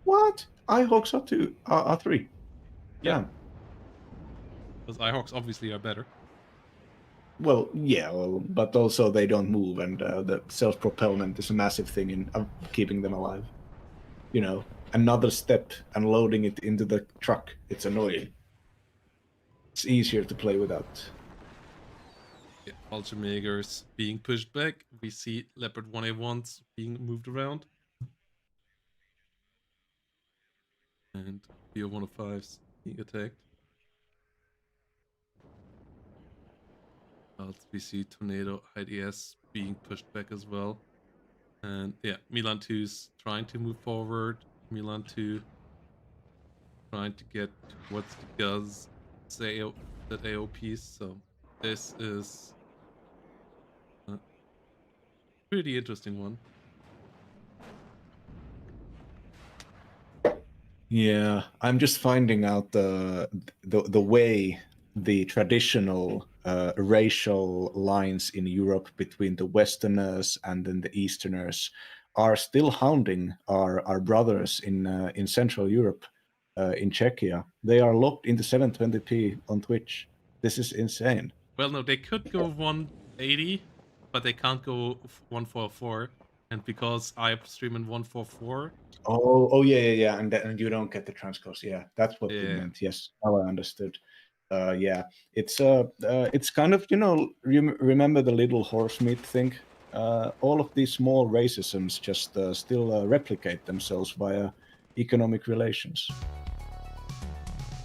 What? iHawks are 2 are 3. Yeah. Because iHawks obviously are better. Well, yeah, but also they don't move, and the self-propellant is a massive thing in keeping them alive. You know, another step and loading it into the truck, it's annoying. It's easier to play without. Yeah, Ultramagers being pushed back. We see Leopard 1A1s being moved around. And here 105's being attacked. Else we see Tornado IDS being pushed back as well. And yeah, Milan 2's trying to move forward. Milan 2 trying to get towards the Guz that AO piece. So this is a pretty interesting one. Yeah, I'm just finding out the way the traditional racial lines in Europe between the Westerners and then the Easterners are still hounding our brothers in Central Europe, in Czechia. They are locked into 720p on Twitch. This is insane. Well, no, they could go 180, but they can't go 144. And because I stream in 144, Oh, yeah, and you don't get the transcos. Yeah, that's what you yeah. meant. Yes, now I understood. Yeah, it's kind of, you know, remember the little horse meat thing? All of these small racisms just still replicate themselves via economic relations.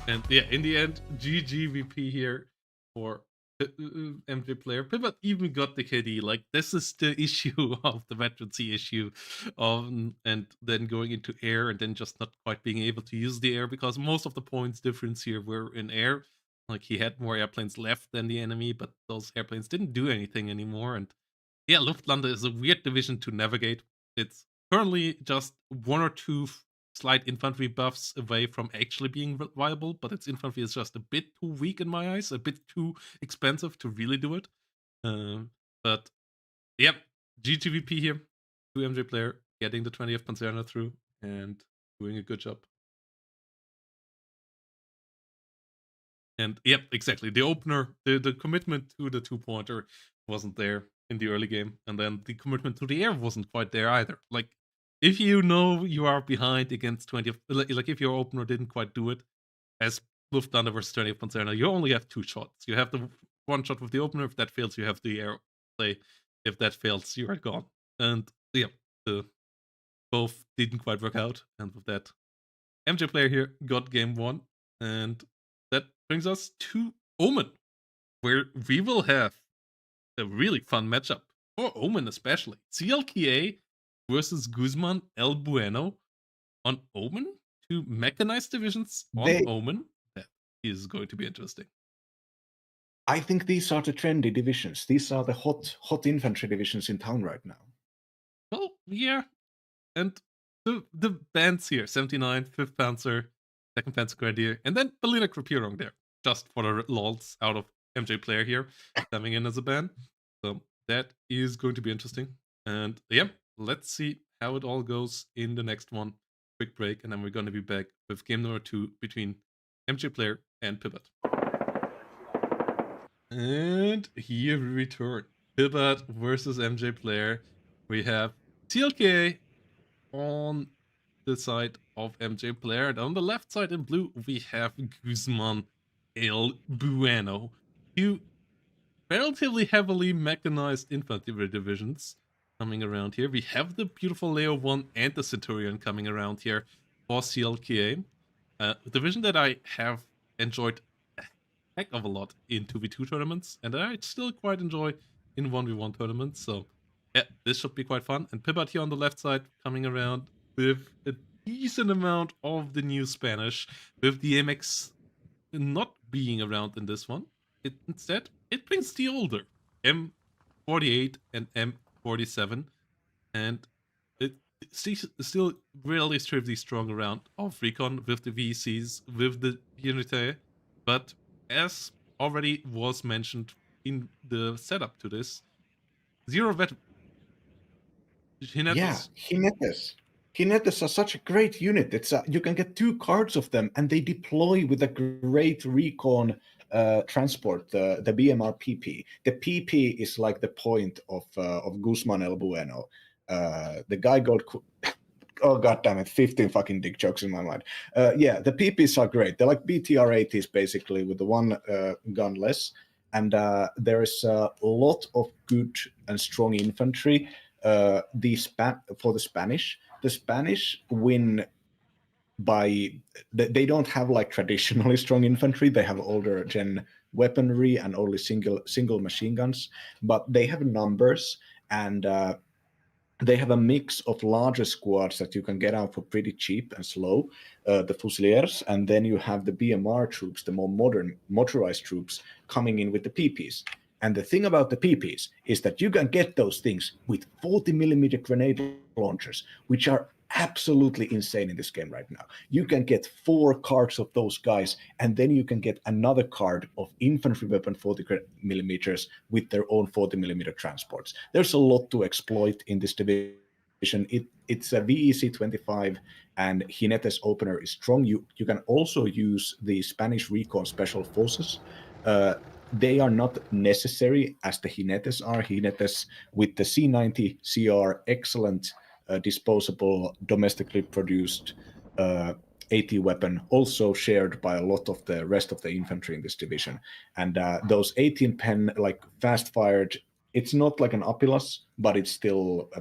And yeah, in the end, GGVP here for Mjblair. Pbatt even got the KD. Like, this is the issue of the veterancy issue, and then going into air and then just not quite being able to use the air because most of the points difference here were in air. Like, he had more airplanes left than the enemy, but those airplanes didn't do anything anymore. And yeah, Luftland is a weird division to navigate. It's currently just one or two slight infantry buffs away from actually being viable, but its infantry is just a bit too weak in my eyes, a bit too expensive to really do it. But yep, GGVP here, 2 Mjblair getting the 20th Panzerner through and doing a good job. And yep, exactly. The opener, the commitment to the 2-pointer wasn't there in the early game, and then the commitment to the air wasn't quite there either. Like, if you know you are behind against 20th, like if your opener didn't quite do it, as Lufthansa versus 20th Panzerner, you only have 2 shots. You have the one shot with the opener. If that fails, you have the air play. If that fails, you are gone. And yeah, both didn't quite work out. And with that, Mjblair here got game 1, and that brings us to Omen, where we will have a really fun matchup for Omen, especially CLKA versus Guzman El Bueno on Omen. 2 mechanized divisions on Omen. That is going to be interesting. I think these are the trendy divisions. These are the hot infantry divisions in town right now. Well, yeah, and the bands here: 79, 5th Panzer, 2nd Panzer Grenadier, and then Berliner Gruppierung there, just for the lols out of Mjblair here coming in as a band. So that is going to be interesting. And yeah, let's see how it all goes in the next one. Quick break, and then we're going to be back with game number 2 between Mjblair and Pbatt. And here we return. Pbatt versus Mjblair. We have CLK on the side of Mjblair, and on the left side in blue we have Guzman El Bueno, 2 relatively heavily mechanized infantry divisions coming around here. We have the beautiful Leo 1 and the Centurion coming around here for CLKA. A division that I have enjoyed a heck of a lot in 2v2 tournaments, and I still quite enjoy in 1v1 tournaments. So yeah, this should be quite fun. And Pbatt here on the left side coming around with a decent amount of the new Spanish, with the MX not being around in this one. Instead, it brings the older M48 and M47, and it still relatively strong around of recon with the VCs, with the Unity, but as already was mentioned in the setup to this, zero vet. Yeah, Jinetes are such a great unit. It's you can get 2 cards of them, and they deploy with a great recon transport, the BMR PP. The PP is like the point of Guzman El Bueno. The guy got oh god damn it, 15 fucking dick jokes in my mind. Yeah, the PPs are great. They're like BTR-80s basically with the one gun less, and there is a lot of good and strong infantry. For the Spanish win they don't have like traditionally strong infantry. They have older gen weaponry and only single machine guns, but they have numbers, and they have a mix of larger squads that you can get out for pretty cheap and slow, the Fusiliers, and then you have the BMR troops, the more modern motorized troops, coming in with the PPs. And the thing about the PPs is that you can get those things with 40mm grenade launchers, which are absolutely insane in this game right now. You can get 4 cards of those guys, and then you can get another card of infantry weapon 40mm with their own 40mm transports. There's a lot to exploit in this division. It's a VEC 25, and Jinetes opener is strong. You can also use the Spanish Recon Special Forces. They are not necessary as the Jinetes are. Jinetes with the C90 CR, excellent disposable, domestically produced AT weapon, also shared by a lot of the rest of the infantry in this division. And those 18 pen, like fast fired, it's not like an Apilus, but it's still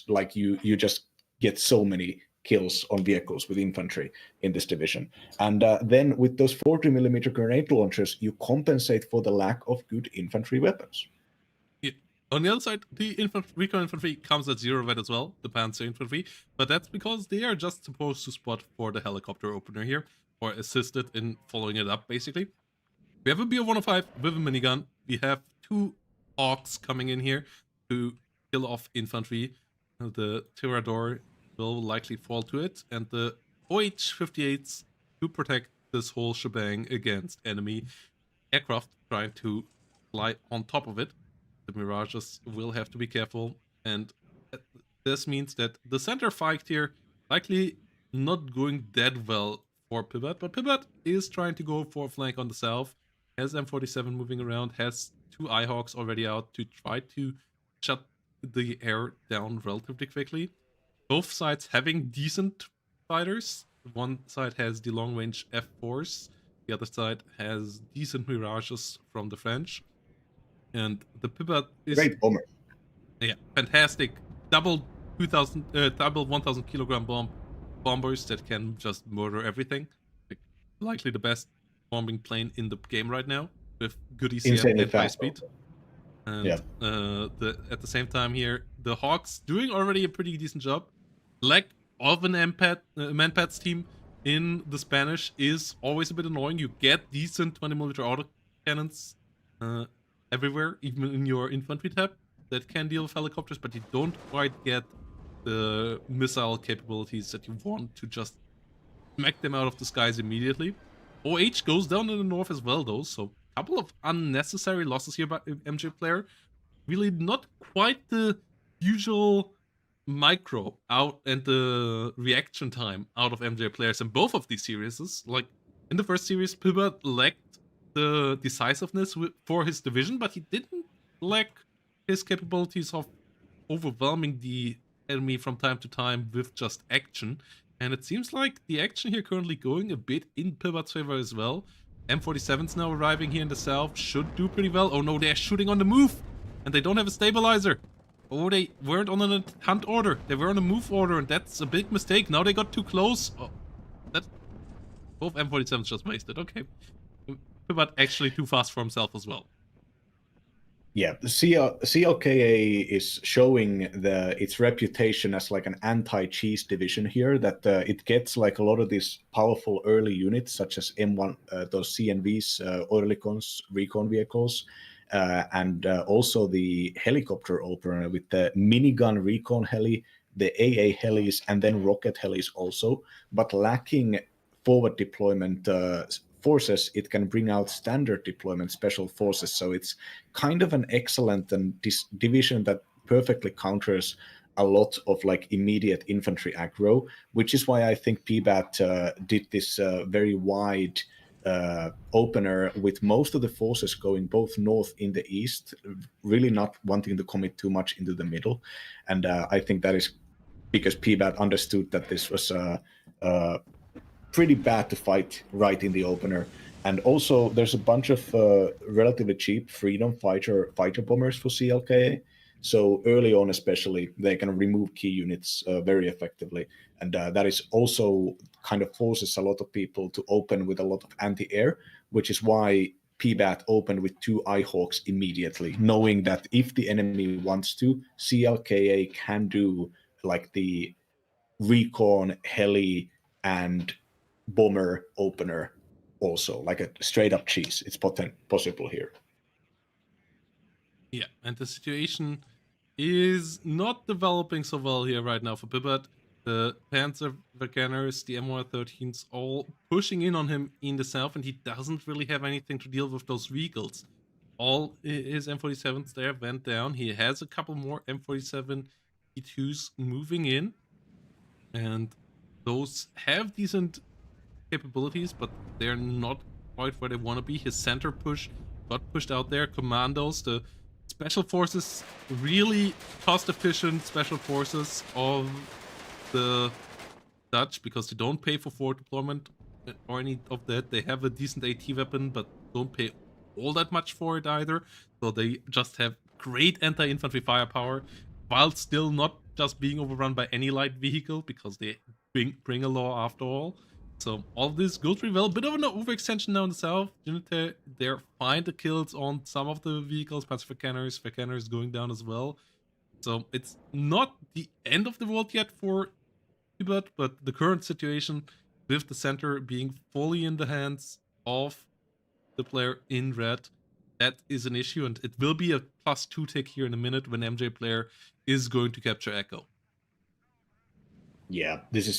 like you just get so many kills on vehicles with infantry in this division. And then with those 40mm grenade launchers, you compensate for the lack of good infantry weapons. Yeah. On the other side, the recon infantry comes at 0 vet as well, the Panzer infantry, but that's because they are just supposed to spot for the helicopter opener here, or assisted in following it up, basically. We have a BO-105 with a minigun. We have 2 Hawks coming in here to kill off infantry. The Tirador will likely fall to it, and the OH-58s to protect this whole shebang against enemy aircraft trying to fly on top of it. The Mirages will have to be careful, and this means that the center fight here likely not going that well for Pbatt, but Pbatt is trying to go for a flank on the south, has M47 moving around, has 2 Eyehawks already out to try to shut the air down relatively quickly. Both sides having decent fighters. One side has the long-range F4s, the other side has decent Mirages from the French. And the Pbatt is great bomber. Yeah, fantastic. Double 1,000 kilogram bombers that can just murder everything. Like, likely the best bombing plane in the game right now, with good ECM and high speed. And at the same time here, the Hawks doing already a pretty decent job. Lack of an Manpads team in the Spanish is always a bit annoying. You get decent 20mm autocannons everywhere, even in your infantry tab, that can deal with helicopters, but you don't quite get the missile capabilities that you want to just smack them out of the skies immediately. OH goes down in the north as well, though, so a couple of unnecessary losses here by Mjblair. Really not quite the usual micro out and the reaction time out of Mjblair in both of these series. Like, in the first series, Pbatt lacked the decisiveness for his division, but he didn't lack his capabilities of overwhelming the enemy from time to time with just action. And it seems like the action here currently going a bit in Pbatt's favor as well. M47's now arriving here in the south, should do pretty well. Oh no, they're shooting on the move, and they don't have a stabilizer. Oh, they weren't on a hunt order, they were on a move order, and that's a big mistake. Now they got too close. Oh, that both M47s just wasted. Okay, Pbatt actually too fast for himself as well. Yeah, the CLKA is showing its reputation as like an anti-cheese division here, that it gets like a lot of these powerful early units such as M1, those CNVs, Oerlikons, recon vehicles, and also the helicopter opener with the minigun recon heli, the AA helis, and then rocket helis also, but lacking forward deployment forces. It can bring out standard deployment special forces, so it's kind of an excellent and division that perfectly counters a lot of like immediate infantry aggro, which is why I think Pbatt did this very wide opener with most of the forces going both north in the east, really not wanting to commit too much into the middle. And I think that is because Pbatt understood that this was pretty bad to fight right in the opener. And also there's a bunch of relatively cheap freedom fighter bombers for CLKA So early on, especially, they can remove key units very effectively, and that is also kind of forces a lot of people to open with a lot of anti-air, which is why Pbatt opened with 2 Eyehawks immediately, knowing that if the enemy wants to, CLKA can do like the recon, heli, and bomber opener also, like a straight up cheese. It's possible here. Yeah, and the situation is not developing so well here right now for Pbatt. The Panzer Veganers, the M113s, all pushing in on him in the south, and he doesn't really have anything to deal with those vehicles. All his M47s there went down. He has a couple more M47 E2s moving in, and those have decent capabilities, but they're not quite where they want to be. His center push got pushed out there. Commandos, the special forces, really cost efficient special forces of the Dutch, because they don't pay for forward deployment or any of that. They have a decent AT weapon, but don't pay all that much for it either. So they just have great anti-infantry firepower, while still not just being overrun by any light vehicle, because they bring a law after all. So all of this goes pretty well. A bit of an overextension now in the south. Unite, they're fine the kills on some of the vehicles. Panzer Veganers going down as well. So it's not the end of the world yet for Pbatt, but the current situation with the center being fully in the hands of the player in red, that is an issue, and it will be a +2 tick here in a minute when Mjblair is going to capture Echo. Yeah, this is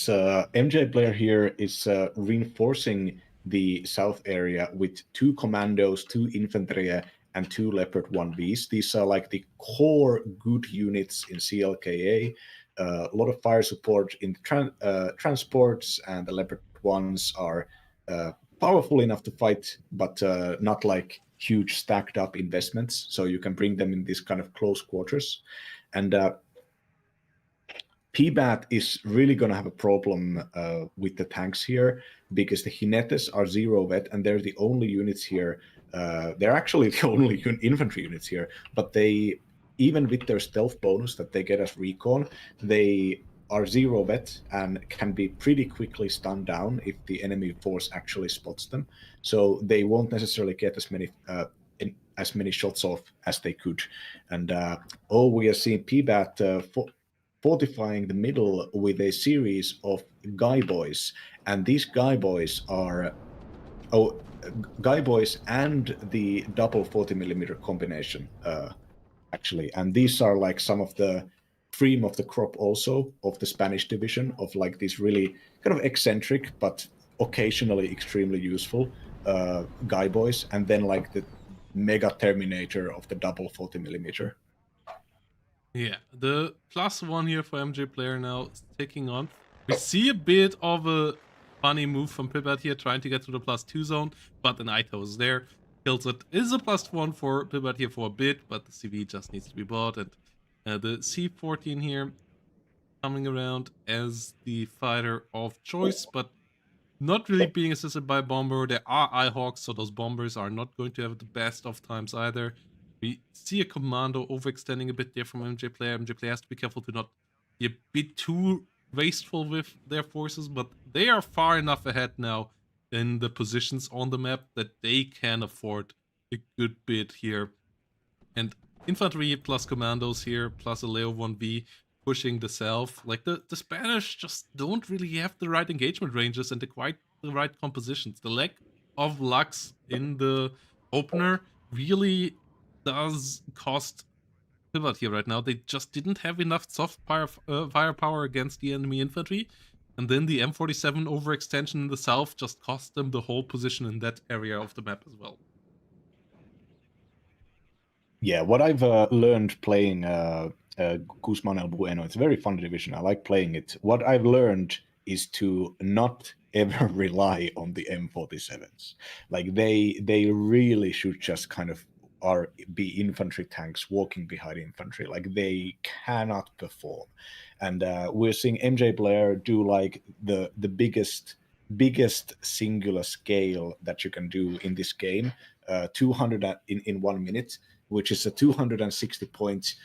Mjblair here is reinforcing the south area with 2 commandos, 2 infantry, and 2 Leopard 1Bs. These are like the core good units in CLKA. A lot of fire support in transports, and the Leopard 1s are powerful enough to fight, but not like huge stacked up investments. So you can bring them in this kind of close quarters. And Pbatt is really going to have a problem with the tanks here, because the Jinetes are 0 vet, and they're the only units here. They're actually the only infantry units here, but they, even with their stealth bonus that they get as recon, they are 0 vet and can be pretty quickly stunned down if the enemy force actually spots them. So they won't necessarily get as many shots off as they could. And we are seeing Pbatt fortifying the middle with a series of guy boys, and these guy boys are guy boys and the double 40mm combination actually, and these are like some of the cream of the crop also of the Spanish division, of like these really kind of eccentric but occasionally extremely useful guy boys, and then like the mega terminator of the double 40mm. Yeah, the +1 here for Mjblair now is ticking on. We see a bit of a funny move from Pbatt here, trying to get to the +2 zone, but the Naito is there, kills it. Is a +1 for Pbatt here for a bit, but the CV just needs to be bought, and the C14 here coming around as the fighter of choice, but not really being assisted by a bomber. There are Eyehawks, so those bombers are not going to have the best of times either. We see a commando overextending a bit there from Mjblair. Mjblair has to be careful to not be a bit too wasteful with their forces, but they are far enough ahead now in the positions on the map that they can afford a good bit here. And infantry plus commandos here, plus a Leo 1B pushing the south. Like the Spanish just don't really have the right engagement ranges and the right compositions. The lack of Lux in the opener really does cost Pbatt here right now. They just didn't have enough soft firepower against the enemy infantry. And then the M47 overextension in the south just cost them the whole position in that area of the map as well. Yeah, what I've learned playing Guzman El Bueno, it's a very fun division. I like playing it. What I've learned is to not ever rely on the M47s. Like they really should just kind of be infantry tanks walking behind infantry. Like they cannot perform. And we're seeing Mjblair do like the biggest singular scale that you can do in this game, 200 in 1 minute, which is a 260 point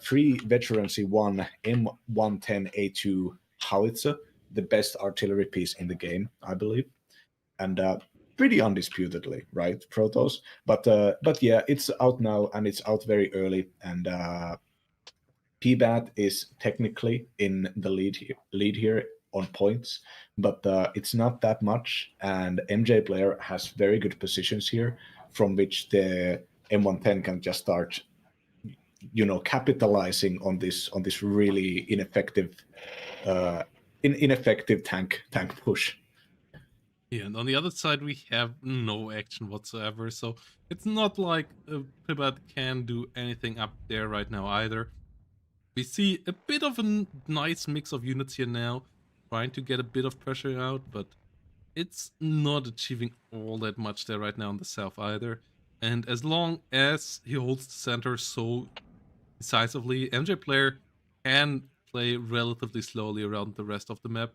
free Veteran C1 M110A2 howitzer, the best artillery piece in the game, I believe, and pretty undisputedly, right, Protoss? But yeah, it's out now, and it's out very early, and Pbatt is technically in the lead here on points, but it's not that much. And Mjblair has very good positions here, from which the M110 can just start, capitalizing on this really ineffective tank push. Yeah, and on the other side, we have no action whatsoever. So it's not like Pbatt can do anything up there right now either. We see a bit of a nice mix of units here now, trying to get a bit of pressure out, but it's not achieving all that much there right now on the south either. And as long as he holds the center so decisively, Mjblair can play relatively slowly around the rest of the map.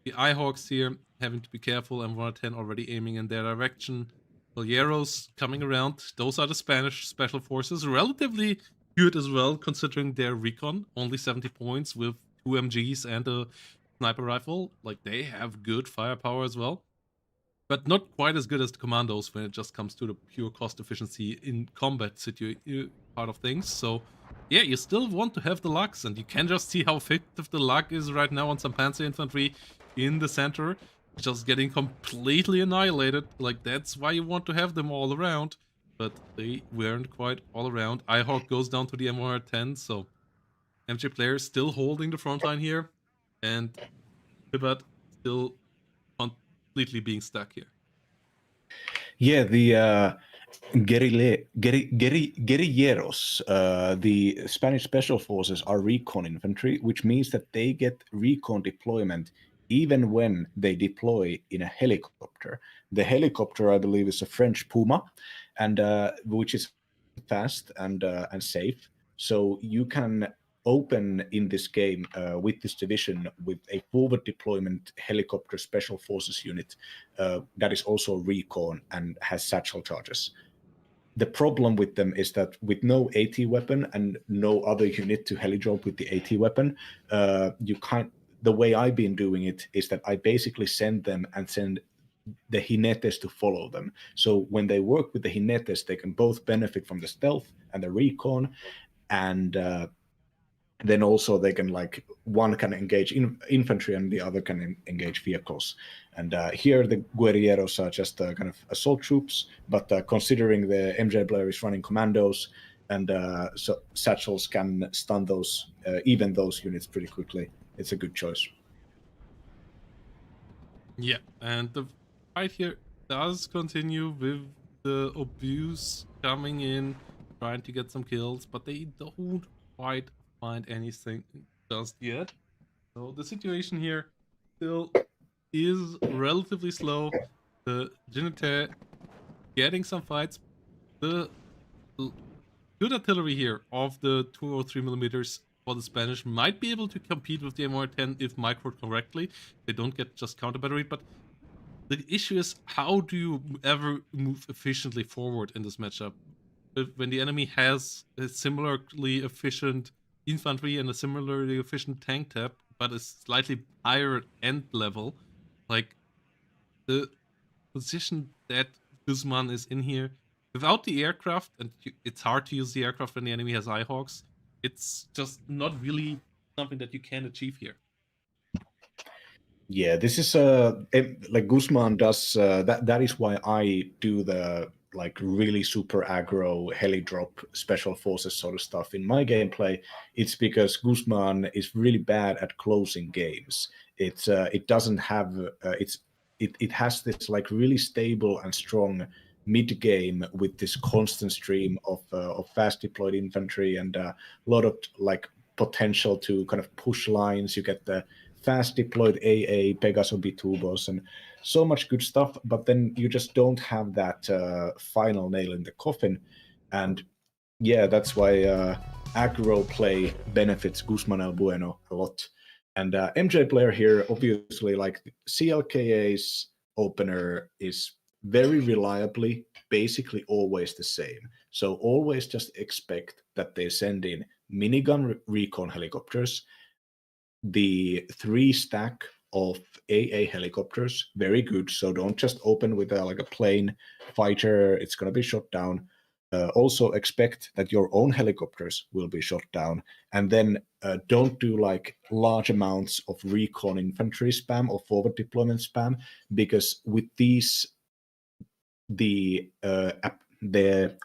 The Eyehawks here having to be careful, and 110 already aiming in their direction. Bolleros coming around. Those are the Spanish special forces. Relatively good as well, considering their recon. Only 70 points with 2 MGs and a sniper rifle. Like, they have good firepower as well. But not quite as good as the commandos when it just comes to the pure cost efficiency in combat part of things. So yeah, you still want to have the Lux, and you can just see how effective the Lux is right now on some Panzer infantry in the center, just getting completely annihilated. Like, that's why you want to have them all around, but they weren't quite all around. Eyehawk goes down to the M110, so Mjblair still holding the front line here, and Pbatt still completely being stuck here. Yeah, the guerrilleros, the Spanish special forces, are recon infantry, which means that they get recon deployment even when they deploy in a helicopter. The helicopter, I believe, is a French Puma, and which is fast and safe. So you can open in this game with this division with a forward deployment helicopter special forces unit that is also recon and has satchel charges. The problem with them is that with no AT weapon and no other unit to heli-drop with the AT weapon, you can't. The way I've been doing it is that I basically send them and send the jinetes to follow them. So when they work with the jinetes, they can both benefit from the stealth and the recon, and then also they can, like, one can engage infantry and the other can engage vehicles. And here the guerrilleros are just kind of assault troops, but considering the Mjblair is running commandos, and so satchels can stun those units pretty quickly, it's a good choice. Yeah, and the fight here does continue with the Obuse coming in, trying to get some kills, but they don't quite find anything just yet. So the situation here still is relatively slow. The Jinite getting some fights. The good artillery here of the 203 millimeters for the Spanish might be able to compete with the M110 if microed correctly. They don't get just counter battery, but the issue is, how do you ever move efficiently forward in this matchup when the enemy has a similarly efficient infantry and a similarly efficient tank tap, but a slightly higher end level? Like, the position that Guzman is in here, without the aircraft, and it's hard to use the aircraft when the enemy has Eyehawks, it's just not really something that you can achieve here. Yeah, this is like Guzman does. That is why I do the, like, really super aggro heli drop special forces sort of stuff in my gameplay. It's because Guzman is really bad at closing games. It doesn't have it has this, like, really stable and strong mid game with this constant stream of fast deployed infantry and a lot of, like, potential to kind of push lines. You get the fast deployed AA, Pegaso B2 and so much good stuff, but then you just don't have that final nail in the coffin. And yeah, that's why aggro play benefits Guzman El Bueno a lot. And Mjblair here, obviously, like, CLKA's opener is very reliably basically always the same. So always just expect that they send in minigun recon helicopters, the 3-stack of AA helicopters, very good. So don't just open with like a plain fighter, it's going to be shot down. Also expect that your own helicopters will be shot down, and then don't do like large amounts of recon infantry spam or forward deployment spam, because with these the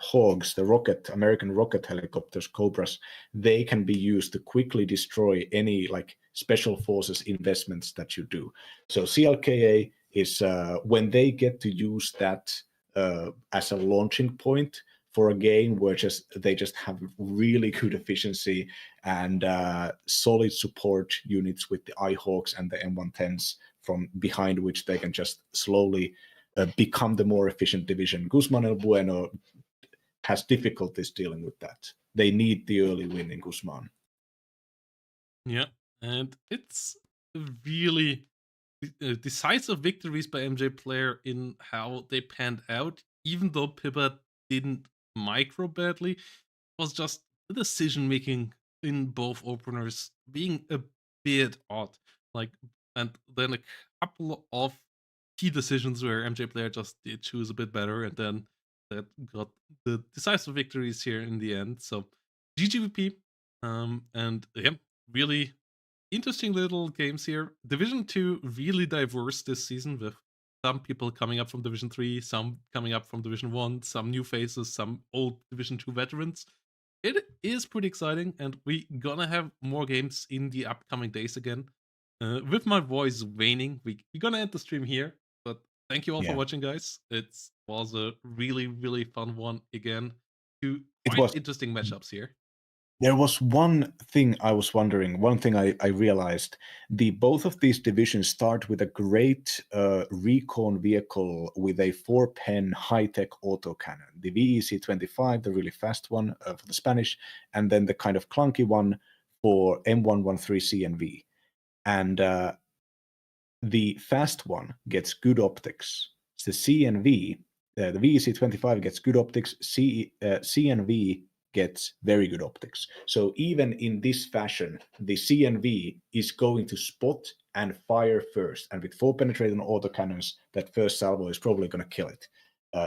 Hogs, the American rocket helicopters, Cobras, they can be used to quickly destroy any like special forces investments that you do. So CLKA is when they get to use that as a launching point for a game where they just have really good efficiency and solid support units with the iHawks and the M110s from behind which they can just slowly become the more efficient division. Guzman El Bueno has difficulties dealing with that. They need the early win in Guzman. Yeah, and it's really decisive victories by Mjblair in how they panned out, even though Pbatt didn't micro badly. It was just the decision making in both openers being a bit odd. Like, and then a couple of key decisions where Mjblair just did choose a bit better, and then that got the decisive victories here in the end. So GGVP, and yeah, really interesting little games here. Division 2 really diverse this season, with some people coming up from Division 3, some coming up from Division 1, some new faces, some old Division 2 veterans. It is pretty exciting, and we gonna have more games in the upcoming days again. With my voice waning, we're gonna end the stream here, but thank you all for watching, guys. It was a really, really fun one again. Two quite interesting matchups here. There was one thing I was wondering, one thing I realized. Both of these divisions start with a great recon vehicle with a 4-pen high-tech autocannon. The VEC-25, the really fast one for the Spanish, and then the kind of clunky one for M113 CNV. And the fast one gets good optics. The CNV, the VEC-25 gets good optics, CNV gets very good optics. So even in this fashion, the CNV is going to spot and fire first. And with 4 penetrating autocannons, that first salvo is probably going to kill it.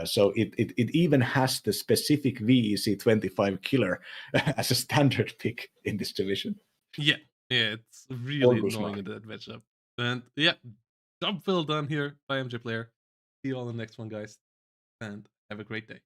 So it even has the specific VEC-25 killer as a standard pick in this division. Yeah, it's really annoying in that matchup. And yeah, job well done here by Mjblair. See you all in the next one, guys. And have a great day.